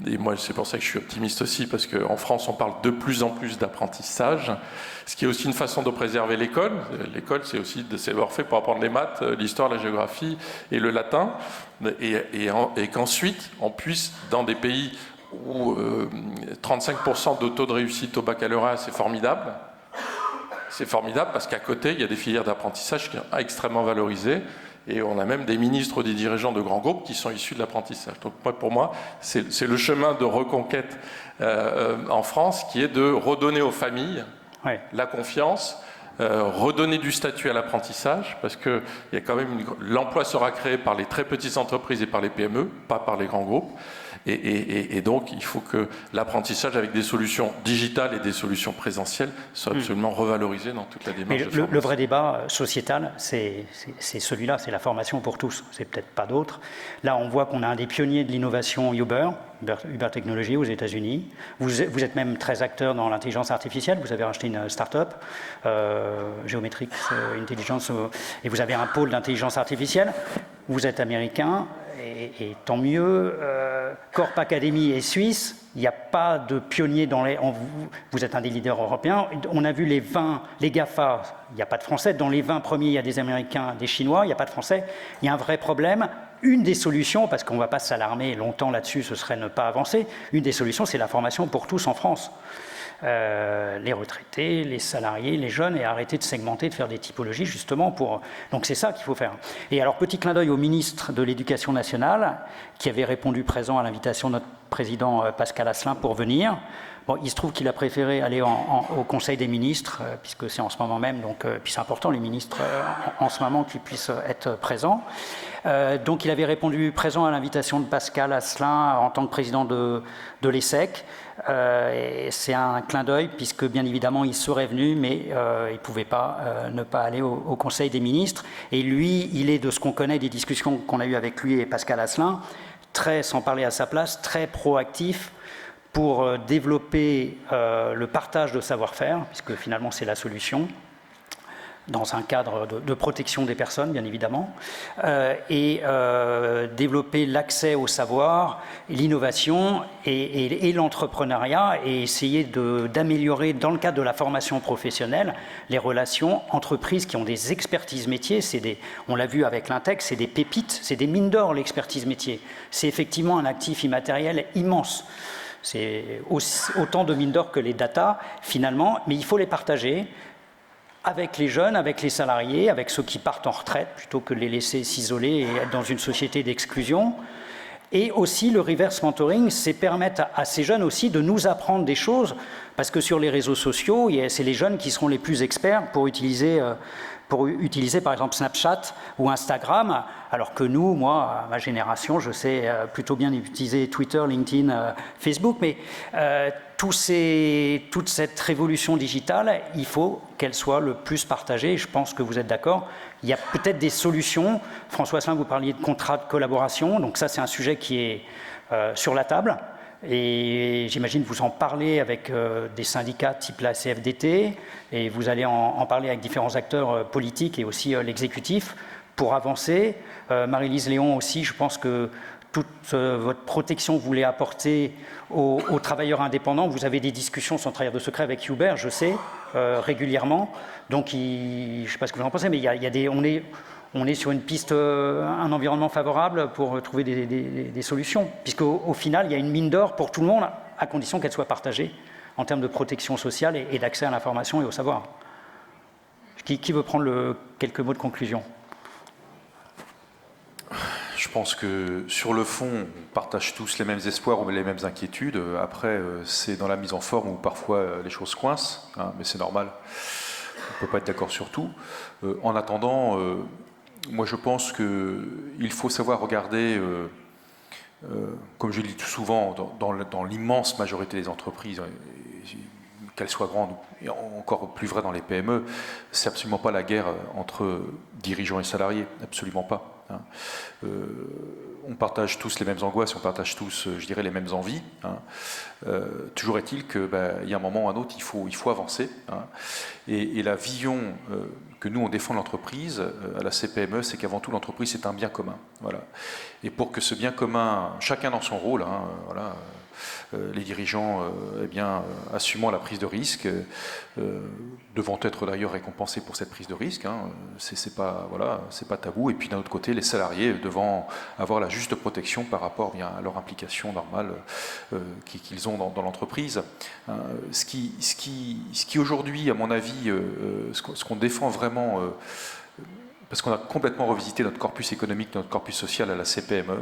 Speaker 2: et moi, c'est pour ça que je suis optimiste aussi, parce qu'en France, on parle de plus en plus d'apprentissage, ce qui est aussi une façon de préserver l'école. L'école, c'est aussi de savoir fait pour apprendre les maths, l'histoire, la géographie et le latin, et qu'ensuite, on puisse, dans des pays où 35% de taux de réussite au baccalauréat, c'est formidable. C'est formidable parce qu'à côté, il y a des filières d'apprentissage qui sont extrêmement valorisées, et on a même des ministres ou des dirigeants de grands groupes qui sont issus de l'apprentissage. Donc pour moi, c'est le chemin de reconquête en France, qui est de redonner aux familles la confiance, redonner du statut à l'apprentissage, parce que il y a quand même l'emploi sera créé par les très petites entreprises et par les PME, pas par les grands groupes. Et donc, il faut que l'apprentissage avec des solutions digitales et des solutions présentielles soit absolument revalorisé dans toute la démarche.
Speaker 1: Mais le vrai débat sociétal, c'est celui-là, c'est la formation pour tous. C'est peut-être pas d'autre. Là, on voit qu'on a un des pionniers de l'innovation Uber Technologies aux États-Unis. Vous êtes même très acteur dans l'intelligence artificielle. Vous avez racheté une start-up, Geometrix Intelligence, et vous avez un pôle d'intelligence artificielle. Vous êtes américain. Et tant mieux, Corp Academy est suisse, il n'y a pas de pionniers dans les... Vous êtes un des leaders européens, on a vu les GAFA, il n'y a pas de Français, dans les 20 premiers, il y a des Américains, des Chinois, il n'y a pas de Français, il y a un vrai problème. Une des solutions, parce qu'on ne va pas s'alarmer longtemps là-dessus, ce serait ne pas avancer, une des solutions, c'est la formation pour tous en France. Les retraités, les salariés, les jeunes, et arrêter de segmenter, de faire des typologies justement pour... Donc c'est ça qu'il faut faire. Et alors petit clin d'œil au ministre de l'Éducation nationale qui avait répondu présent à l'invitation de notre président Pascal Asselin pour venir. Bon, il se trouve qu'il a préféré aller au Conseil des ministres, puisque c'est en ce moment même, donc, puis c'est important les ministres en ce moment qu'ils puissent être présents. Donc il avait répondu présent à l'invitation de Pascal Asselin en tant que président de l'ESSEC. C'est un clin d'œil, puisque bien évidemment il serait venu, mais il ne pouvait pas ne pas aller au Conseil des ministres. Et lui, il est, de ce qu'on connaît, des discussions qu'on a eues avec lui et Pascal Asselin, très, sans parler à sa place, très proactif pour développer le partage de savoir-faire, puisque finalement c'est la solution, dans un cadre de protection des personnes, bien évidemment, et développer l'accès au savoir, l'innovation et l'entrepreneuriat, et essayer d'améliorer, dans le cadre de la formation professionnelle, les relations entreprises qui ont des expertises métiers. On l'a vu avec l'Intech, c'est des pépites, c'est des mines d'or, l'expertise métier. C'est effectivement un actif immatériel immense. C'est autant de mines d'or que les data, finalement, mais il faut les partager avec les jeunes, avec les salariés, avec ceux qui partent en retraite, plutôt que de les laisser s'isoler et être dans une société d'exclusion. Et aussi, le reverse mentoring, c'est permettre à ces jeunes aussi de nous apprendre des choses, parce que sur les réseaux sociaux, c'est les jeunes qui seront les plus experts pour utiliser par exemple Snapchat ou Instagram, alors que nous, moi, à ma génération, je sais plutôt bien utiliser Twitter, LinkedIn, Facebook, mais toute cette révolution digitale, il faut qu'elle soit le plus partagée, et je pense que vous êtes d'accord. Il y a peut-être des solutions. François Asselin, vous parliez de contrat de collaboration, donc ça c'est un sujet qui est sur la table. Et j'imagine que vous en parlez avec des syndicats type la CFDT, et vous allez en parler avec différents acteurs politiques et aussi l'exécutif pour avancer. Marie-Lise Léon aussi, je pense que toute votre protection que vous voulez apporter aux travailleurs indépendants, vous avez des discussions sans trahir de secret avec Hubert, je sais, régulièrement. Donc, je ne sais pas ce que vous en pensez, mais on est sur une piste, un environnement favorable pour trouver des solutions, puisqu'au final, il y a une mine d'or pour tout le monde, à condition qu'elle soit partagée en termes de protection sociale et d'accès à l'information et au savoir. Qui veut prendre quelques mots de conclusion ?
Speaker 4: Je pense que sur le fond, on partage tous les mêmes espoirs ou les mêmes inquiétudes. Après, c'est dans la mise en forme où parfois les choses coincent, hein, mais c'est normal. On ne peut pas être d'accord sur tout. En attendant, moi je pense qu'il faut savoir regarder, comme je le dis tout souvent, dans l'immense majorité des entreprises, qu'elles soient grandes, et encore plus vrai dans les PME, c'est absolument pas la guerre entre dirigeants et salariés, absolument pas. Hein. On partage tous les mêmes angoisses, on partage tous, je dirais, les mêmes envies. Hein. Toujours est-il qu'il y a un moment ou un autre, il faut avancer. Hein. Et la vision que nous, on défend l'entreprise, à la CPME, c'est qu'avant tout, l'entreprise, c'est un bien commun. Voilà. Et pour que ce bien commun, chacun dans son rôle, hein, voilà, les dirigeants assumant la prise de risque, devant être d'ailleurs récompensés pour cette prise de risque, hein, c'est pas tabou. Et puis d'un autre côté, les salariés devant avoir la juste protection par rapport à leur implication normale qu'ils ont dans l'entreprise. Ce qui aujourd'hui, à mon avis, ce qu'on défend vraiment, parce qu'on a complètement revisité notre corpus économique, notre corpus social à la CPME,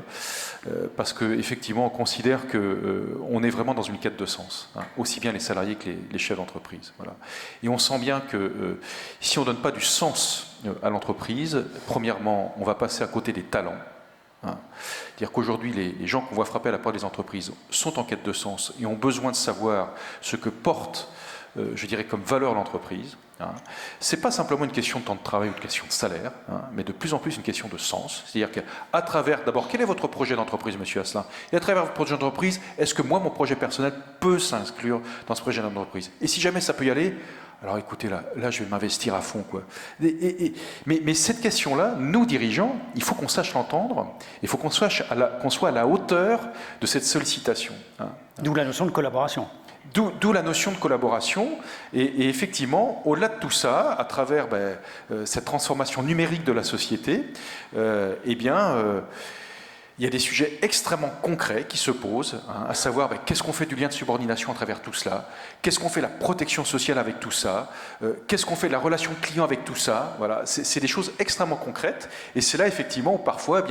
Speaker 4: parce qu'effectivement, on considère qu'on est vraiment dans une quête de sens, hein, aussi bien les salariés que les chefs d'entreprise. Voilà. Et on sent bien que si on ne donne pas du sens à l'entreprise, premièrement, on va passer à côté des talents. Hein. C'est-à-dire qu'aujourd'hui, les gens qu'on voit frapper à la porte des entreprises sont en quête de sens et ont besoin de savoir ce que porte, je dirais, comme valeur l'entreprise. Hein. Ce n'est pas simplement une question de temps de travail ou une question de salaire, hein, mais de plus en plus une question de sens. C'est-à-dire qu'à travers, d'abord, quel est votre projet d'entreprise, monsieur Asselin ? Et à travers votre projet d'entreprise, est-ce que moi, mon projet personnel peut s'inclure dans ce projet d'entreprise ? Et si jamais ça peut y aller, alors écoutez, là je vais m'investir à fond, quoi. Mais cette question-là, nous, dirigeants, il faut qu'on sache l'entendre, il faut qu'on soit à la hauteur de cette sollicitation. Hein.
Speaker 1: D'où la notion de collaboration.
Speaker 4: D'où la notion de collaboration, et effectivement, au-delà de tout ça, à travers cette transformation numérique de la société, il y a des sujets extrêmement concrets qui se posent, hein, à savoir qu'est-ce qu'on fait du lien de subordination à travers tout cela, qu'est-ce qu'on fait de la protection sociale avec tout ça, qu'est-ce qu'on fait de la relation client avec tout ça. Voilà, c'est des choses extrêmement concrètes, et c'est là effectivement où parfois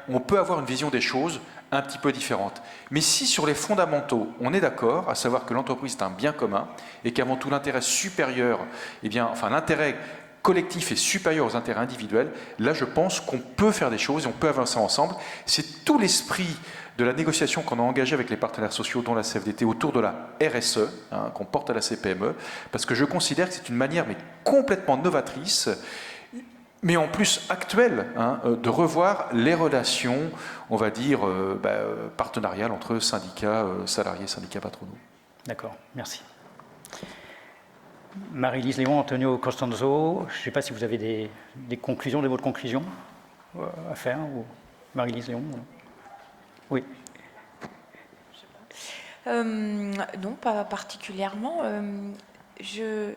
Speaker 4: on peut avoir une vision des choses un petit peu différente. Mais si sur les fondamentaux, on est d'accord, à savoir que l'entreprise est un bien commun et qu'avant tout l'intérêt supérieur, l'intérêt collectif est supérieur aux intérêts individuels, là je pense qu'on peut faire des choses et on peut avancer ensemble. C'est tout l'esprit de la négociation qu'on a engagée avec les partenaires sociaux, dont la CFDT, autour de la RSE, qu'on porte à la CPME, parce que je considère que c'est une manière mais complètement novatrice, mais en plus actuelle, de revoir les relations, on va dire, partenariales entre syndicats salariés et syndicats patronaux.
Speaker 1: D'accord, merci. Marie-Lise Léon, Antonio Costanzo, je ne sais pas si vous avez des conclusions, des mots de conclusion à faire, ou Marie-Lise Léon. Oui.
Speaker 5: Non, pas particulièrement. Je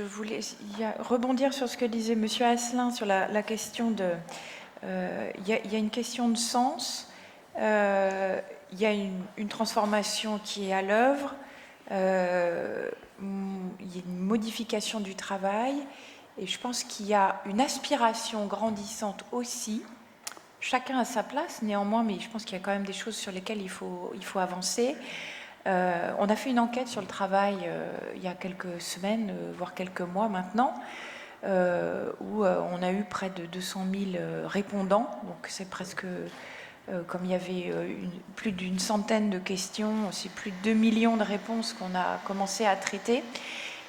Speaker 5: voulais rebondir sur ce que disait M. Asselin sur la question de... Il y a une question de sens, il y a une transformation qui est à l'œuvre, il y a une modification du travail, et je pense qu'il y a une aspiration grandissante aussi. Chacun a sa place, néanmoins, mais je pense qu'il y a quand même des choses sur lesquelles il faut avancer. On a fait une enquête sur le travail il y a quelques semaines, voire quelques mois maintenant, où on a eu près de 200 000 répondants. Donc c'est presque, comme il y avait plus d'une centaine de questions, c'est plus de 2 millions de réponses qu'on a commencé à traiter.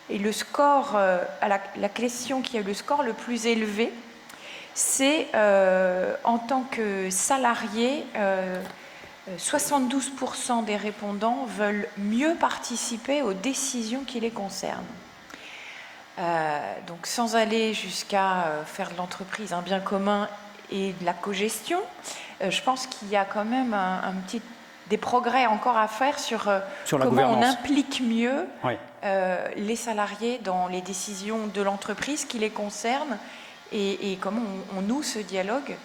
Speaker 5: Et le score, la question qui a le score le plus élevé, c'est en tant que salarié, 72% des répondants veulent mieux participer aux décisions qui les concernent. Donc sans aller jusqu'à faire de l'entreprise un bien commun et de la cogestion, je pense qu'il y a quand même des progrès encore à faire sur comment on implique mieux les salariés dans les décisions de l'entreprise qui les concernent et comment on noue ce dialogue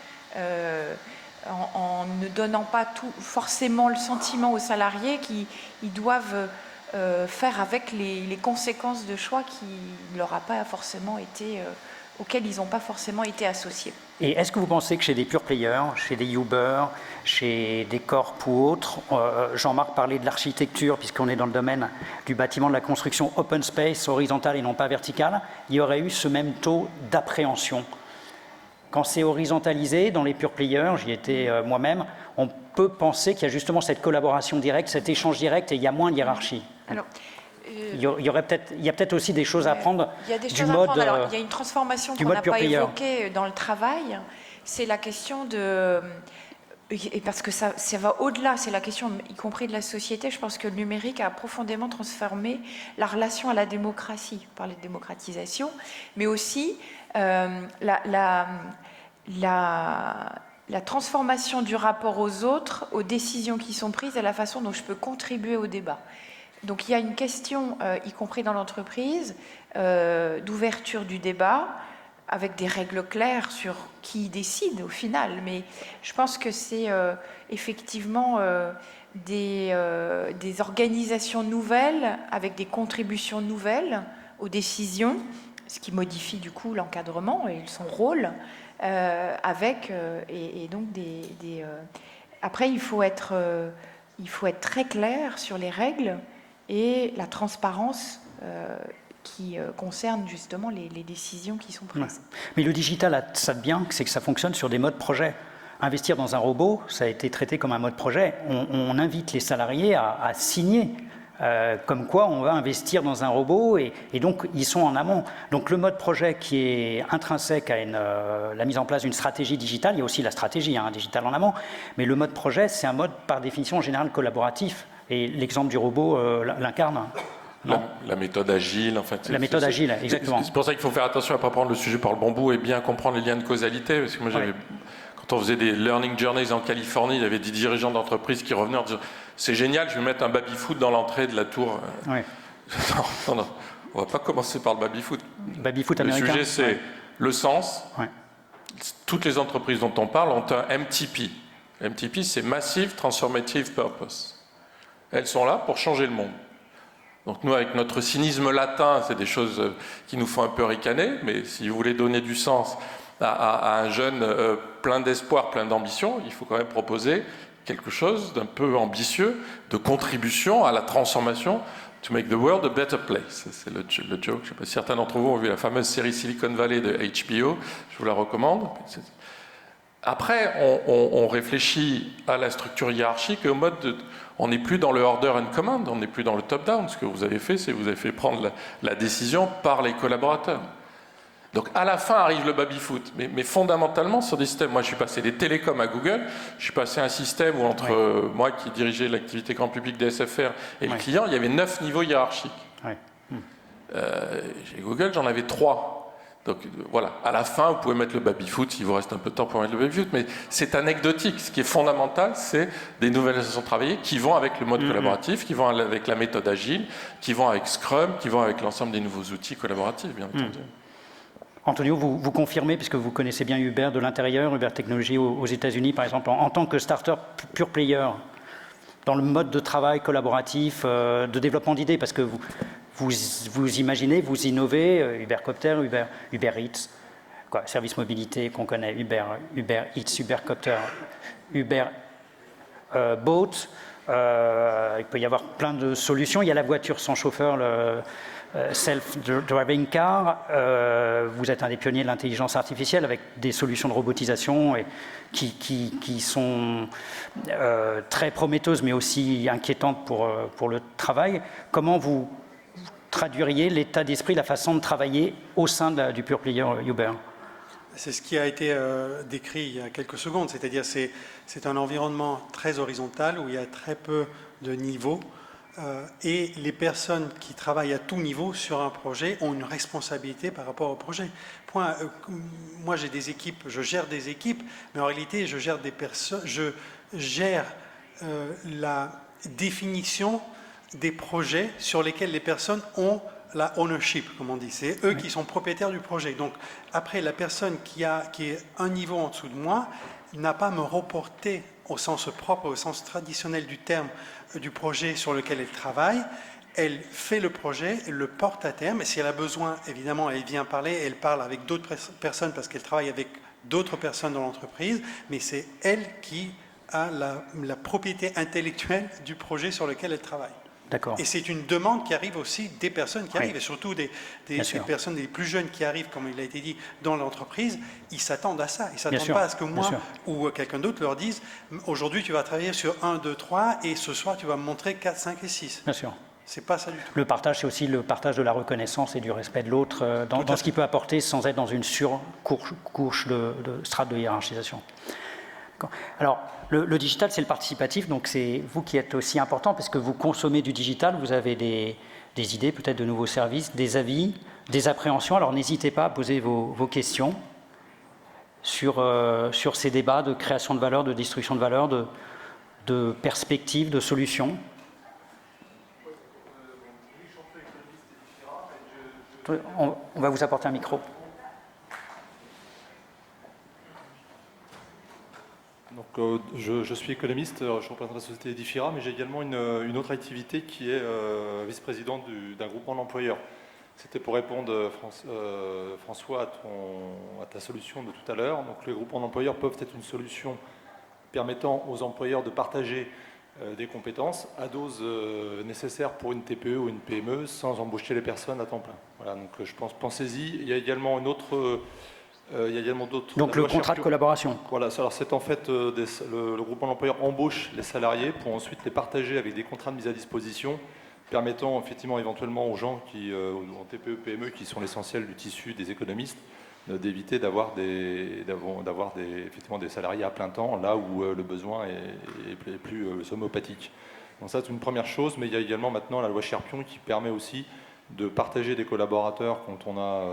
Speaker 5: en ne donnant pas forcément le sentiment aux salariés qu'ils doivent faire avec les conséquences de choix auxquels ils n'ont pas forcément été associés.
Speaker 1: Et est-ce que vous pensez que chez des pure players, chez des Uber, chez des Corp ou autres, Jean-Marc parlait de l'architecture, puisqu'on est dans le domaine du bâtiment, de la construction open space, horizontale et non pas verticale, il y aurait eu ce même taux d'appréhension? Quand c'est horizontalisé, dans les pure players, j'y étais moi-même, on peut penser qu'il y a justement cette collaboration directe, cet échange direct, et il y a moins de hiérarchie. Alors, il y a peut-être aussi des choses à apprendre du mode.
Speaker 5: Alors, il y a une transformation qu'on n'a pas évoquée dans le travail, c'est la question de... Et parce que ça va au-delà, c'est la question, y compris de la société. Je pense que le numérique a profondément transformé la relation à la démocratie, par la démocratisation, mais aussi la transformation du rapport aux autres, aux décisions qui sont prises, et la façon dont je peux contribuer au débat. Donc il y a une question, y compris dans l'entreprise, d'ouverture du débat, avec des règles claires sur qui décide au final. Mais je pense que c'est effectivement des organisations nouvelles, avec des contributions nouvelles aux décisions, ce qui modifie du coup l'encadrement et son rôle, et donc après il faut être très clair sur les règles et la transparence qui concerne justement les décisions qui sont prises. Ouais.
Speaker 1: Mais le digital a ça de bien, c'est que ça fonctionne sur des modes projet. Investir dans un robot, ça a été traité comme un mode projet. On invite les salariés à signer comme quoi on va investir dans un robot et donc ils sont en amont. Donc le mode projet qui est intrinsèque à la mise en place d'une stratégie digitale, il y a aussi la stratégie digitale en amont, mais le mode projet c'est un mode par définition en général collaboratif et l'exemple du robot l'incarne.
Speaker 2: La méthode agile, en fait.
Speaker 1: La méthode agile, exactement.
Speaker 2: C'est pour ça qu'il faut faire attention à ne pas prendre le sujet par le bon bout et bien comprendre les liens de causalité. Parce que moi, quand on faisait des learning journeys en Californie, il y avait des dirigeants d'entreprise qui revenaient en disant « C'est génial, je vais mettre un baby-foot dans l'entrée de la tour. » Non, on ne va pas commencer par le baby-foot.
Speaker 1: Baby-foot américain.
Speaker 2: Le sujet, c'est le sens. Ouais. Toutes les entreprises dont on parle ont un MTP. MTP, c'est Massive Transformative Purpose. Elles sont là pour changer le monde. Donc nous, avec notre cynisme latin, c'est des choses qui nous font un peu ricaner, mais si vous voulez donner du sens à un jeune plein d'espoir, plein d'ambition, il faut quand même proposer quelque chose d'un peu ambitieux, de contribution à la transformation, to make the world a better place. C'est le joke. Je sais pas si certains d'entre vous ont vu la fameuse série Silicon Valley de HBO, je vous la recommande. Après, on réfléchit à la structure hiérarchique et au mode de... On n'est plus dans le order and command, on n'est plus dans le top-down. Ce que vous avez fait, c'est que vous avez fait prendre la décision par les collaborateurs. Donc à la fin arrive le baby-foot, mais fondamentalement sur des systèmes. Moi je suis passé des télécoms à Google, je suis passé à un système où entre moi qui dirigeais l'activité grand public des SFR et le client, il y avait 9 niveaux hiérarchiques. Chez Google j'en avais 3. Donc voilà, à la fin vous pouvez mettre le baby-foot, il vous reste un peu de temps pour mettre le baby-foot, mais c'est anecdotique. Ce qui est fondamental, c'est des nouvelles façons de travailler qui vont avec le mode collaboratif, qui vont avec la méthode agile, qui vont avec Scrum, qui vont avec l'ensemble des nouveaux outils collaboratifs, bien entendu.
Speaker 1: Antonio, vous confirmez, puisque vous connaissez bien Uber de l'intérieur, Uber Technologies aux États-Unis, par exemple, en tant que starter pure player, dans le mode de travail collaboratif, de développement d'idées, parce que vous imaginez, vous innovez, Ubercopter, Uber Eats, service mobilité qu'on connaît, Uber Eats, Ubercopter, Uber Boat, il peut y avoir plein de solutions. Il y a la voiture sans chauffeur, le self-driving car. Vous êtes un des pionniers de l'intelligence artificielle avec des solutions de robotisation qui sont très prometteuses mais aussi inquiétantes pour le travail. Comment vous traduiriez l'état d'esprit, la façon de travailler au sein du pure player Uber?
Speaker 3: C'est ce qui a été décrit il y a quelques secondes, c'est-à-dire c'est un environnement très horizontal où il y a très peu de niveaux et les personnes qui travaillent à tout niveau sur un projet ont une responsabilité par rapport au projet. Moi j'ai des équipes, je gère des équipes, mais en réalité je gère des personnes, je gère la définition des projets sur lesquels les personnes ont la ownership, comme on dit. C'est eux qui sont propriétaires du projet. Donc, après, la personne qui est un niveau en dessous de moi n'a pas à me reporter au sens propre, au sens traditionnel du terme du projet sur lequel elle travaille. Elle fait le projet, elle le porte à terme. Et si elle a besoin, évidemment, elle vient parler, elle parle avec d'autres personnes parce qu'elle travaille avec d'autres personnes dans l'entreprise. Mais c'est elle qui a la propriété intellectuelle du projet sur lequel elle travaille. Et c'est une demande qui arrive aussi des personnes qui arrivent, et surtout des personnes les plus jeunes qui arrivent, comme il a été dit, dans l'entreprise, ils s'attendent à ça. Ils ne s'attendent pas à ce que moi ou quelqu'un d'autre leur dise « Aujourd'hui, tu vas travailler sur 1, 2, 3, et ce soir, tu vas me montrer 4, 5 et 6 ». Bien sûr. C'est pas ça du tout.
Speaker 1: Le partage, c'est aussi le partage de la reconnaissance et du respect de l'autre dans ce qu'il peut apporter sans être dans une surcouche de strate de hiérarchisation. Alors, le digital, c'est le participatif, donc c'est vous qui êtes aussi important parce que vous consommez du digital, vous avez des idées, peut-être de nouveaux services, des avis, des appréhensions. Alors, n'hésitez pas à poser vos questions sur ces débats de création de valeur, de destruction de valeur, de perspectives, de solutions. On va vous apporter un micro.
Speaker 6: Donc, je suis économiste, je représente la société Edifira, mais j'ai également une autre activité qui est vice-président d'un groupement d'employeurs. C'était pour répondre, François, à ta solution de tout à l'heure. Donc, les groupements d'employeurs peuvent être une solution permettant aux employeurs de partager des compétences à dose nécessaire pour une TPE ou une PME sans embaucher les personnes à temps plein. Voilà, donc je pense, pensez-y. Il y a également une autre... il y a également d'autres...
Speaker 1: Donc le contrat de collaboration.
Speaker 6: Voilà, alors c'est en fait le groupement d'employeurs embauche les salariés pour ensuite les partager avec des contrats de mise à disposition permettant effectivement éventuellement aux gens qui, en TPE, PME, qui sont l'essentiel du tissu des économistes, d'éviter d'avoir effectivement des salariés à plein temps là où le besoin est plus homéopathique. Donc ça c'est une première chose, mais il y a également maintenant la loi Cherpion qui permet aussi de partager des collaborateurs quand on a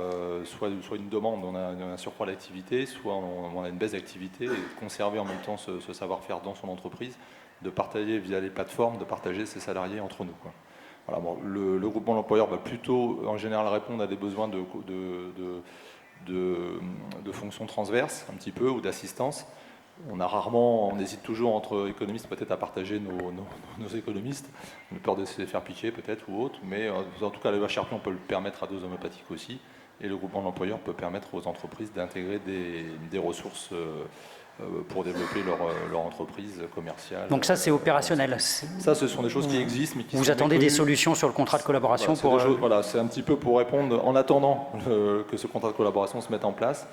Speaker 6: soit une demande, on a un surcroît d'activité, soit on a une baisse d'activité, et de conserver en même temps ce savoir-faire dans son entreprise, de partager via les plateformes, de partager ses salariés entre nous, quoi. Voilà, bon, le groupement d'employeurs va plutôt en général répondre à des besoins de fonctions transverses un petit peu, ou d'assistance. On hésite toujours entre économistes peut-être à partager nos économistes, on a peur de se faire piquer peut-être ou autre, mais en tout cas la loi Cherpion peut le permettre à dose homéopathique aussi, et le groupement d'employeurs peut permettre aux entreprises d'intégrer des ressources pour développer leur entreprise commerciale.
Speaker 1: Donc ça, c'est opérationnel.
Speaker 6: Ça, ce sont des choses qui existent, mais qui
Speaker 1: Vous
Speaker 6: sont
Speaker 1: attendez des
Speaker 6: méconnues.
Speaker 1: solutions sur le contrat de collaboration
Speaker 6: Voilà,
Speaker 1: pour...
Speaker 6: voilà, c'est un petit peu pour répondre, en attendant que ce contrat de collaboration se mette en place.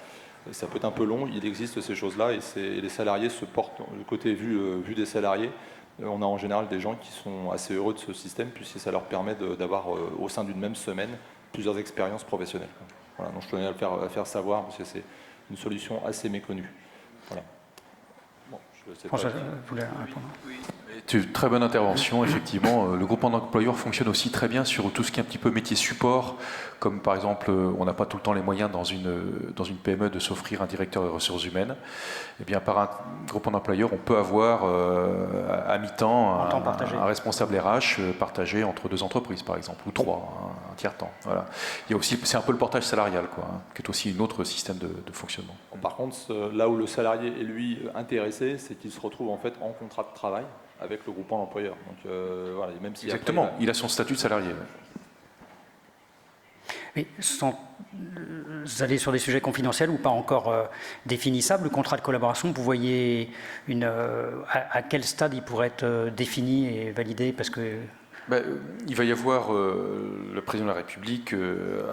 Speaker 6: Ça peut être un peu long, il existe ces choses-là, et les salariés se portent, le côté vu des salariés, on a en général des gens qui sont assez heureux de ce système, puisque ça leur permet d'avoir au sein d'une même semaine plusieurs expériences professionnelles. Voilà, donc je tenais à le faire savoir, parce que c'est une solution assez méconnue. Voilà. Bon, je sais
Speaker 1: François,
Speaker 6: pas.
Speaker 1: vous voulez répondre?
Speaker 4: Très bonne intervention, effectivement. Le groupement d'employeurs fonctionne aussi très bien sur tout ce qui est un petit peu métier support, comme par exemple, on n'a pas tout le temps les moyens dans une PME de s'offrir un directeur des ressources humaines. Eh bien, par un groupement d'employeurs, on peut avoir à mi-temps un responsable RH partagé entre 2 entreprises, par exemple, ou 3, un tiers-temps. Voilà. Il y a aussi, c'est un peu le portage salarial, quoi, qui est aussi un autre système de fonctionnement.
Speaker 6: Par contre, là où le salarié est lui intéressé, c'est qu'il se retrouve en fait en contrat de travail avec le groupement d'employeurs. Donc voilà, même si
Speaker 4: exactement,
Speaker 6: après,
Speaker 4: il a son statut de salarié.
Speaker 1: Mais sans aller sur des sujets confidentiels ou pas encore définissables, le contrat de collaboration, vous voyez à quel stade il pourrait être défini et validé? Parce que...
Speaker 4: il va y avoir, le président de la République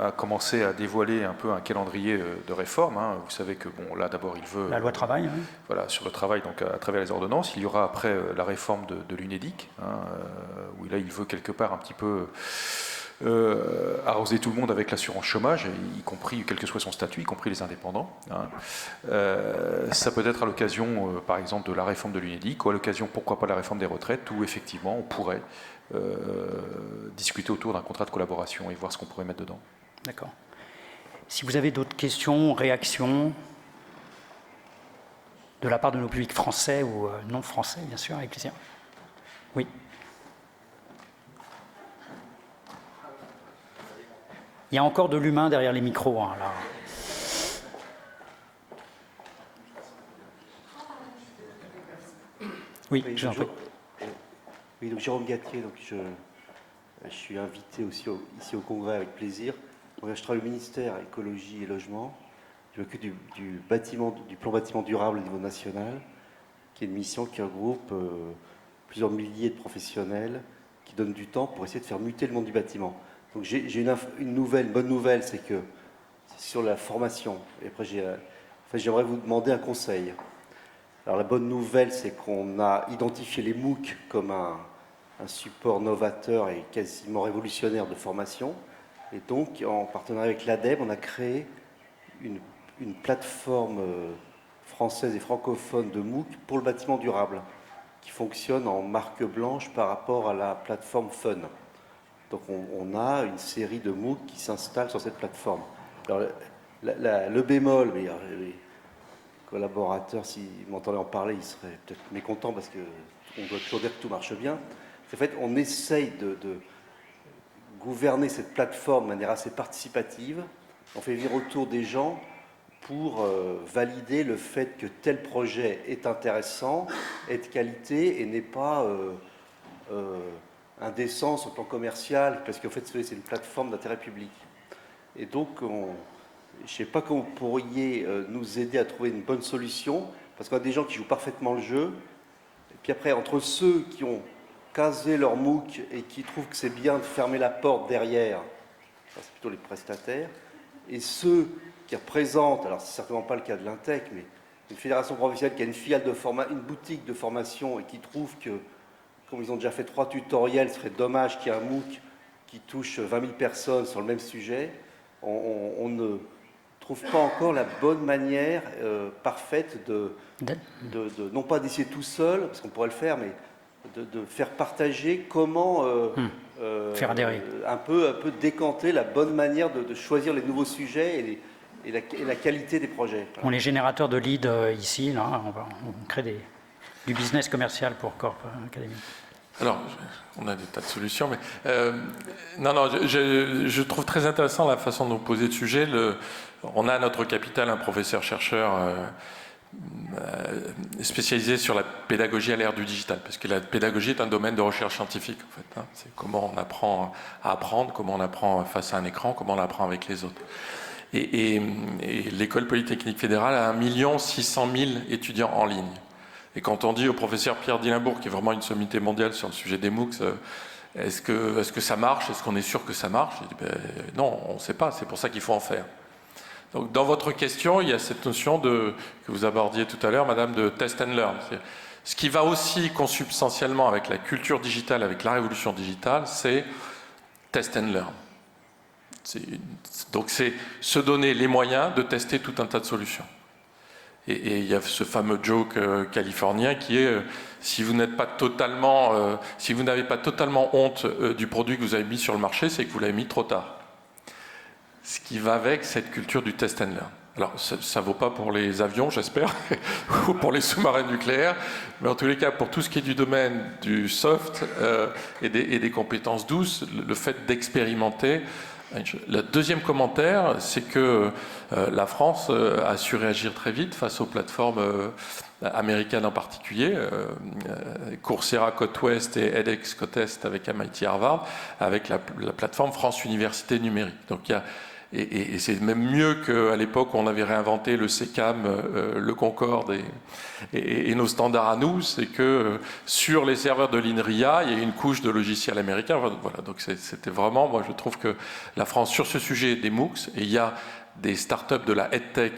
Speaker 4: a commencé à dévoiler un peu un calendrier de réforme. Hein. Vous savez que, bon, là d'abord il veut...
Speaker 1: La loi travail. Hein.
Speaker 4: Voilà, sur le travail, donc à travers les ordonnances. Il y aura après la réforme de l'UNEDIC, hein, où là il veut quelque part un petit peu arroser tout le monde avec l'assurance chômage, y compris, quel que soit son statut, y compris les indépendants. Hein. Ça peut être à l'occasion, par exemple, de la réforme de l'UNEDIC, ou à l'occasion, pourquoi pas, de la réforme des retraites, où effectivement on pourrait discuter autour d'un contrat de collaboration et voir ce qu'on pourrait mettre dedans.
Speaker 1: D'accord. Si vous avez d'autres questions, réactions de la part de nos publics français ou non français, bien sûr, avec plaisir. Oui. Il y a encore de l'humain derrière les micros, hein, là. Oui, je vous en prie.
Speaker 7: Oui, donc Jérôme Gattier, donc je suis invité aussi ici au Congrès avec plaisir. Donc, je travaille au ministère Écologie et Logement. Je m'occupe du plan bâtiment durable au niveau national, qui est une mission qui regroupe plusieurs milliers de professionnels qui donnent du temps pour essayer de faire muter le monde du bâtiment. Donc j'ai une bonne nouvelle, c'est que c'est sur la formation. Et après, j'aimerais vous demander un conseil. Alors la bonne nouvelle, c'est qu'on a identifié les MOOC comme un support novateur et quasiment révolutionnaire de formation. Et donc, en partenariat avec l'ADEME, on a créé une plateforme française et francophone de MOOC pour le bâtiment durable, qui fonctionne en marque blanche par rapport à la plateforme Fun. Donc on a une série de MOOC qui s'installent sur cette plateforme. Alors, le bémol, mais les collaborateurs, s'ils m'entendaient en parler, ils seraient peut-être mécontents parce qu'on doit toujours dire que tout marche bien. En fait, on essaye de gouverner cette plateforme de manière assez participative. On fait venir autour des gens pour valider le fait que tel projet est intéressant, est de qualité et n'est pas indécent sur le plan commercial, parce qu'en fait, c'est une plateforme d'intérêt public. Et donc, je ne sais pas comment vous pourriez nous aider à trouver une bonne solution, parce qu'on a des gens qui jouent parfaitement le jeu, et puis après, entre ceux qui ont casé leur MOOC et qui trouvent que c'est bien de fermer la porte derrière, c'est plutôt les prestataires, et ceux qui représentent, alors c'est certainement pas le cas de l'Intec, mais une fédération professionnelle qui a une boutique de formation et qui trouve que, comme ils ont déjà fait 3 tutoriels, ce serait dommage qu'il y ait un MOOC qui touche 20 000 personnes sur le même sujet. On ne trouve pas encore la bonne manière parfaite non pas d'essayer tout seul, parce qu'on pourrait le faire, mais de faire partager comment
Speaker 1: faire adhérer.
Speaker 7: un peu décanter la bonne manière de choisir les nouveaux sujets et la qualité des projets. Voilà.
Speaker 1: On est générateur de leads ici, là, on crée du business commercial pour Corp Academy.
Speaker 2: Alors, on a des tas de solutions, mais je trouve très intéressant la façon dont vous posez le sujet. On a à notre capital un professeur-chercheur spécialisé sur la pédagogie à l'ère du digital, parce que la pédagogie est un domaine de recherche scientifique, en fait. Hein. C'est comment on apprend à apprendre, comment on apprend face à un écran, comment on apprend avec les autres. Et l'école polytechnique fédérale a 1 600 000 étudiants en ligne. Et quand on dit au professeur Pierre Dillenbourg, qui est vraiment une sommité mondiale sur le sujet des MOOCs, est-ce que ça marche? Est-ce qu'on est sûr que ça marche? Je dis, non, on ne sait pas, c'est pour ça qu'il faut en faire. Donc, dans votre question, il y a cette notion que vous abordiez tout à l'heure, madame, de test and learn. Ce qui va aussi consubstantiellement avec la culture digitale, avec la révolution digitale, c'est test and learn. Donc c'est se donner les moyens de tester tout un tas de solutions. Et il y a ce fameux joke californien qui est si vous n'avez pas totalement honte du produit que vous avez mis sur le marché, c'est que vous l'avez mis trop tard. Ce qui va avec cette culture du test and learn. Alors, ça ne vaut pas pour les avions, j'espère, ou pour les sous-marins nucléaires, mais en tous les cas, pour tout ce qui est du domaine du soft et des compétences douces, le fait d'expérimenter. Le deuxième commentaire, c'est que la France a su réagir très vite face aux plateformes américaines en particulier, Coursera côte ouest et edX côte est avec MIT Harvard, avec la plateforme France Université Numérique. Donc il y a et c'est même mieux qu'à l'époque où on avait réinventé le CECAM, le Concorde et nos standards à nous, c'est que sur les serveurs de l'INRIA, il y a une couche de logiciels américains. Voilà, donc c'était vraiment, moi je trouve que la France, sur ce sujet des MOOCs, et il y a des startups de la EdTech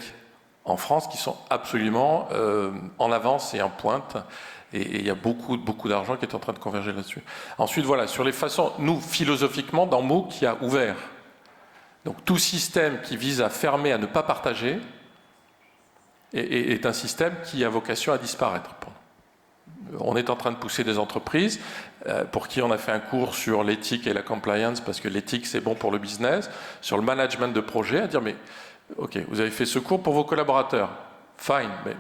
Speaker 2: en France qui sont absolument en avance et en pointe. Et il y a beaucoup d'argent qui est en train de converger là-dessus. Ensuite, voilà, sur les façons, nous, philosophiquement, dans MOOC, il y a ouvert. Donc tout système qui vise à fermer, à ne pas partager, est un système qui a vocation à disparaître. On est en train de pousser des entreprises pour qui on a fait un cours sur l'éthique et la compliance, parce que l'éthique c'est bon pour le business, sur le management de projet, à dire mais ok, vous avez fait ce cours pour vos collaborateurs, fine, mais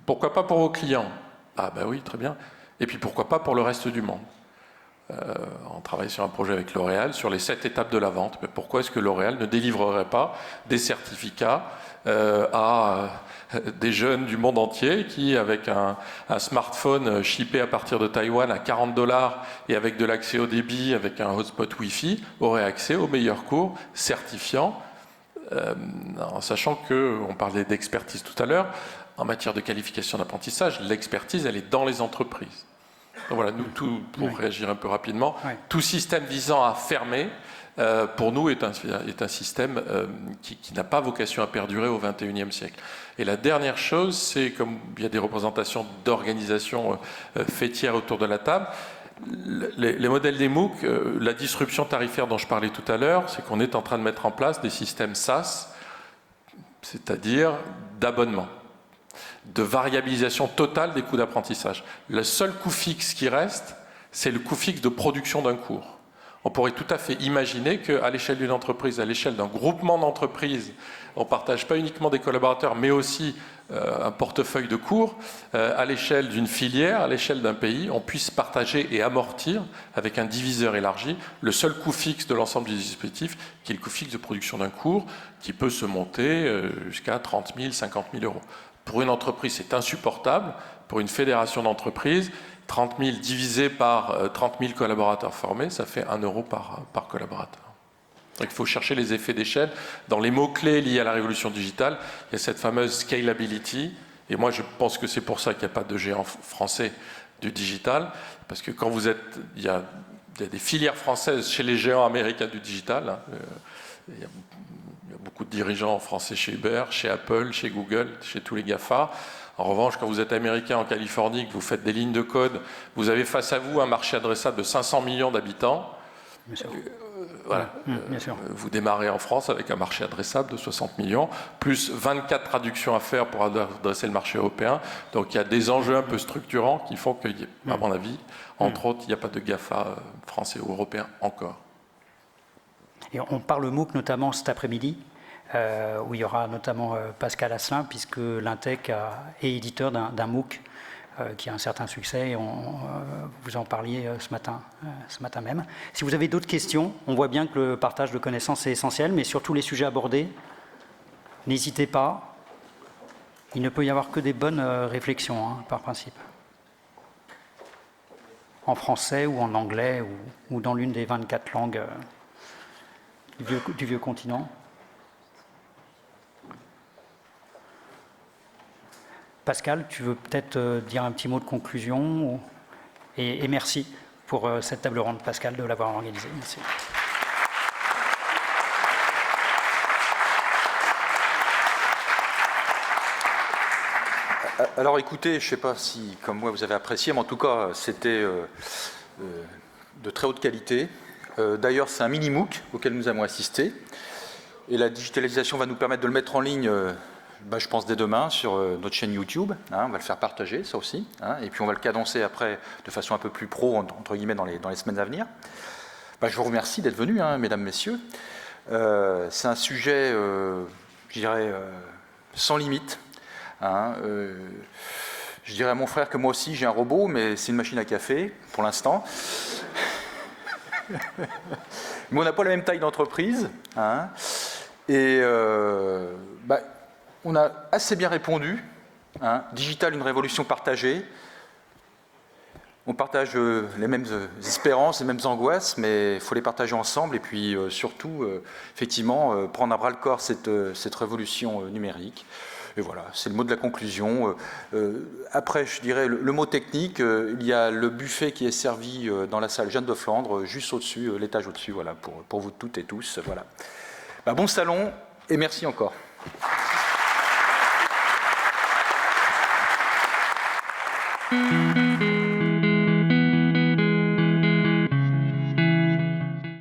Speaker 2: pourquoi pas pour vos clients? Ah ben oui, très bien. Et puis pourquoi pas pour le reste du monde? On travaille sur un projet avec L'Oréal sur les 7 étapes de la vente. Mais pourquoi est-ce que L'Oréal ne délivrerait pas des certificats à des jeunes du monde entier qui, avec un smartphone chippé à partir de Taïwan à $40 et avec de l'accès au débit, avec un hotspot Wi-Fi, auraient accès aux meilleurs cours certifiants, en sachant qu'on parlait d'expertise tout à l'heure, en matière de qualification d'apprentissage, l'expertise, elle est dans les entreprises. Donc voilà, nous, pour réagir un peu rapidement, tout système visant à fermer, pour nous, est un système qui n'a pas vocation à perdurer au XXIe siècle. Et la dernière chose, c'est, comme il y a des représentations d'organisations fêtières autour de la table, les modèles des MOOC, la disruption tarifaire dont je parlais tout à l'heure, c'est qu'on est en train de mettre en place des systèmes SaaS, c'est-à-dire d'abonnement, de variabilisation totale des coûts d'apprentissage. Le seul coût fixe qui reste, c'est le coût fixe de production d'un cours. On pourrait tout à fait imaginer qu'à l'échelle d'une entreprise, à l'échelle d'un groupement d'entreprises, on ne partage pas uniquement des collaborateurs, mais aussi un portefeuille de cours, à l'échelle d'une filière, à l'échelle d'un pays, on puisse partager et amortir, avec un diviseur élargi, le seul coût fixe de l'ensemble du dispositif, qui est le coût fixe de production d'un cours, qui peut se monter jusqu'à 30 000, 50 000 euros. Pour une entreprise, c'est insupportable. Pour une fédération d'entreprises, 30 000 divisé par 30 000 collaborateurs formés, ça fait 1 euro par collaborateur. Donc il faut chercher les effets d'échelle. Dans les mots-clés liés à la révolution digitale, il y a cette fameuse scalability. Et moi, je pense que c'est pour ça qu'il n'y a pas de géant français du digital. Parce que quand vous êtes... Il y a des filières françaises chez les géants américains du digital. Hein, il y a beaucoup de dirigeants français chez Uber, chez Apple, chez Google, chez tous les GAFA. En revanche, quand vous êtes américain en Californie, que vous faites des lignes de code, vous avez face à vous un marché adressable de 500 millions d'habitants.
Speaker 1: Bien sûr.
Speaker 2: Voilà.
Speaker 1: Bien sûr.
Speaker 2: Vous démarrez en France avec un marché adressable de 60 millions, plus 24 traductions à faire pour adresser le marché européen. Donc il y a des enjeux un peu structurants qui font que, à mon avis, entre autres, il n'y a pas de GAFA français ou européen encore.
Speaker 1: Et on parle MOOC notamment cet après-midi, où il y aura notamment Pascal Asselin, puisque l'Intech est éditeur d'un MOOC qui a un certain succès, et vous en parliez ce matin même. Si vous avez d'autres questions, on voit bien que le partage de connaissances est essentiel, mais sur tous les sujets abordés, n'hésitez pas. Il ne peut y avoir que des bonnes réflexions, hein, par principe. En français ou en anglais, ou dans l'une des 24 langues du vieux continent. Pascal, tu veux peut-être dire un petit mot de conclusion et merci pour cette table ronde, Pascal, de l'avoir organisée. Merci.
Speaker 4: Alors écoutez, je ne sais pas si, comme moi, vous avez apprécié, mais en tout cas, c'était de très haute qualité. D'ailleurs, c'est un mini-MOOC auquel nous avons assisté. Et la digitalisation va nous permettre de le mettre en ligne, je pense, dès demain sur notre chaîne YouTube. On va le faire partager, ça aussi. Et puis on va le cadencer après de façon un peu plus pro, entre guillemets, dans les semaines à venir. Je vous remercie d'être venus, mesdames, messieurs. C'est un sujet, je dirais, sans limite. Je dirais à mon frère que moi aussi j'ai un robot, mais c'est une machine à café pour l'instant. Mais on n'a pas la même taille d'entreprise. Et on a assez bien répondu. Digital, une révolution partagée. On partage les mêmes espérances, les mêmes angoisses, mais il faut les partager ensemble et puis surtout, effectivement, prendre à bras-le-corps cette révolution numérique. Et voilà, c'est le mot de la conclusion. Après, je dirais le mot technique, il y a le buffet qui est servi dans la salle Jeanne de Flandre, juste au-dessus, l'étage au-dessus, voilà, pour vous toutes et tous. Voilà. Bon salon et merci encore.